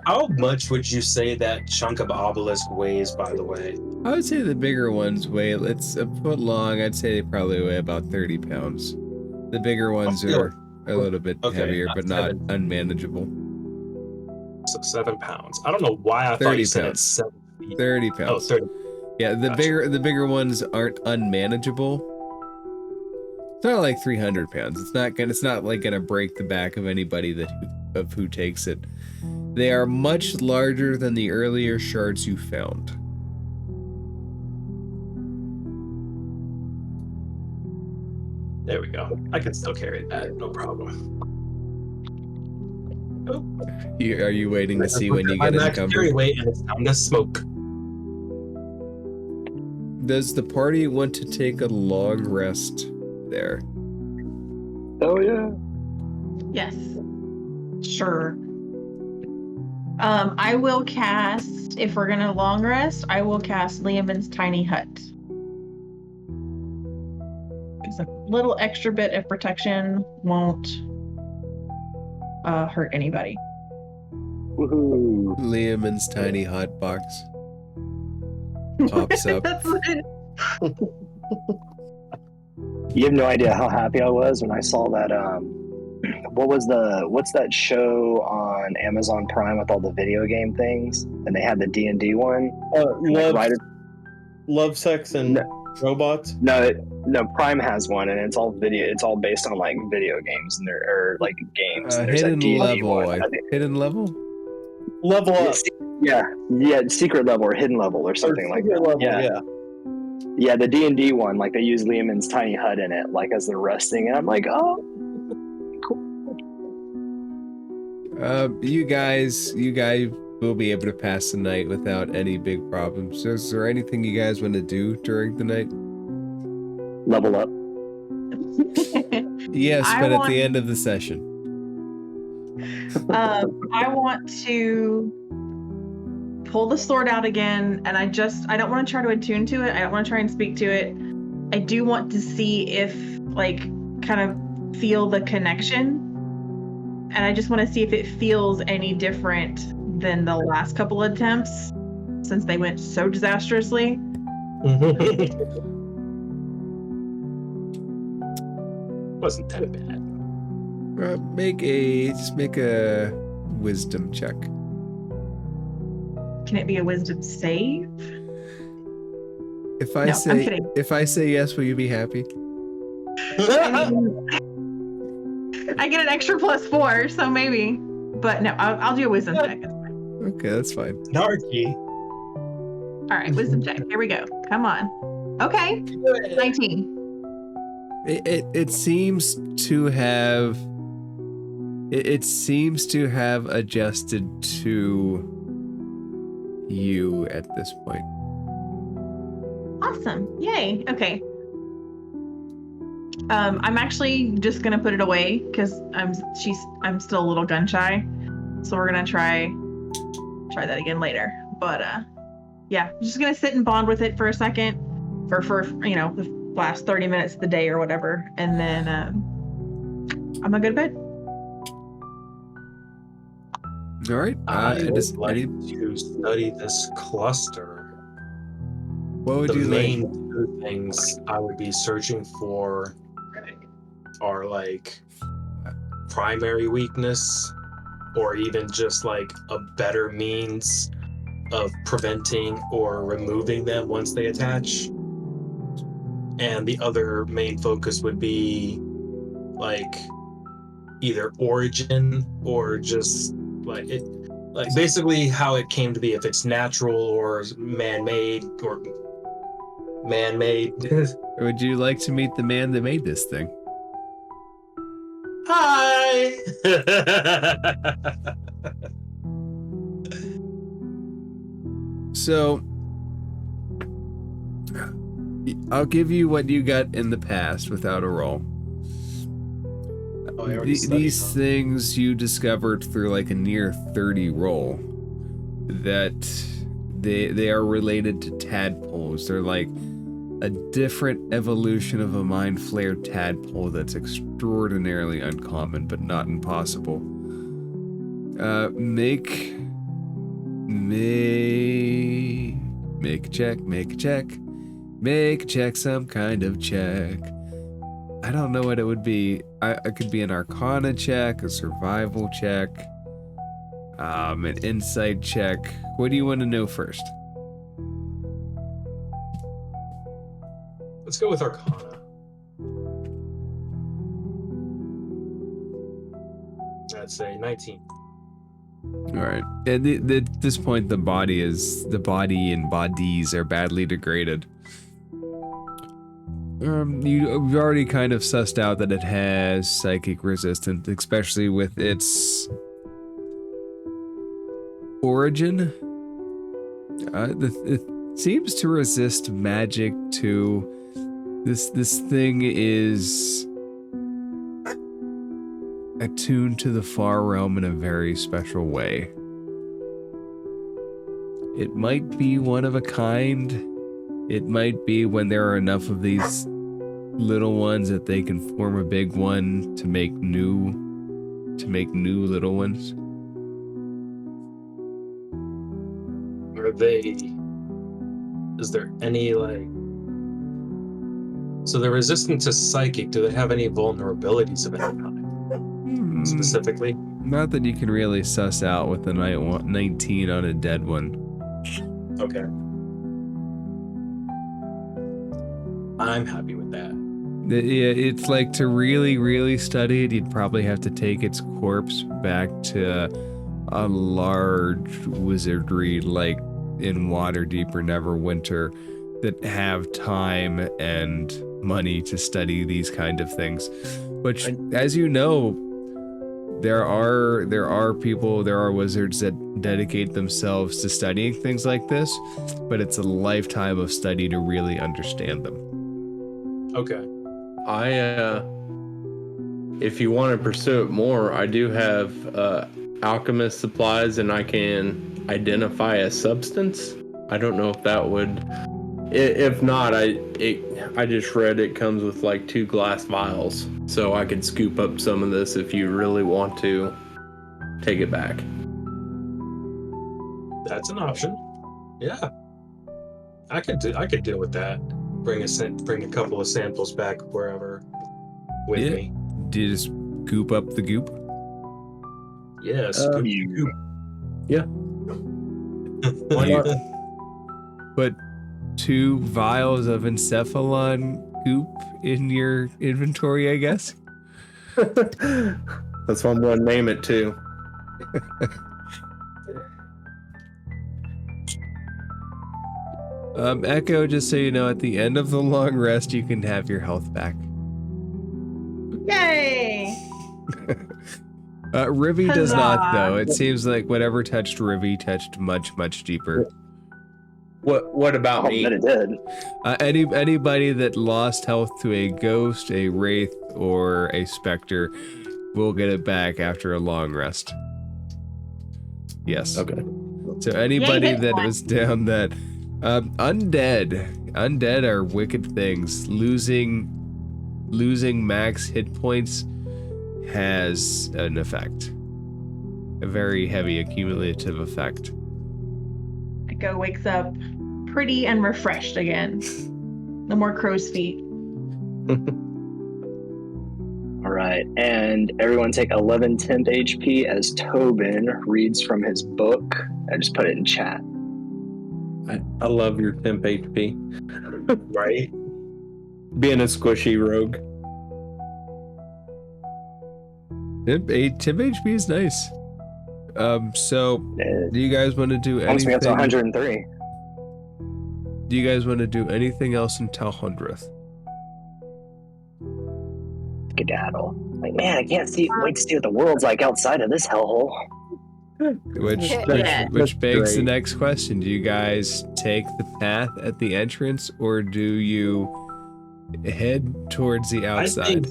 Speaker 7: How much would you say that chunk of obelisk weighs, by the way?
Speaker 1: I would say the bigger ones weigh, it's a foot long. I'd say they probably weigh about 30 pounds. The bigger ones are a little bit
Speaker 7: Okay,
Speaker 1: heavier, but not
Speaker 7: 7.
Speaker 1: unmanageable.
Speaker 7: So 7 pounds. I don't know why I thought
Speaker 1: 30
Speaker 7: you said
Speaker 1: pounds.
Speaker 7: it's 7 feet.
Speaker 1: 30
Speaker 7: Oh,
Speaker 1: pounds.
Speaker 7: 30.
Speaker 1: Yeah, the
Speaker 7: Gotcha.
Speaker 1: bigger ones aren't unmanageable. It's not like 300 pounds. It's not like gonna break the back of anybody who takes it. They are much larger than the earlier shards you found.
Speaker 7: There we go. I can still carry that. No problem.
Speaker 1: Are you waiting to see when you
Speaker 7: My
Speaker 1: get
Speaker 7: max carry
Speaker 1: encumbered?
Speaker 7: weight, and it's time to smoke.
Speaker 1: Does the party want to take a long rest there?
Speaker 2: Oh yeah.
Speaker 4: Yes. Sure. I will cast, if we're gonna long rest, I will cast Liamon's tiny hut. It's a little extra bit of protection won't hurt anybody.
Speaker 2: Woohoo.
Speaker 1: Liamon's tiny hot box pops up.
Speaker 4: That's what it-
Speaker 2: You have no idea how happy I was when I saw that what's that show on Amazon Prime with all the video game things? And they had the D&D one.
Speaker 5: Love, sex, and robots.
Speaker 2: No, Prime has one, and it's all video. It's all based on like video games and like games. And there's a
Speaker 1: Hidden
Speaker 2: D&D
Speaker 1: level.
Speaker 2: one.
Speaker 1: Hidden level.
Speaker 5: Level up.
Speaker 2: Yeah, secret level or hidden level or something like that.
Speaker 5: Level,
Speaker 2: yeah. Yeah, the D&D one, like they use Lehman's tiny hut in it, like as they're resting, and I'm like, oh, cool.
Speaker 1: You guys will be able to pass the night without any big problems. Is there anything you guys want to do during the night?
Speaker 2: Level up.
Speaker 1: Yes, but at the end of the session.
Speaker 4: I want to pull the sword out again, and I don't want to try to attune to it. I don't want to try and speak to it. I do want to see if, like, kind of feel the connection. And I just want to see if it feels any different than the last couple attempts, since they went so disastrously.
Speaker 3: Wasn't that bad.
Speaker 1: Make a wisdom check.
Speaker 4: Can it be a wisdom save?
Speaker 1: If I
Speaker 4: I'm
Speaker 1: say
Speaker 4: kidding.
Speaker 1: yes, will you be happy?
Speaker 4: I get an extra +4, so maybe. But no, I'll do a wisdom check. It's fine.
Speaker 1: Okay, that's fine.
Speaker 7: Narky.
Speaker 4: All right, wisdom check. Here we go. Come on. Okay. 19.
Speaker 1: It seems to have. It seems to have adjusted to you at this point.
Speaker 4: Awesome. Yay. Okay. I'm actually just gonna put it away because I'm still a little gun shy. So we're gonna try that again later. But yeah, I'm just gonna sit and bond with it for a second for the last 30 minutes of the day or whatever, and then I'm gonna go to bed.
Speaker 1: All right.
Speaker 3: I would like to study this cluster.
Speaker 1: What would
Speaker 3: The
Speaker 1: you
Speaker 3: main
Speaker 1: like?
Speaker 3: two things I would be searching for are like primary weakness, or even just like a better means of preventing or removing them once they attach. And the other main focus would be like either origin or just like it, like basically how it came to be, if it's natural or man-made or man-made.
Speaker 1: Would you like to meet the man that made this thing?
Speaker 3: Hi.
Speaker 1: So, I'll give you what you got in the past without a roll.
Speaker 3: Oh, I already studied
Speaker 1: These
Speaker 3: them.
Speaker 1: things you discovered through like a near 30 roll, that they are related to tadpoles. They're like a different evolution of a mind flared tadpole that's extraordinarily uncommon but not impossible. Make a check, some kind of check. I don't know what it would be. It could be an arcana check, a survival check, an insight check. What do you want to know first?
Speaker 3: Let's go with Arcana. I'd say 19.
Speaker 1: All right. At this point, the body and bodies are badly degraded. You've already kind of sussed out that it has psychic resistance, especially with its origin. It seems to resist magic too. This thing is attuned to the far realm in a very special way. It might be one of a kind. It might be when there are enough of these little ones that they can form a big one to make new little ones.
Speaker 3: Is there any like, so they're resistant to psychic, do they have any vulnerabilities of any kind? specifically?
Speaker 1: Not that you can really suss out with the 19 on a dead one.
Speaker 3: Okay. I'm happy with that.
Speaker 1: It's like to really, really study it, you'd probably have to take its corpse back to a large wizardry like in Waterdeep or Neverwinter that have time and money to study these kind of things. Which, as you know, there are wizards that dedicate themselves to studying things like this, but it's a lifetime of study to really understand them.
Speaker 3: Okay.
Speaker 5: If you want to pursue it more, I do have alchemist supplies, and I can identify a substance. I don't know if that would. If not, I just read it comes with like 2 glass vials, so I could scoop up some of this if you really want to take it back.
Speaker 3: That's an option. Yeah. I could deal with that. Bring a couple of samples back wherever with me.
Speaker 1: Do you just goop up the goop?
Speaker 3: Yeah, scoop the goop.
Speaker 5: Yeah.
Speaker 3: Why not?
Speaker 1: Put 2 vials of encephalon goop in your inventory, I guess.
Speaker 5: That's what I'm going to name it too.
Speaker 1: Echo, just so you know, at the end of the long rest, you can have your health back.
Speaker 4: Yay!
Speaker 1: Rivy does not,
Speaker 4: Huzzah.
Speaker 1: though. It seems like whatever touched Rivy touched much, much deeper.
Speaker 5: What about me?
Speaker 2: But it did.
Speaker 1: Anybody that lost health to a ghost, a wraith, or a specter will get it back after a long rest. Yes.
Speaker 5: Okay.
Speaker 1: So anybody
Speaker 4: hit
Speaker 1: that
Speaker 4: one.
Speaker 1: was down that undead are wicked things. Losing max hit points has an effect, a very heavy accumulative effect.
Speaker 4: Echo wakes up pretty and refreshed again. No more crow's feet.
Speaker 2: All right, and everyone take 11 temp HP as Tobin reads from his book. I just put it in chat.
Speaker 5: I love your temp HP.
Speaker 3: Right?
Speaker 5: Being a squishy rogue.
Speaker 1: Temp HP is nice. So do you guys want to do
Speaker 2: Bumps me up to
Speaker 1: anything?
Speaker 2: 103.
Speaker 1: Do you guys want to do anything else in Talhundereth?
Speaker 2: Skedaddle. Like, man, I can't wait to see what the world's like outside of this hellhole.
Speaker 1: Which
Speaker 4: Yeah.
Speaker 1: begs the
Speaker 5: Great.
Speaker 1: next question. Do you guys take the path at the entrance, or do you head towards the outside?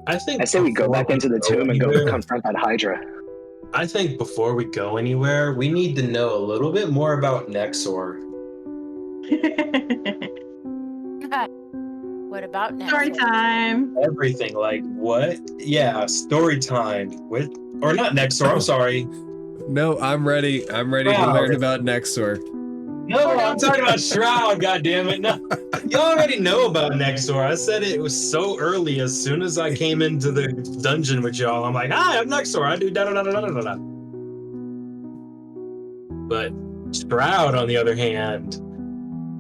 Speaker 3: I think
Speaker 2: I say we go
Speaker 3: before
Speaker 2: back into the
Speaker 3: we
Speaker 2: tomb and go
Speaker 3: anywhere-
Speaker 2: confront that Hydra.
Speaker 3: I think before we go anywhere, we need to know a little bit more about Nexor.
Speaker 6: What about now?
Speaker 4: Story time.
Speaker 3: Everything, like what? Yeah, story time. With or not Nexor, I'm sorry.
Speaker 1: No, I'm ready. I'm ready to
Speaker 3: Wow.
Speaker 1: learn about Nexor.
Speaker 3: No, I'm talking about Shroud, goddammit. No, you already know about Nexor. I said it was so early. As soon as I came into the dungeon with y'all, I'm like, hi, I'm Nexor. I do da da da da da da da. But Shroud, on the other hand,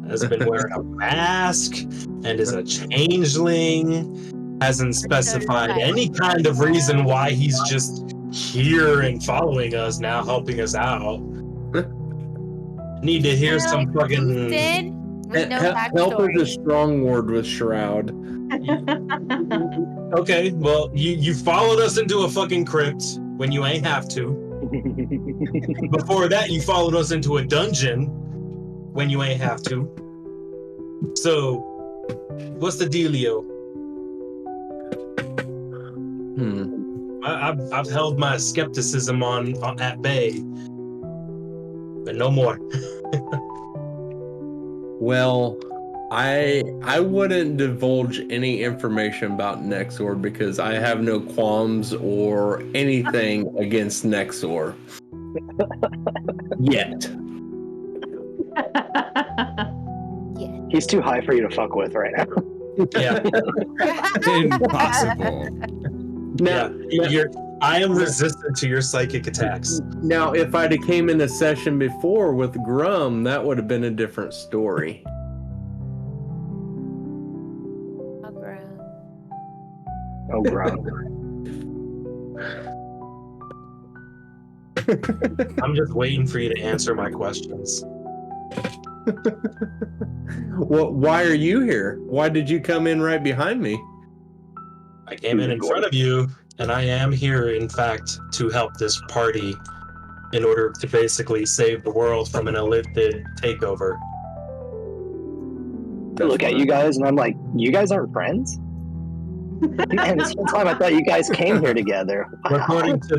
Speaker 3: has been wearing a mask and is a changeling. Hasn't specified any kind of reason why he's just here and following us now, helping us out. Need to hear some fucking.
Speaker 6: Then with no
Speaker 5: Help is a
Speaker 6: backstory.
Speaker 5: strong word with Shroud.
Speaker 3: Okay, well, you followed us into a fucking crypt when you ain't have to. Before that, you followed us into a dungeon when you ain't have to. So, what's the dealio? I've held my skepticism on at bay, but no more.
Speaker 5: Well, I wouldn't divulge any information about Nexor because I have no qualms or anything against Nexor. Yet.
Speaker 2: He's too high for you to fuck with right now.
Speaker 3: Yeah.
Speaker 1: Impossible.
Speaker 5: Now,
Speaker 7: I am resistant to your psychic attacks.
Speaker 5: now, if I'd have came in a session before with Grum, that would have been a different story.
Speaker 2: Oh, ground.
Speaker 7: I'm just waiting for you to answer my questions.
Speaker 5: Well, why are you here? Why did you come in right behind me?
Speaker 7: I came in front of you, and I am here, in fact, to help this party in order to basically save the world from an illithid takeover.
Speaker 2: I look at you guys and I'm like, you guys aren't friends? Man, this whole time I thought you guys came here together. Wow.
Speaker 7: According to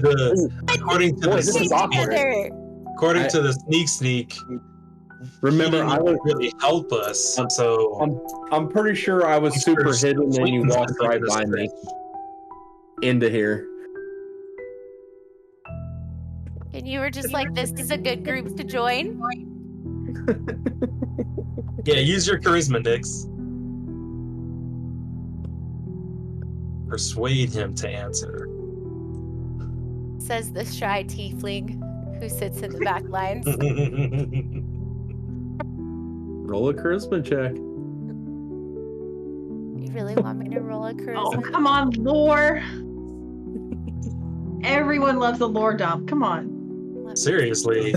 Speaker 2: This is awkward.
Speaker 7: the sneak,
Speaker 5: Remember,
Speaker 7: he
Speaker 5: I
Speaker 7: didn't
Speaker 5: was
Speaker 7: really help us. So
Speaker 5: I'm pretty sure I was super hidden and you walked right by me into here.
Speaker 6: And you were just like, this is a good group to join.
Speaker 7: yeah, use your charisma, Nix. Persuade him to answer.
Speaker 6: Says the shy tiefling who sits in the back lines.
Speaker 5: Roll a charisma check.
Speaker 6: You really want me to roll a
Speaker 4: Oh,
Speaker 6: charisma?
Speaker 4: come on, lore. Everyone loves a lore dump. Come on.
Speaker 7: Seriously,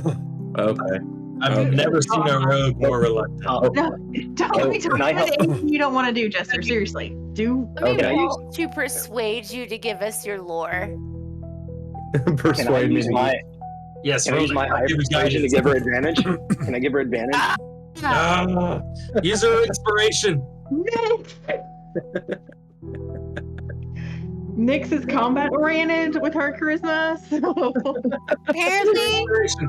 Speaker 5: Okay.
Speaker 7: I've never seen a rogue more reluctant.
Speaker 4: No, don't be talking
Speaker 2: can I
Speaker 4: about
Speaker 2: help?
Speaker 4: anything you don't want to do, Jester. Seriously. Do.
Speaker 6: Let me
Speaker 2: Okay.
Speaker 6: roll to persuade you to give us your lore.
Speaker 2: Can I
Speaker 5: Persuade me.
Speaker 2: use my
Speaker 7: Yes,
Speaker 2: Can I use my
Speaker 7: I'll give you
Speaker 2: persuasion to
Speaker 7: guidance.
Speaker 2: give her advantage? Can I give her advantage?
Speaker 7: Ah, use her inspiration.
Speaker 4: Nyx is combat oriented with her charisma, so
Speaker 6: Apparently,
Speaker 7: Inspiration.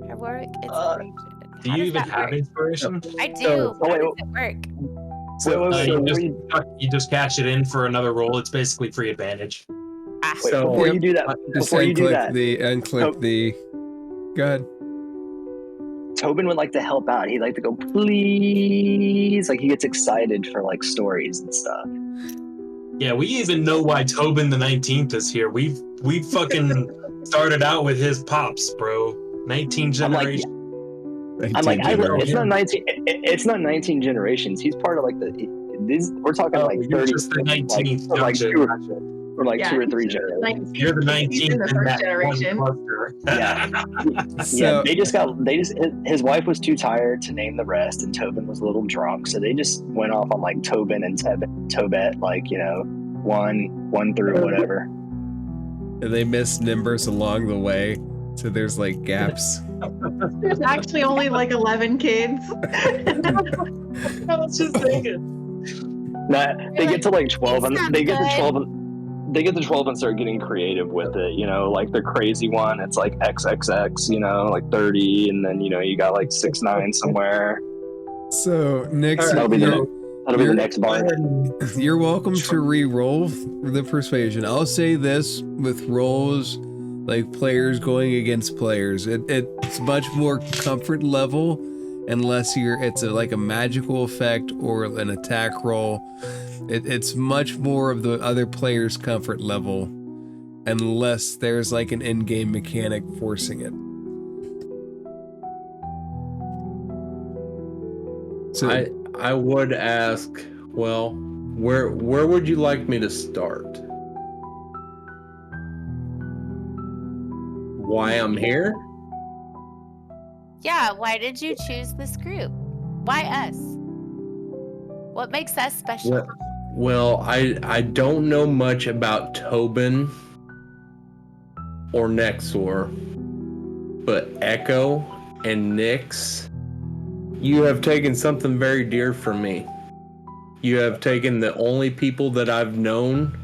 Speaker 6: her work is
Speaker 7: Do you even have inspiration?
Speaker 6: I do.
Speaker 2: So-
Speaker 6: How
Speaker 2: wait,
Speaker 6: does it work?
Speaker 2: So,
Speaker 7: You just cash it in for another roll. It's basically free advantage.
Speaker 6: Ah,
Speaker 2: wait,
Speaker 5: So-
Speaker 2: before you do that,
Speaker 1: Just
Speaker 2: before you do that,
Speaker 1: unclick the. Go ahead.
Speaker 2: Tobin would like to help out. He'd like to go, please. Like he gets excited for like stories and stuff.
Speaker 7: Yeah, we even know why Tobin the 19th is here. We've fucking started out with his pops, bro. 19
Speaker 2: I'm like,
Speaker 7: generations.
Speaker 2: I'm like,
Speaker 1: Generation.
Speaker 2: it's not 19. It's not 19 generations. He's part of like the. These we're talking like
Speaker 7: you're
Speaker 2: 30.
Speaker 7: just the 19th.
Speaker 2: Or like
Speaker 7: don't
Speaker 2: two,
Speaker 7: you?
Speaker 2: or like
Speaker 4: Yeah,
Speaker 2: 2 or 3 generations.
Speaker 7: You're the
Speaker 4: He's
Speaker 7: 19th
Speaker 4: in the
Speaker 7: in
Speaker 4: first
Speaker 7: that
Speaker 4: generation.
Speaker 7: one cluster.
Speaker 2: Yeah.
Speaker 1: So,
Speaker 2: His wife was too tired to name the rest, and Tobin was a little drunk, so they just went off on like Tobin and Tobet, like one through whatever.
Speaker 1: they missed numbers along the way, so there's like gaps.
Speaker 4: there's actually only like 11 kids.
Speaker 7: I was just thinking.
Speaker 2: Nah, they get to like 12, and
Speaker 6: It's not
Speaker 2: they get to
Speaker 6: good.
Speaker 2: 12, and they get to 12 and start getting creative with it. Like the crazy one, it's like XXX, like 30, and then you got like 69 somewhere.
Speaker 1: So, Nick,
Speaker 2: That'll be the next bar.
Speaker 1: you're welcome to re-roll the persuasion. I'll say this with rolls like players going against players. It's much more comfort level unless it's like a magical effect or an attack roll. It's much more of the other player's comfort level unless there's like an in-game mechanic forcing it. So
Speaker 5: I would ask, well, where would you like me to start? Why I'm here?
Speaker 6: Yeah, why did you choose this group? Why us? What makes us special?
Speaker 5: Well, I don't know much about Tobin or Nexor, but Echo and Nyx, you have taken something very dear from me. You have taken the only people that I've known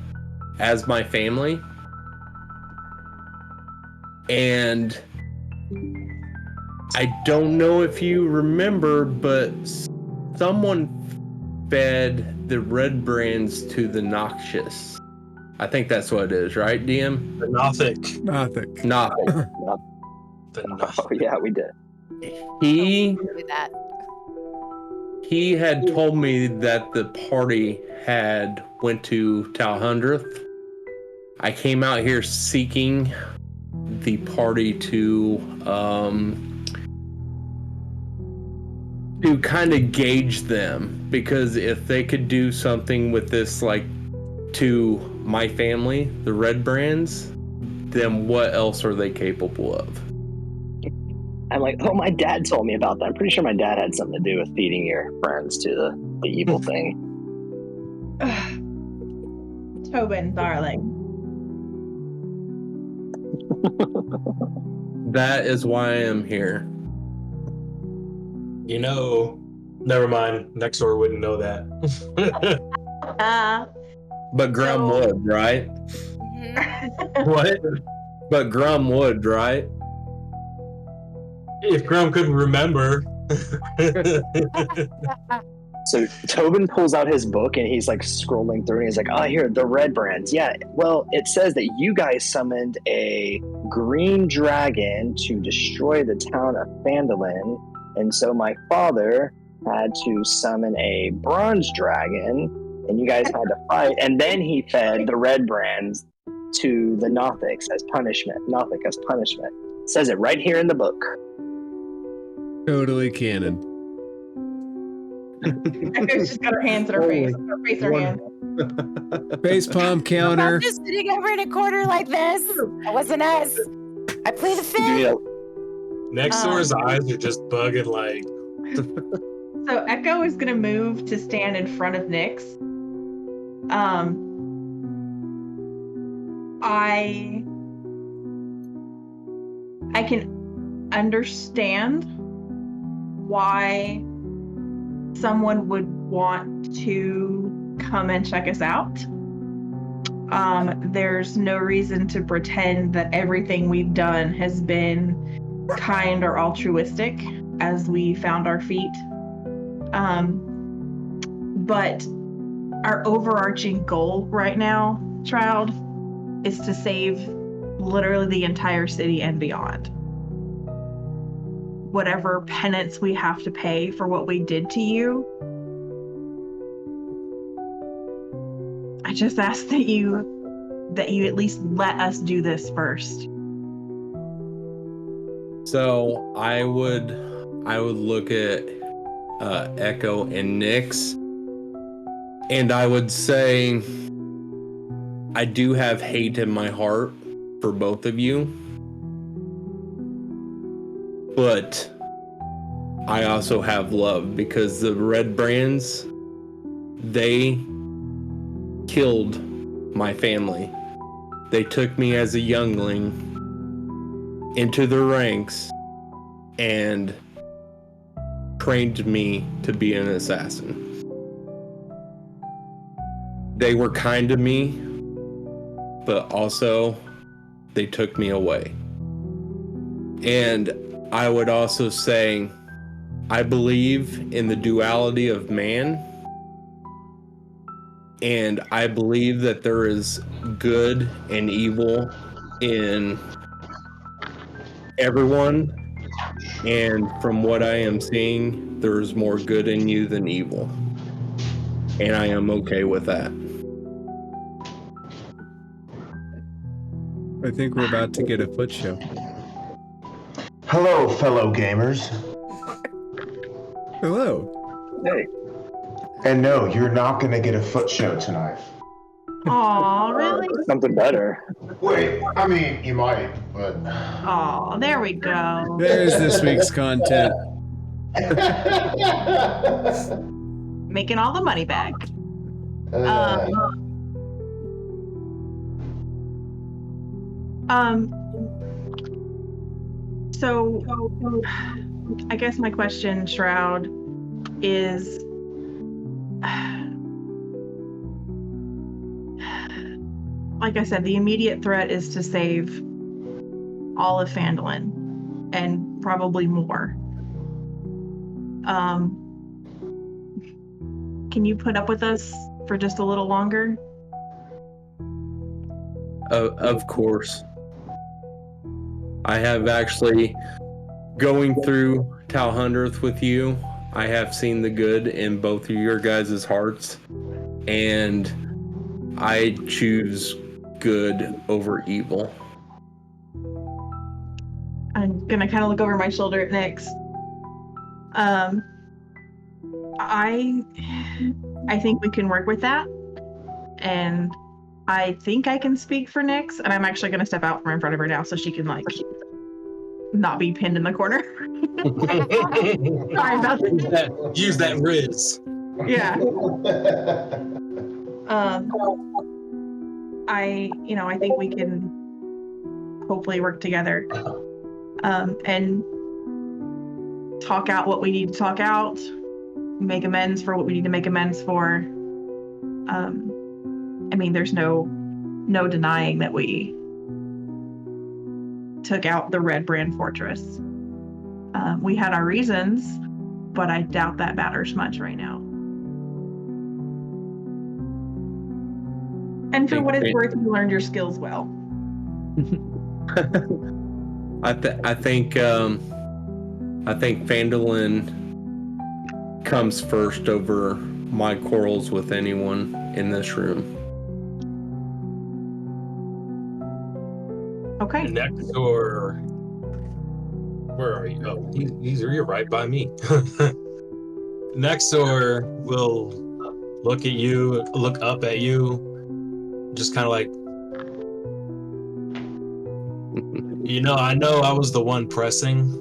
Speaker 5: as my family, and I don't know if you remember, but someone fed the red brands to the Noxious. I think that's what it is, right, DM?
Speaker 7: The Nothic.
Speaker 1: nothing.
Speaker 5: Nothic.
Speaker 7: The
Speaker 2: Oh
Speaker 7: Nothic.
Speaker 2: yeah, we did.
Speaker 5: He
Speaker 6: Do that.
Speaker 5: He had told me that the party had went to Talhundereth. I came out here seeking the party to kind of gauge them, because if they could do something with this, like, to my family, the Red Brands, then what else are they capable of?
Speaker 2: I'm like, oh, my dad told me about that. I'm pretty sure my dad had something to do with feeding your friends to the evil thing.
Speaker 4: Tobin, darling.
Speaker 5: That is why I am here.
Speaker 7: You know, never mind. Nexor wouldn't know that.
Speaker 5: But Grum
Speaker 4: So-
Speaker 5: would, right?
Speaker 6: Mhm.
Speaker 7: What?
Speaker 5: But Grum would, right?
Speaker 7: If Grum couldn't remember.
Speaker 2: So Tobin pulls out his book and he's like scrolling through and he's like, oh, here, the Red Brands. Yeah, well, it says that you guys summoned a green dragon to destroy the town of Phandalin. And so my father had to summon a bronze dragon and you guys had to fight. And then he fed the Red Brands to the Nothics as punishment. Nothic as punishment. It says it right here in the book.
Speaker 1: Totally canon.
Speaker 4: Echo's just got her hands in her face. Her face, her hands.
Speaker 1: Face palm counter.
Speaker 6: I'm just sitting over in a corner like this. It wasn't us. I play the
Speaker 2: Do you
Speaker 6: fifth.
Speaker 2: know,
Speaker 7: Nexor's eyes are just bugging like.
Speaker 4: So Echo is gonna move to stand in front of Nyx. I can understand why someone would want to come and check us out. There's no reason to pretend that everything we've done has been kind or altruistic as we found our feet. But our overarching goal right now, Shroud, is to save literally the entire city and beyond. Whatever penance we have to pay for what we did to you, I just ask that you at least let us do this first.
Speaker 5: So I would look at Echo and Nyx, and I would say I do have hate in my heart for both of you, but I also have love, because the Red Brands, they killed my family. They took me as a youngling into their ranks and trained me to be an assassin. They were kind to me, but also they took me away. And I would also say, I believe in the duality of man, and I believe that there is good and evil in everyone, and from what I am seeing, there is more good in you than evil, and I am okay with that.
Speaker 1: I think we're about to get a foot show.
Speaker 8: Hello, fellow gamers.
Speaker 1: Hello.
Speaker 2: hey,
Speaker 8: And no, you're not going to get a foot show tonight.
Speaker 4: Aw, really?
Speaker 2: something better.
Speaker 8: Wait, I mean, you might, but...
Speaker 4: Aw, there we go.
Speaker 1: There's this week's content.
Speaker 4: Making all the money back. So I guess my question, Shroud, is like I said, the immediate threat is to save all of Phandalin and probably more. Can you put up with us for just a little longer?
Speaker 5: Of course. I have actually, going through Talhundereth with you, I have seen the good in both of your guys' hearts, and I choose good over evil.
Speaker 4: I'm gonna kind of look over my shoulder at Nyx. I think we can work with that, and I think I can speak for Nyx, and I'm actually gonna step out from in front of her now so she can like not be pinned in the corner. Sorry about that.
Speaker 7: Use that Riz.
Speaker 4: Yeah. I think we can hopefully work together, and talk out what we need to talk out, make amends for what we need to make amends for. I mean, there's no denying that we took out the Red Brand Fortress. We had our reasons, but I doubt that matters much right now. And for what it's worth, you learned your skills well.
Speaker 5: I think Phandalin comes first over my quarrels with anyone in this room.
Speaker 4: Okay.
Speaker 7: Next door. Where are you? Oh, you're right by me. Next door will look up at you, just kind of like, I know I was the one pressing,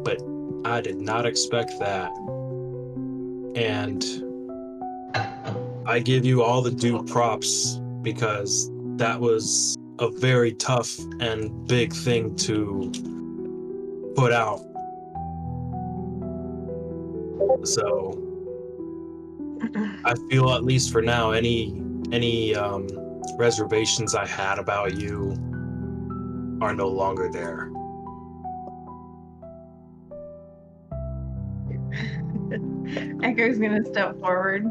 Speaker 7: but I did not expect that. And I give you all the due props because that was a very tough and big thing to put out. So I feel, at least for now, any reservations I had about you are no longer there.
Speaker 4: Echo's gonna step forward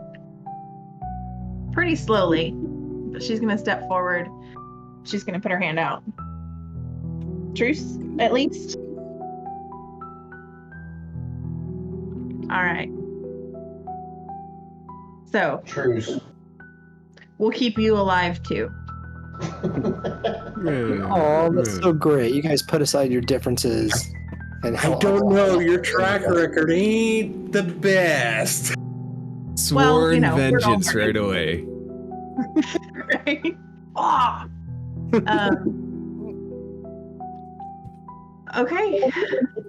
Speaker 4: pretty slowly, but she's gonna step forward. She's gonna put her hand out. Truce, at least. All right. So,
Speaker 8: Truce.
Speaker 4: we'll keep you alive too.
Speaker 9: Oh, that's so great. You guys put aside your differences and
Speaker 5: I don't know, your track record ain't the best.
Speaker 1: Sworn
Speaker 4: we're all
Speaker 1: vengeance
Speaker 4: friends.
Speaker 1: right away.
Speaker 4: Right? Ah. Okay.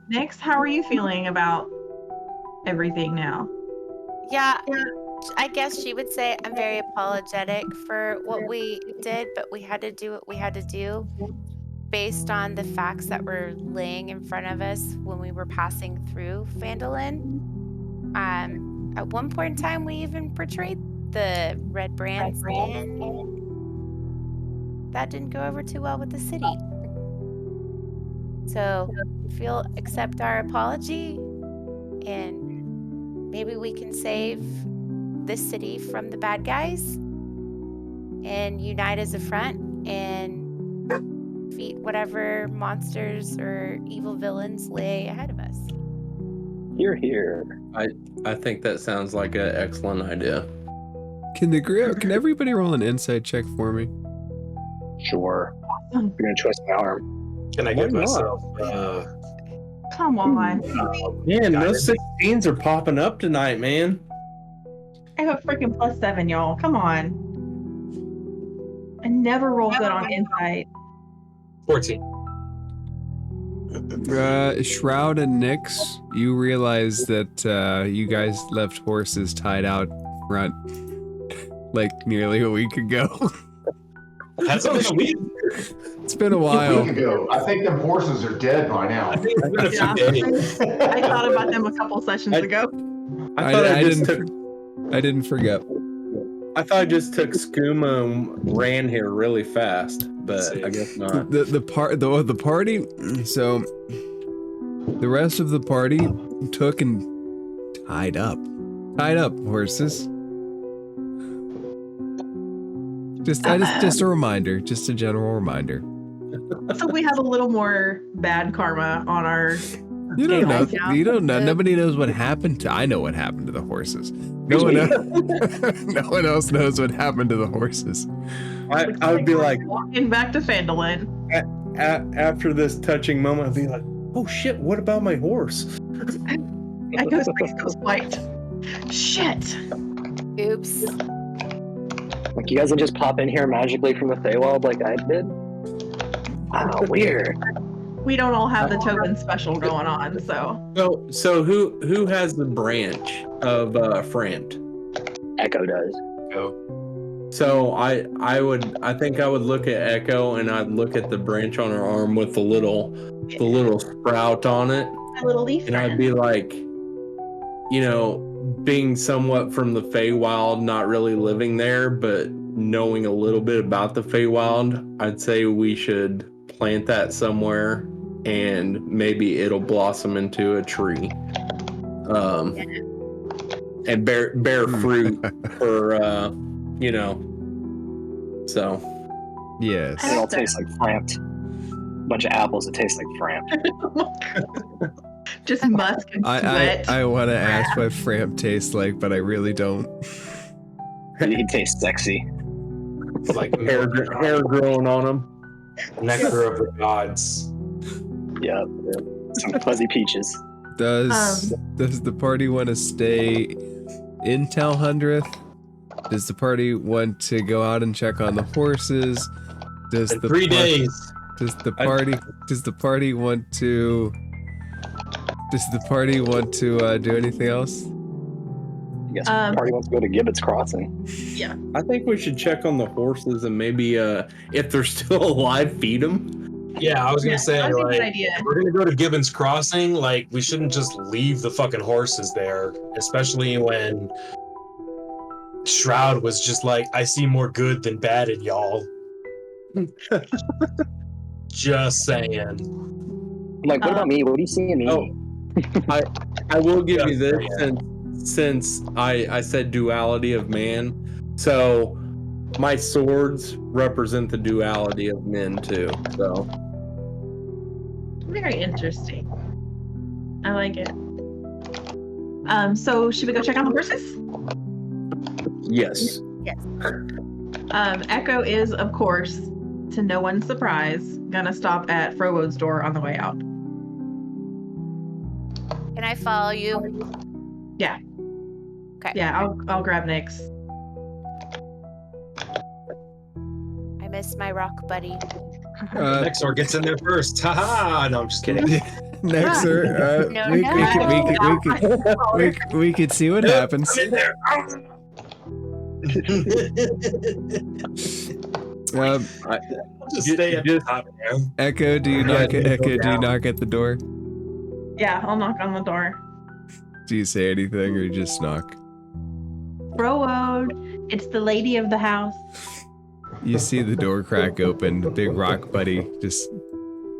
Speaker 4: Next, how are you feeling about everything now?
Speaker 6: Yeah, I guess she would say I'm very apologetic for what we did, but we had to do what we had to do based on the facts that were laying in front of us when we were passing through Phandalin. At one point in time, we even portrayed the Red Brands, and that didn't go over too well with the city. So, if you'll accept our apology, and maybe we can save this city from the bad guys and unite as a front and defeat whatever monsters or evil villains lay ahead of us.
Speaker 2: You're here.
Speaker 5: I think that sounds like an excellent idea.
Speaker 1: Can everybody roll an insight check for me?
Speaker 2: Sure. You're gonna twist my arm.
Speaker 7: Can I
Speaker 5: Why
Speaker 7: give
Speaker 5: not?
Speaker 7: myself
Speaker 4: Come on.
Speaker 5: Man, those 16s are popping up tonight, man.
Speaker 4: I have a freaking +7, y'all. Come on. I never roll good on insight.
Speaker 7: 14?
Speaker 1: Shroud and Nyx, you realize that you guys left horses tied out front like nearly a week ago.
Speaker 7: Has it been a week?
Speaker 1: It's been a
Speaker 8: A
Speaker 1: while.
Speaker 8: week ago. I think them horses are dead by now.
Speaker 7: I think it's been a
Speaker 4: Yeah.
Speaker 7: few days.
Speaker 4: I thought about them a couple sessions ago.
Speaker 5: I thought I
Speaker 1: didn't forget.
Speaker 5: I thought I just took skooma and ran here really fast, but I guess not.
Speaker 1: The party. So the rest of the party took and tied up horses. Just a reminder, just a general reminder.
Speaker 4: So we have a little more bad karma on our
Speaker 1: You don't know.
Speaker 6: now.
Speaker 1: You don't know. Nobody knows what happened to. I know what happened to the horses. No one else knows what happened to the horses.
Speaker 5: I would be like,
Speaker 4: walking back to Phandalin.
Speaker 5: after this touching moment, I'd be like, oh shit, what about my horse?
Speaker 4: Echo's face goes white. Shit.
Speaker 6: Oops.
Speaker 2: Like, you guys can just pop in here magically from the Feywild like I did? Wow, weird.
Speaker 4: We don't all have the Tobin special going on, so.
Speaker 5: So who has the branch of Framped?
Speaker 2: Echo does.
Speaker 3: Go.
Speaker 5: So I think I would look at Echo and I'd look at the branch on her arm with the little sprout on it.
Speaker 4: My little leaf
Speaker 5: And
Speaker 4: friend.
Speaker 5: I'd be like, you know, being somewhat from the Feywild, not really living there, but knowing a little bit about the Feywild, I'd say we should plant that somewhere and maybe it'll blossom into a tree. And bear fruit for you know. So
Speaker 1: Yes.
Speaker 2: It all tastes like Framped. Bunch of apples that taste like Framped.
Speaker 4: Just musk and sweat.
Speaker 1: I want to ask what Framp tastes like, but I really don't.
Speaker 2: He tastes sexy.
Speaker 3: Like
Speaker 5: hair growing on them.
Speaker 3: nectar of the gods.
Speaker 2: Yep. Some fuzzy peaches.
Speaker 1: Does the party want to stay in Talhundereth? Does the party want to go out and check on the horses? Does
Speaker 3: In
Speaker 1: the
Speaker 3: 3 days.
Speaker 1: Does the party want to do anything else?
Speaker 2: I guess the party wants to go to Gibbet's Crossing.
Speaker 4: Yeah.
Speaker 5: I think we should check on the horses and maybe if they're still alive, feed them.
Speaker 3: Yeah, I was gonna say,
Speaker 4: That's a good
Speaker 3: like,
Speaker 4: idea.
Speaker 3: if we're gonna go to Gibbon's Crossing, like, we shouldn't just leave the fucking horses there, especially when Shroud was just like, I see more good than bad in y'all. Just saying.
Speaker 2: I'm like, what about me? What do you see in me?
Speaker 5: Oh, I will give you this since I said duality of man. So my swords represent the duality of men too. So
Speaker 4: Very interesting. I like it. So should we go check on the horses?
Speaker 5: yes.
Speaker 4: Echo is, of course, to no one's surprise, gonna stop at Frowode's door on the way out.
Speaker 6: Can I follow you?
Speaker 4: Yeah.
Speaker 6: Okay.
Speaker 4: Yeah, I'll grab Nyx.
Speaker 6: I miss my rock buddy.
Speaker 3: Nexor gets in there first. Haha! No, I'm just kidding.
Speaker 1: Nexer, we could see what happens.
Speaker 3: I'm in there. Just stay at the top there.
Speaker 1: Echo, do you knock at the door?
Speaker 4: Yeah, I'll knock on the door.
Speaker 1: Do you say anything or just knock?
Speaker 4: Frowode, it's the lady of the house.
Speaker 1: You see the door crack open. The big rock buddy just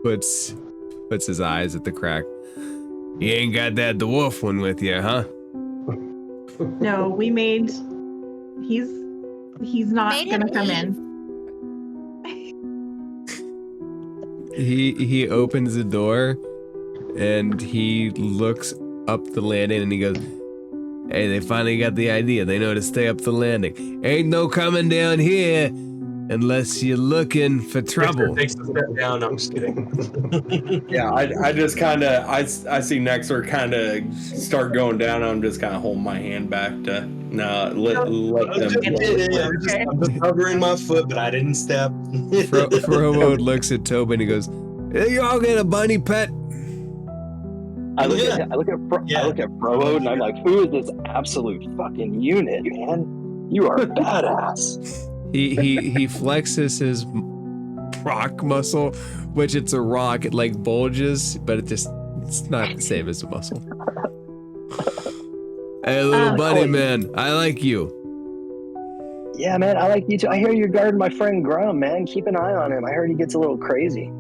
Speaker 1: puts his eyes at the crack. You ain't got that dwarf one with you, huh?
Speaker 4: No, we made. He's not
Speaker 6: Made
Speaker 4: gonna
Speaker 6: him
Speaker 4: come
Speaker 6: leave.
Speaker 4: in.
Speaker 1: He opens the door and he looks up the landing and he goes, "Hey, they finally got the idea. They know to stay up the landing. Ain't no coming down here unless you're looking for trouble."
Speaker 3: Takes a step down. I'm just kidding.
Speaker 5: Yeah, I just kind of I see Nexor kind of start going down. I'm just kind of holding my hand back to let them.
Speaker 3: I'm just covering my foot, but I didn't step.
Speaker 1: Frowode looks at Tobin and he goes, "Hey, y'all get a bunny pet?"
Speaker 2: I look at Frowode and I'm like, who is this absolute fucking unit, man? You are badass.
Speaker 1: He flexes his rock muscle, which it's a rock. It like bulges, but it's not the same as a muscle. Hey, little buddy, man, I like you.
Speaker 2: Yeah, man, I like you too. I hear you're guarding my friend Grum, man. Keep an eye on him. I heard he gets a little crazy.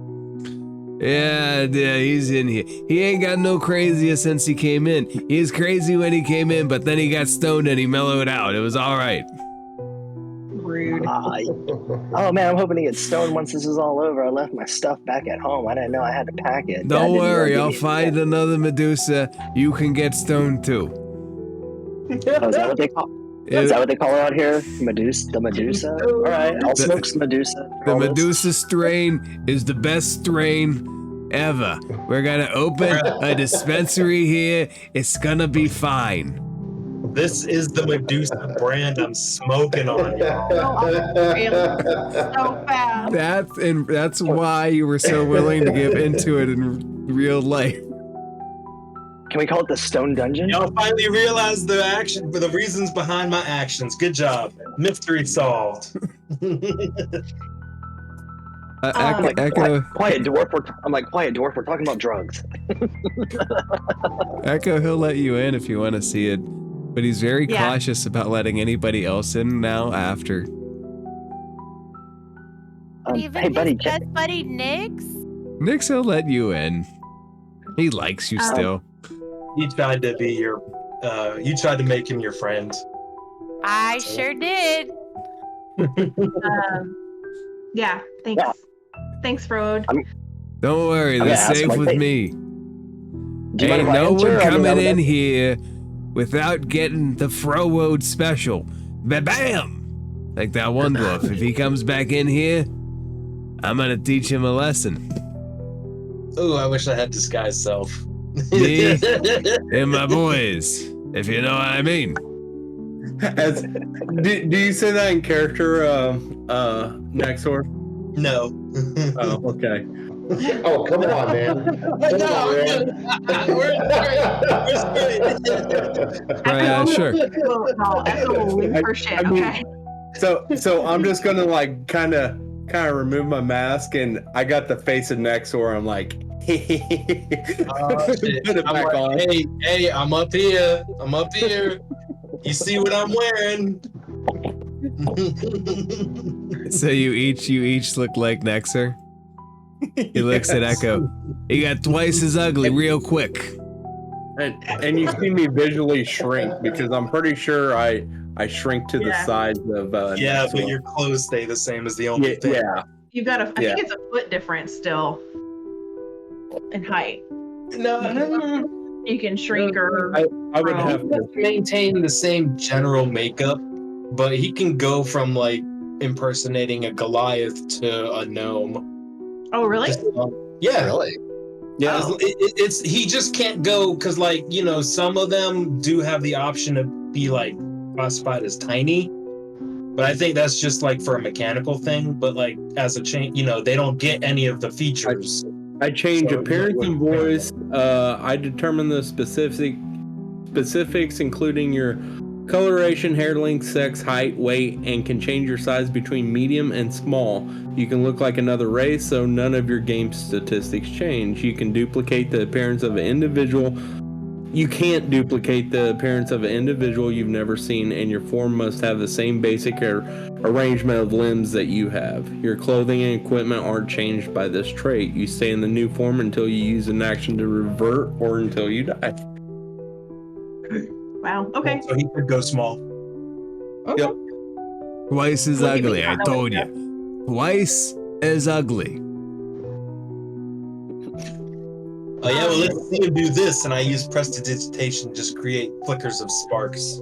Speaker 1: Yeah, he's in here. He ain't got no crazier since he came in. He was crazy when he came in, but then he got stoned and he mellowed out. It was all right.
Speaker 4: Rude.
Speaker 9: Oh man, I'm hoping to get stoned once this is all over. I left my stuff back at home. I didn't know I had to pack it. Dad
Speaker 1: Don't
Speaker 9: didn't really
Speaker 1: worry,
Speaker 9: give
Speaker 1: I'll
Speaker 9: me a
Speaker 1: find
Speaker 9: tip.
Speaker 1: another Medusa. You can get stoned too.
Speaker 9: Oh, is that what they call? Is that what they call it out here? Medusa, the Medusa. All right, I'll smoke some Medusa. for
Speaker 1: The
Speaker 9: all this.
Speaker 1: Medusa strain is the best strain ever. We're gonna open a dispensary here. It's gonna be fine.
Speaker 7: This is the Medusa brand I'm smoking on, y'all.
Speaker 4: So fast.
Speaker 1: That's why you were so willing to give into it in real life.
Speaker 9: Can we call it the Stone Dungeon?
Speaker 7: Y'all finally realized the reasons behind my actions. Good job. Mystery solved.
Speaker 1: Echo,
Speaker 9: Quiet dwarf. I'm like, quiet dwarf. We're talking about drugs.
Speaker 1: Echo, he'll let you in if you want to see it, but he's very
Speaker 4: Yeah.
Speaker 1: cautious about letting anybody else in now after.
Speaker 6: Even
Speaker 9: Hey, buddy.
Speaker 6: his best buddy Nix.
Speaker 1: Nix will let you in. He likes you still.
Speaker 7: You tried to be your. You tried to make him your friend.
Speaker 6: I sure did.
Speaker 4: Yeah, thanks.
Speaker 9: Yeah.
Speaker 4: Thanks, Frode.
Speaker 1: Don't worry,
Speaker 9: I'm
Speaker 1: they're
Speaker 9: gonna ask
Speaker 1: safe
Speaker 9: Mike,
Speaker 1: with
Speaker 9: hey,
Speaker 1: me.
Speaker 9: Do you mind
Speaker 1: Ain't
Speaker 9: if I
Speaker 1: no
Speaker 9: enter?
Speaker 1: one
Speaker 9: I mean,
Speaker 1: coming
Speaker 9: that would-
Speaker 1: in here without getting the Frowode special. Ba-bam! Like that one dwarf. If he comes back in here, I'm gonna teach him a lesson.
Speaker 7: Oh, I wish I had disguise self.
Speaker 1: Me and my boys, if you know what I mean.
Speaker 5: Do you say that in character, Nexor?
Speaker 7: No.
Speaker 5: Oh, okay.
Speaker 8: Oh, come on, man. Come on, man.
Speaker 1: Sure.
Speaker 4: Echo will lose her shit.
Speaker 5: I mean-
Speaker 4: Okay.
Speaker 5: So I'm just gonna like kind of remove my mask, and I got the face of Nexor. I'm like,
Speaker 7: Oh, shit.
Speaker 5: put it
Speaker 7: I'm
Speaker 5: back
Speaker 7: like,
Speaker 5: on.
Speaker 7: hey, I'm up here. You see what I'm wearing?
Speaker 1: So you each look like Nexer. He looks at Echo. He got twice as ugly real quick.
Speaker 5: And you see me visually shrink because I'm pretty sure I shrink to the
Speaker 4: Yeah.
Speaker 5: size of
Speaker 7: Yeah,
Speaker 5: Nexor.
Speaker 7: but your clothes stay the same as the only thing.
Speaker 5: Yeah.
Speaker 4: You've got I
Speaker 5: Yeah.
Speaker 4: think it's a foot difference still in height.
Speaker 7: No,
Speaker 4: You can shrink or
Speaker 5: I would
Speaker 4: grow.
Speaker 5: have to.
Speaker 7: maintain the same general makeup, but he can go from like impersonating a Goliath to a gnome.
Speaker 4: Oh, really?
Speaker 7: Just, yeah,
Speaker 9: Really?
Speaker 5: Yeah.
Speaker 4: Oh.
Speaker 7: it's he just can't go because like some of them do have the option to be like classified as tiny, but I think that's just like for a mechanical thing. But like as a chain, they don't get any of the features.
Speaker 5: I change
Speaker 7: So,
Speaker 5: appearance and voice. I determine the specifics, including your coloration, hair length, sex, height, weight, and can change your size between medium and small. You can look like another race, so none of your game statistics change. You can duplicate the appearance of an individual. You can't duplicate the appearance of an individual you've never seen, and your form must have the same basic arrangement of limbs that you have. Your clothing and equipment aren't changed by this trait. You stay in the new form until you use an action to revert or until you die.
Speaker 4: Wow. Okay.
Speaker 7: So he could go small.
Speaker 5: Yep.
Speaker 1: Twice as
Speaker 4: Look at me,
Speaker 1: ugly, I
Speaker 4: know
Speaker 1: told
Speaker 4: what
Speaker 1: you. Twice as ugly.
Speaker 7: Oh yeah, well let's see him do this, and I use prestidigitation, just create flickers of sparks.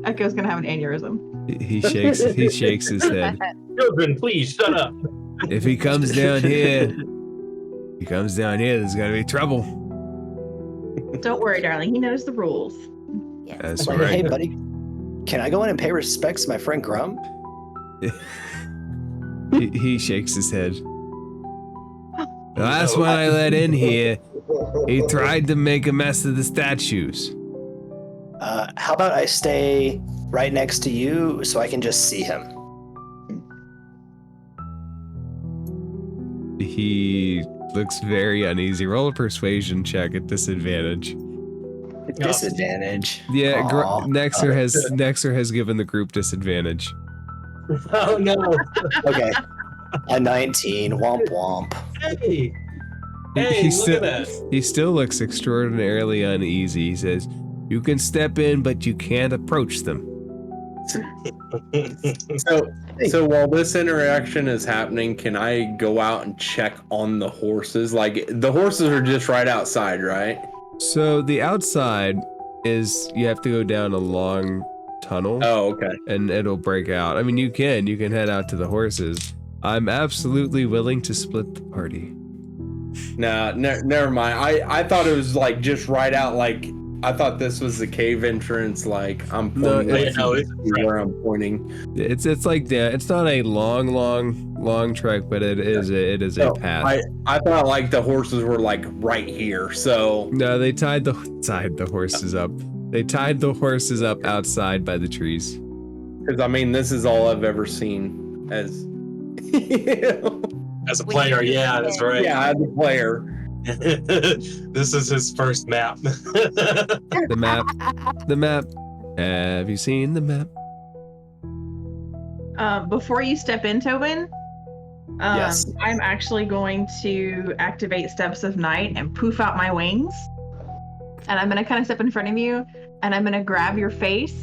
Speaker 4: Echo's gonna have an aneurysm.
Speaker 1: He shakes his head.
Speaker 7: Children, please shut up.
Speaker 1: If he comes down here, there's gonna be trouble.
Speaker 4: Don't worry, darling. He knows the rules.
Speaker 6: Yes.
Speaker 1: That's
Speaker 9: Like, hey,
Speaker 1: right.
Speaker 9: buddy, can I go in and pay respects to my friend Grum?
Speaker 1: He shakes his head. The last one I let in here, he tried to make a mess of the statues.
Speaker 9: How about I stay right next to you so I can just see him?
Speaker 1: He looks very uneasy. Roll a persuasion check at disadvantage.
Speaker 9: Disadvantage.
Speaker 1: Yeah,
Speaker 9: Aw.
Speaker 1: Nexer has given the group disadvantage.
Speaker 7: Oh no.
Speaker 9: Okay. A 19. Womp womp.
Speaker 7: Hey. Hey,
Speaker 1: He
Speaker 7: look
Speaker 1: still-
Speaker 7: at that.
Speaker 1: He still looks extraordinarily uneasy. He says, "You can step in, but you can't approach them."
Speaker 5: So while this interaction is happening, can I go out and check on the horses? Like the horses are just right outside, right?
Speaker 1: So the outside is you have to go down a long tunnel.
Speaker 5: Oh, okay.
Speaker 1: And it'll break out. I mean, you can head out to the horses. I'm absolutely willing to split the party.
Speaker 5: Nah, never mind. I thought it was like just right out. Like I thought this was the cave entrance. Like I'm pointing.
Speaker 7: it's
Speaker 5: where I'm pointing.
Speaker 1: It's like it's not a long trek, but it is a path.
Speaker 5: I thought like the horses were like right here. So
Speaker 1: no, they tied the horses up. They tied the horses up outside by the trees.
Speaker 5: Because I mean, this is all I've ever seen as
Speaker 7: As a player, yeah, that's right.
Speaker 5: Yeah, as a player.
Speaker 7: This is his first map.
Speaker 1: The map. Have you seen the map?
Speaker 4: Before you step in, Tobin,
Speaker 9: Yes.
Speaker 4: I'm actually going to activate Steps of Night and poof out my wings. And I'm going to kind of step in front of you, and I'm going to grab your face.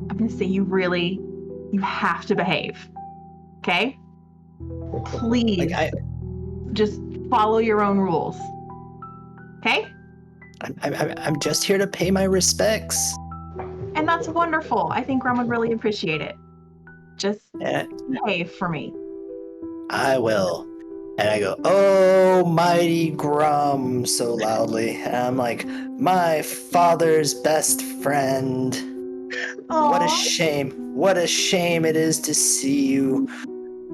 Speaker 4: I'm going to say, you have to behave. Okay? Please. Just follow your own rules. Okay?
Speaker 9: I'm just here to pay my respects.
Speaker 4: And that's wonderful. I think Rum would really appreciate it. Just behave for me.
Speaker 9: I will. And I go, oh, mighty Grum, so loudly. And I'm like, my father's best friend.
Speaker 4: Aww.
Speaker 9: What a shame. What a shame it is to see you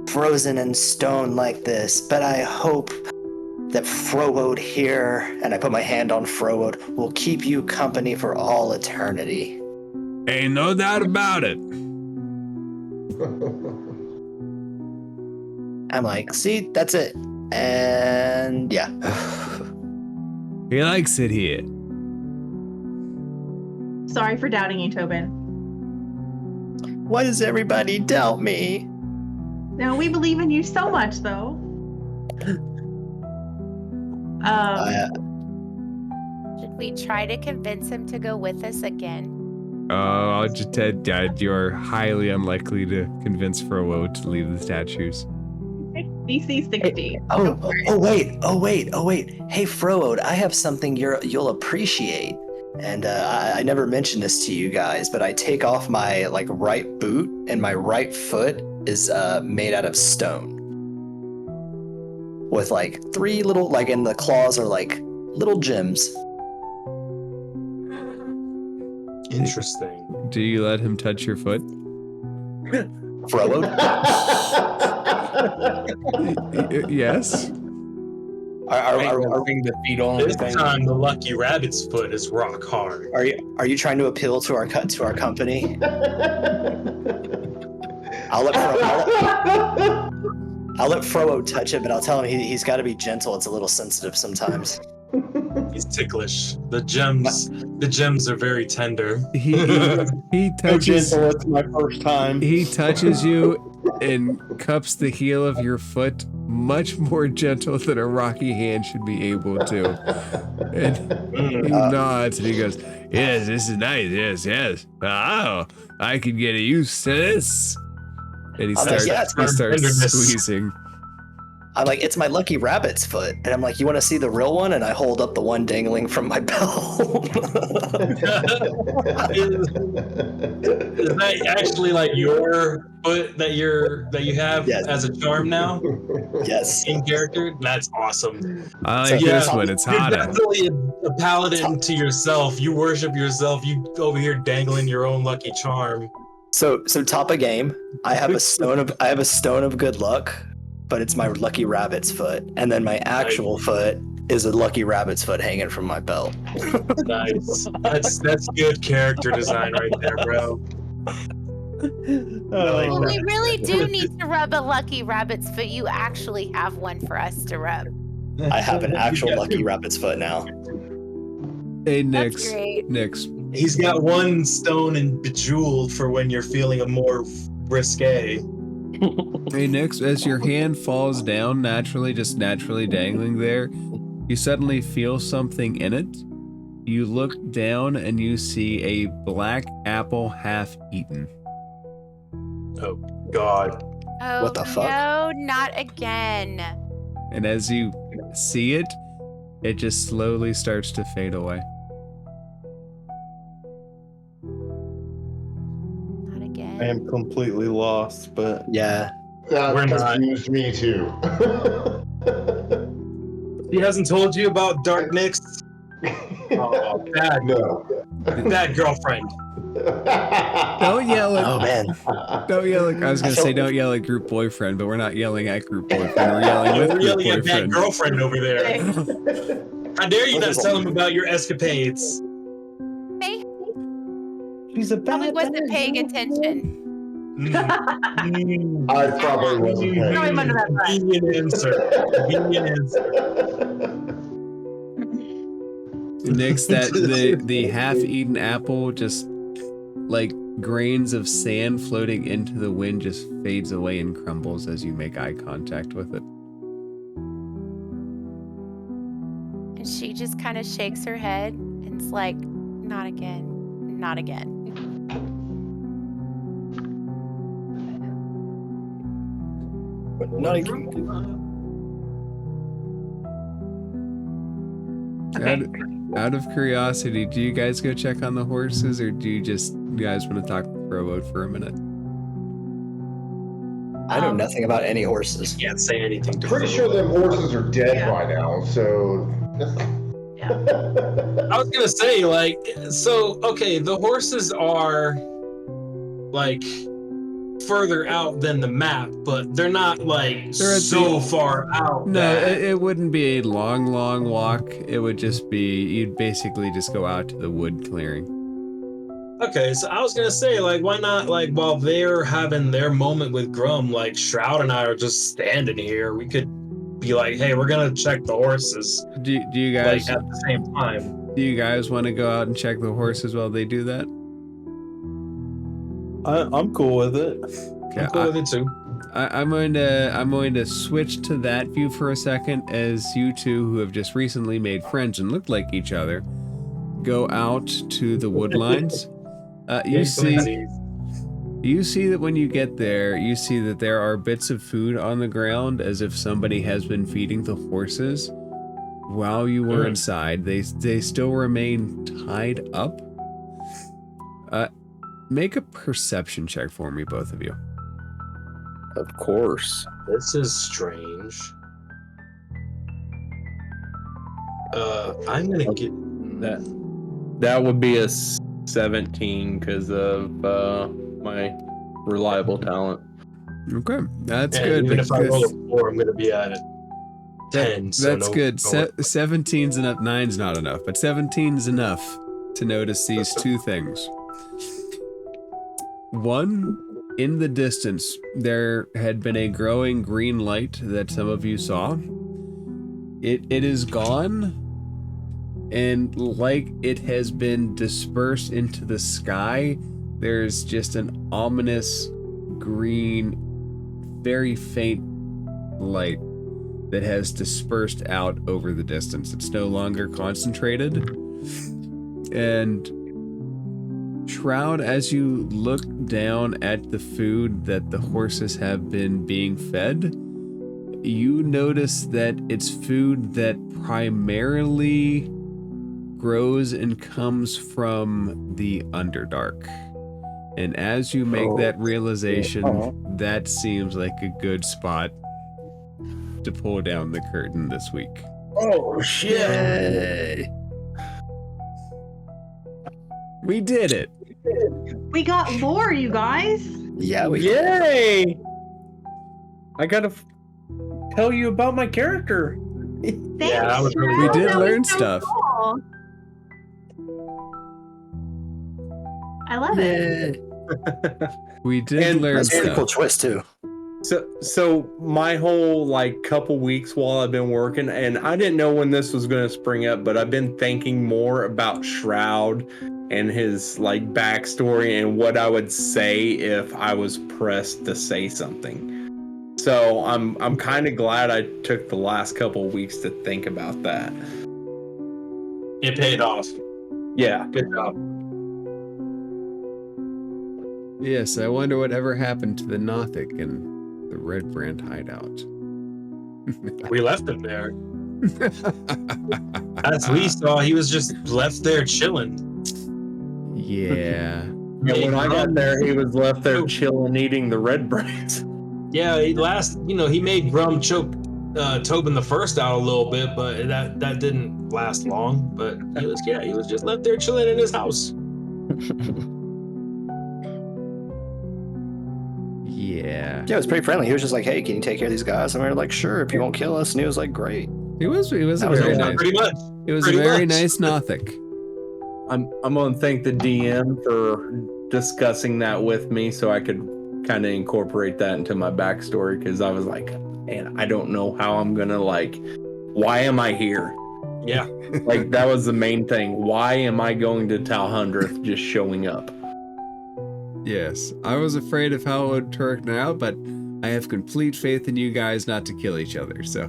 Speaker 9: frozen in stone like this. But I hope that Frowode here, and I put my hand on Frowode, will keep you company for all eternity.
Speaker 1: Ain't no doubt about it.
Speaker 9: I'm like, see, that's it. And yeah.
Speaker 1: He likes it here.
Speaker 4: Sorry for doubting you, Tobin.
Speaker 9: Why does everybody doubt me?
Speaker 4: No, we believe in you so much, though.
Speaker 6: Should we try to convince him to go with us again?
Speaker 1: I'll just tell Dad, you're highly unlikely to convince Frowo to leave the statues.
Speaker 4: DC 60.
Speaker 9: Oh wait. Hey, Frowode, I have something you'll appreciate. And I never mentioned this to you guys, but I take off my right boot, and my right foot is made out of stone. With 3 little, and the claws are little gems.
Speaker 7: Interesting.
Speaker 1: Do you let him touch your foot?
Speaker 9: Frowode?
Speaker 1: Yes.
Speaker 9: Are
Speaker 5: the feet on
Speaker 7: This time the lucky rabbit's foot is rock hard.
Speaker 9: Are you trying to appeal to our company? I'll let Frowode touch it, but I'll tell him he's got to be gentle. It's a little sensitive sometimes.
Speaker 7: He's ticklish. The gems are very tender.
Speaker 1: He touches.
Speaker 5: So gentle, it's my first time.
Speaker 1: He touches you and cups the heel of your foot much more gentle than a rocky hand should be able to. And he nods and he goes, "Yes, this is nice. Yes. Oh, I can get used to this." And he starts squeezing.
Speaker 9: I'm like, it's my lucky rabbit's foot. And I'm like, you want to see the real one? And I hold up the one dangling from my belt.
Speaker 7: Is that actually your foot that you have as a charm now?
Speaker 9: Yes.
Speaker 7: In character? That's awesome.
Speaker 1: I like this one. It's
Speaker 7: You're
Speaker 1: hotter.
Speaker 7: definitely a paladin to yourself. You worship yourself. You over here dangling your own lucky charm.
Speaker 9: So top of game, I have a stone of good luck, but it's my lucky rabbit's foot. And then my actual foot is a lucky rabbit's foot hanging from my belt.
Speaker 7: Nice. That's good character design right there, bro.
Speaker 6: Well, we really do need to rub a lucky rabbit's foot. You actually have one for us to rub.
Speaker 9: I have an actual lucky rabbit's foot now.
Speaker 1: Hey,
Speaker 6: That's great.
Speaker 1: Nix.
Speaker 7: He's got one stone and bejeweled for when you're feeling a more risque.
Speaker 1: Hey, Nix, as your hand falls down naturally dangling there, you suddenly feel something in it. You look down and you see a black apple half eaten.
Speaker 7: Oh God.
Speaker 6: Oh,
Speaker 9: What the fuck?
Speaker 6: no, not again.
Speaker 1: And as you see it, it just slowly starts to fade away.
Speaker 6: Not again.
Speaker 5: I am completely lost, but
Speaker 9: Yeah.
Speaker 8: That
Speaker 7: We're not.
Speaker 8: confused me too.
Speaker 7: He hasn't told you about Dark Nyx? Oh, bad girlfriend.
Speaker 1: Don't yell
Speaker 9: Oh
Speaker 1: at.
Speaker 9: man.
Speaker 1: Don't yell at. I was gonna say don't yell at group boyfriend, but we're not yelling at group boyfriend. We're yelling with
Speaker 7: We're
Speaker 1: group
Speaker 7: yelling at bad
Speaker 1: boyfriend.
Speaker 7: girlfriend over there. How dare you not tell him about your escapades?
Speaker 5: she's a
Speaker 6: Probably
Speaker 5: bad
Speaker 6: wasn't paying attention.
Speaker 8: I probably wasn't paying.
Speaker 4: Throw him under that bus.
Speaker 7: Convenient answer. Convenient answer.
Speaker 1: Next, that the half-eaten apple, just like grains of sand floating into the wind, just fades away and crumbles as you make eye contact with it.
Speaker 6: And she just kind of shakes her head and it's like, not again. Not again.
Speaker 9: Not again.
Speaker 4: Okay.
Speaker 1: Out of curiosity, do you guys go check on the horses, or do you guys want to talk to Robo for a minute?
Speaker 9: I know nothing about any horses.
Speaker 7: Can't say anything to
Speaker 8: Pretty
Speaker 7: her.
Speaker 8: sure them horses are dead
Speaker 4: Yeah.
Speaker 8: by now, so.
Speaker 7: I was gonna say, like, so okay, the horses are like further out than the map, but they're not like
Speaker 1: They're at
Speaker 7: so far out.
Speaker 1: No,
Speaker 7: that-
Speaker 1: it wouldn't be a long walk. It would just be, you'd basically just go out to the wood clearing.
Speaker 7: Okay, so I was gonna say, like, why not, like, while they're having their moment with Grum, like, Shroud and I are just standing here. We could be like, hey, we're gonna check the horses,
Speaker 1: Do you guys
Speaker 7: like, at the same time.
Speaker 1: do you guys want to go out and check the horses while they do that?
Speaker 5: I'm cool with it.
Speaker 1: Okay,
Speaker 7: I'm cool with it too.
Speaker 1: I'm going to switch to that view for a second, as you two, who have just recently made friends and look like each other, go out to the wood lines. You see that when you get there, you see that there are bits of food on the ground, as if somebody has been feeding the horses while you were inside. They still remain tied up. Make a perception check for me, both of you.
Speaker 5: Of course.
Speaker 7: This is strange. I'm gonna get
Speaker 5: That would be a 17 because of my reliable talent.
Speaker 1: Okay, that's
Speaker 7: and
Speaker 1: good.
Speaker 7: even if I roll
Speaker 1: because-
Speaker 7: a 4, I'm gonna be at 10. So
Speaker 1: That's
Speaker 7: no-
Speaker 1: good.
Speaker 7: no-
Speaker 1: 17's enough. 9's not enough, but 17's enough to notice these two things. One, in the distance, there had been a growing green light that some of you saw. It is gone, and like it has been dispersed into the sky, there's just an ominous green, very faint light that has dispersed out over the distance. It's no longer concentrated. And Shroud, as you look down at the food that the horses have been being fed, you notice that it's food that primarily grows and comes from the Underdark. And as you make that realization, that seems like a good spot to pull down the curtain this week.
Speaker 5: Oh shit!
Speaker 9: Yay.
Speaker 1: We did it.
Speaker 4: We got lore, you guys.
Speaker 9: Yeah, we
Speaker 5: Yay! I gotta tell you about my character.
Speaker 4: Thanks,
Speaker 7: Yeah, that was really
Speaker 4: Shroud.
Speaker 1: We did
Speaker 4: That was
Speaker 1: learn
Speaker 4: so
Speaker 1: stuff.
Speaker 4: cool. I love it.
Speaker 9: Yay.
Speaker 1: We did
Speaker 5: And
Speaker 1: learn
Speaker 9: That's a pretty
Speaker 1: stuff.
Speaker 9: cool twist too.
Speaker 5: So my whole like couple weeks while I've been working, and I didn't know when this was going to spring up, but I've been thinking more about Shroud and his like backstory and what I would say if I was pressed to say something. So I'm kind of glad I took the last couple weeks to think about that.
Speaker 7: It paid off.
Speaker 5: Yeah.
Speaker 7: Good job.
Speaker 1: Yes, I wonder whatever happened to the Nothic and the Red Brand hideout.
Speaker 7: We left him there. As we saw, he was just left there chilling.
Speaker 1: Yeah.
Speaker 5: And when I got there, he was left there chilling, eating the red brains.
Speaker 7: Yeah, he made Grum choke Tobin the First out a little bit, but that didn't last long. But he was just left there chilling in his house.
Speaker 1: Yeah.
Speaker 9: Yeah, it was pretty friendly. He was just like, "Hey, can you take care of these guys?" And we were like, "Sure, if you won't kill us." And he was like, "Great."
Speaker 1: He was
Speaker 9: That was
Speaker 1: very
Speaker 9: it.
Speaker 1: nice.
Speaker 7: Pretty much.
Speaker 1: It was
Speaker 7: Pretty
Speaker 1: a very
Speaker 7: much.
Speaker 1: nice Nothic.
Speaker 5: I'm gonna thank the DM for discussing that with me, so I could kind of incorporate that into my backstory. Because I was like, man, I don't know how I'm gonna why am I here?
Speaker 7: Yeah.
Speaker 5: Like that was the main thing. Why am I going to Talhundereth just showing up?
Speaker 1: Yes, I was afraid of how it would turn out, but I have complete faith in you guys not to kill each other, so.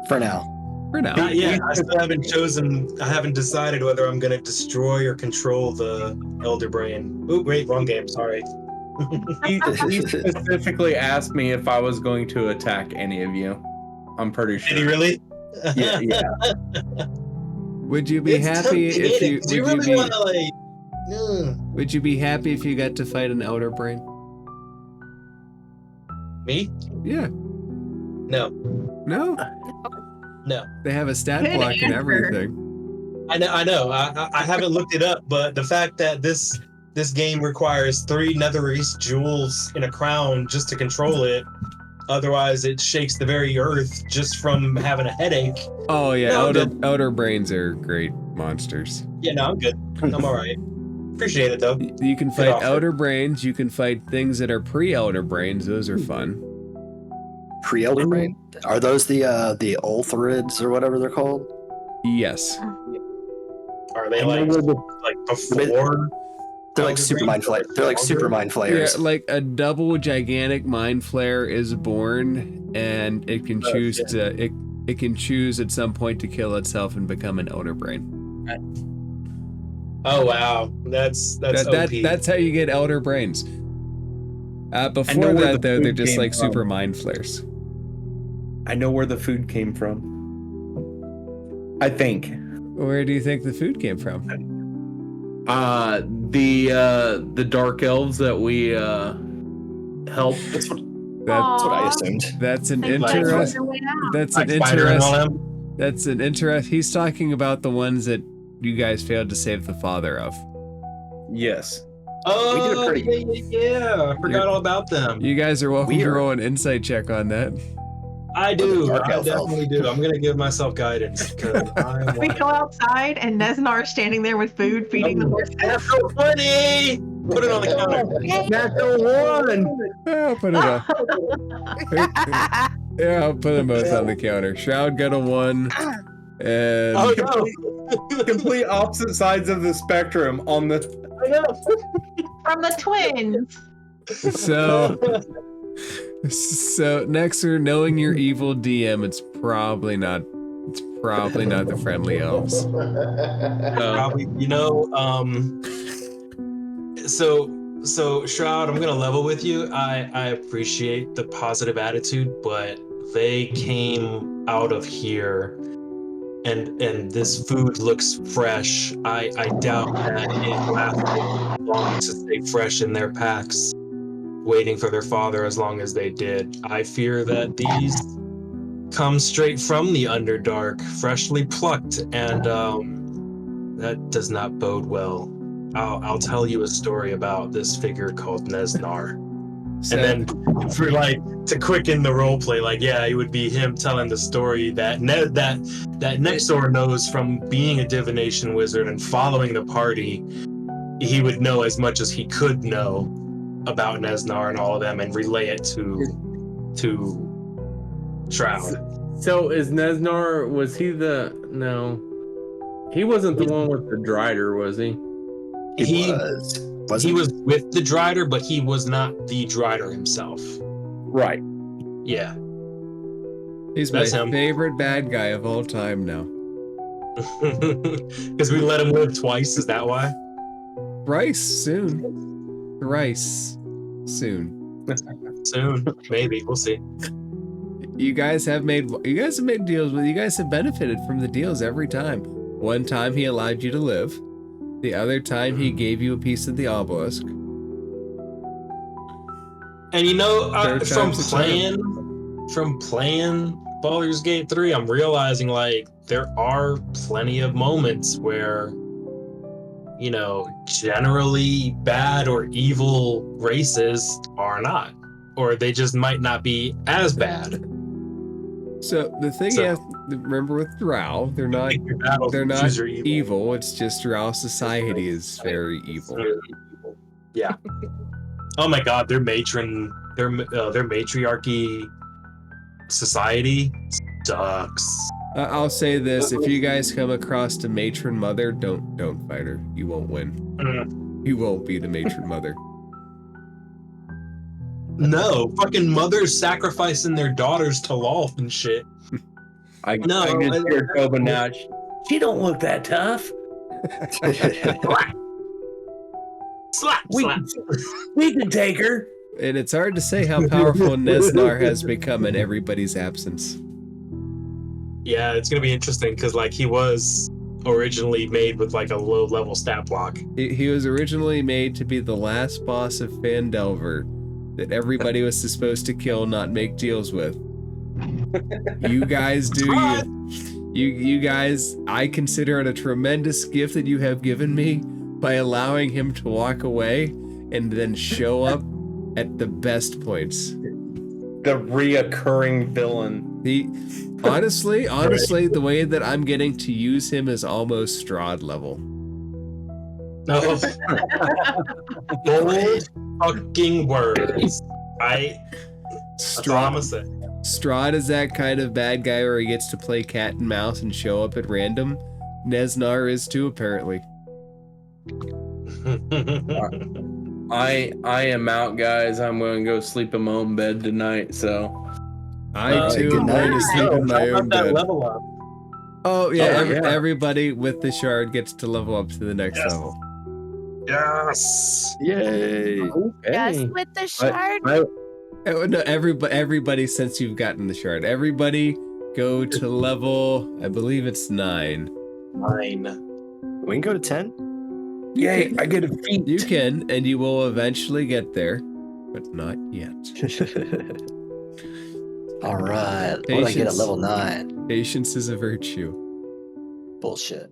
Speaker 9: For now.
Speaker 1: For now.
Speaker 7: Not yet. I still haven't decided whether I'm going to destroy or control the Elder Brain. Oh, wait, wrong game. Sorry.
Speaker 5: He specifically asked me if I was going to attack any of you. I'm pretty sure.
Speaker 7: Did he really?
Speaker 5: Yeah.
Speaker 1: Would you be happy if you
Speaker 7: No.
Speaker 1: would you be happy if you got to fight an Elder Brain?
Speaker 7: Me?
Speaker 1: Yeah.
Speaker 7: No.
Speaker 1: No?
Speaker 7: No.
Speaker 1: They have a stat
Speaker 4: Good
Speaker 1: block and
Speaker 4: answer.
Speaker 1: everything.
Speaker 7: I know. I haven't looked it up, but the fact that this game requires 3 Nether East jewels in a crown just to control it, otherwise it shakes the very earth just from having a headache.
Speaker 1: Oh yeah,
Speaker 7: No,
Speaker 1: Elder Brains are great monsters.
Speaker 7: Yeah, no, I'm good. I'm all right. Appreciate it though.
Speaker 1: You can
Speaker 7: Good
Speaker 1: fight
Speaker 7: offer.
Speaker 1: Elder Brains, you can fight things that are pre-Elder Brains, those are fun.
Speaker 9: Pre-Elder Brain? Are those the Ulthrids or whatever they're called?
Speaker 1: Yes.
Speaker 7: Are they like before?
Speaker 9: They're like
Speaker 7: Elder
Speaker 9: super
Speaker 7: Brain?
Speaker 9: mind flayers. They're like super mind
Speaker 1: Yeah,
Speaker 9: flayers.
Speaker 1: like a double gigantic mind flare is born, and it can choose to it can choose at some point to kill itself and become an Elder Brain.
Speaker 7: Oh wow, that's OP.
Speaker 1: That's how you get Elder Brains. Before
Speaker 5: where the
Speaker 1: that, though, they're
Speaker 5: food
Speaker 1: just
Speaker 5: came
Speaker 1: like
Speaker 5: from.
Speaker 1: super mind flares.
Speaker 5: I know where the food came from. I think.
Speaker 1: Where do you think the food came from?
Speaker 5: The dark elves that we helped.
Speaker 9: That's what I assumed.
Speaker 1: That's an
Speaker 4: Thank you.
Speaker 1: interest.
Speaker 4: On your way out.
Speaker 1: That's an
Speaker 7: Like Spider and all
Speaker 1: interest.
Speaker 7: them?
Speaker 1: That's an interest. He's talking about the ones that you guys failed to save the father of.
Speaker 5: Yes.
Speaker 7: Oh,
Speaker 9: We did a pretty-
Speaker 7: yeah. I forgot all about them.
Speaker 1: You guys are welcome to
Speaker 9: Weird.
Speaker 1: roll an insight check on that.
Speaker 7: I do.
Speaker 9: Dark
Speaker 7: I
Speaker 9: elf
Speaker 7: definitely do. I'm gonna give myself guidance because I
Speaker 4: We
Speaker 7: want.
Speaker 4: go outside and Nesnar is standing there with food, feeding the horses.
Speaker 7: That's so funny. Put it on the counter.
Speaker 5: Natural one.
Speaker 1: Yeah, I'll put it on. Yeah, I'll put them both on the counter. Shroud got a 1, and
Speaker 7: Oh no!
Speaker 5: Complete opposite sides of the spectrum on the.
Speaker 7: I know.
Speaker 4: From the twins.
Speaker 1: so Nexer, knowing your evil DM, it's probably not the friendly elves.
Speaker 7: Probably, So Shroud, I'm gonna level with you. I appreciate the positive attitude, but they came out of here, and this food looks fresh. I doubt that it lasted long to stay fresh in their packs, waiting for their father as long as they did. I fear that these come straight from the Underdark, freshly plucked, and that does not bode well. I'll tell you a story about this figure called Nesnar.
Speaker 1: So,
Speaker 7: And then for to quicken the role play, it would be him telling the story that Nexor knows from being a divination wizard and following the party. He would know as much as he could know about Nesnar and all of them and relay it to Shroud.
Speaker 5: So is Nesnar? Was he the? No, he wasn't the one with the Drider, was he?
Speaker 7: He
Speaker 9: was
Speaker 7: with the Drider, but he was not the Drider himself.
Speaker 5: Right.
Speaker 7: Yeah.
Speaker 1: he's my
Speaker 7: That's him.
Speaker 1: favorite bad guy of all time now.
Speaker 7: Because we let him live twice, is that why?
Speaker 1: Thrice soon. Thrice soon.
Speaker 7: Soon, maybe. We'll see.
Speaker 1: You guys have made deals with. You guys have benefited from the deals every time. One time he allowed you to live. The other time he gave you a piece of the obelisk.
Speaker 7: And you know,
Speaker 1: Third
Speaker 7: from
Speaker 1: time's the
Speaker 7: playing Baldur's Gate 3, I'm realizing like there are plenty of moments where, you know, generally bad or evil races are not, or they just might not be as bad.
Speaker 1: So the thing you have to remember with Drow, they're not
Speaker 7: Choose your
Speaker 1: evil. It's just Drow society is very evil.
Speaker 7: Yeah. Oh my God, their matriarchy society sucks.
Speaker 1: I'll say this: if you guys come across a matron mother, don't fight her. You won't win. You won't be the matron mother.
Speaker 7: No, fucking mothers sacrificing their daughters to Lolth and shit.
Speaker 5: I just hear Tobin now. She don't look that tough.
Speaker 7: Slap.
Speaker 5: We can take her.
Speaker 1: And it's hard to say how powerful Nesnar has become in everybody's absence.
Speaker 7: Yeah, it's gonna be interesting because like he was originally made with like a low level stat block.
Speaker 1: He was originally made to be the last boss of Phandelver that everybody was supposed to kill, not make deals with. You guys do you guys, I consider it a tremendous gift that you have given me by allowing him to walk away and then show up at the best points.
Speaker 5: The reoccurring villain.
Speaker 1: Honestly, the way that I'm getting to use him is almost Strahd level.
Speaker 7: No. Bold fucking words. That's all I'm gonna say.
Speaker 1: Strahd is that kind of bad guy where he gets to play cat and mouse and show up at random. Nesnar is too, apparently.
Speaker 5: I am out, guys. I'm going to go sleep in my own bed tonight. So
Speaker 1: I too am going to sleep in my own bed.
Speaker 7: Level up.
Speaker 1: Oh yeah, everybody with the shard gets to level up to the next level.
Speaker 7: Yes.
Speaker 5: Yay. Okay.
Speaker 6: Yes, with the shard.
Speaker 1: No, everybody since you've gotten the shard. Everybody go to level, I believe it's 9.
Speaker 7: 9.
Speaker 9: We can go to 10.
Speaker 5: Yay, I get a feat.
Speaker 1: You can, and you will eventually get there, but not yet.
Speaker 9: All right. What do I get at level 9?
Speaker 1: Patience is a virtue.
Speaker 9: Bullshit.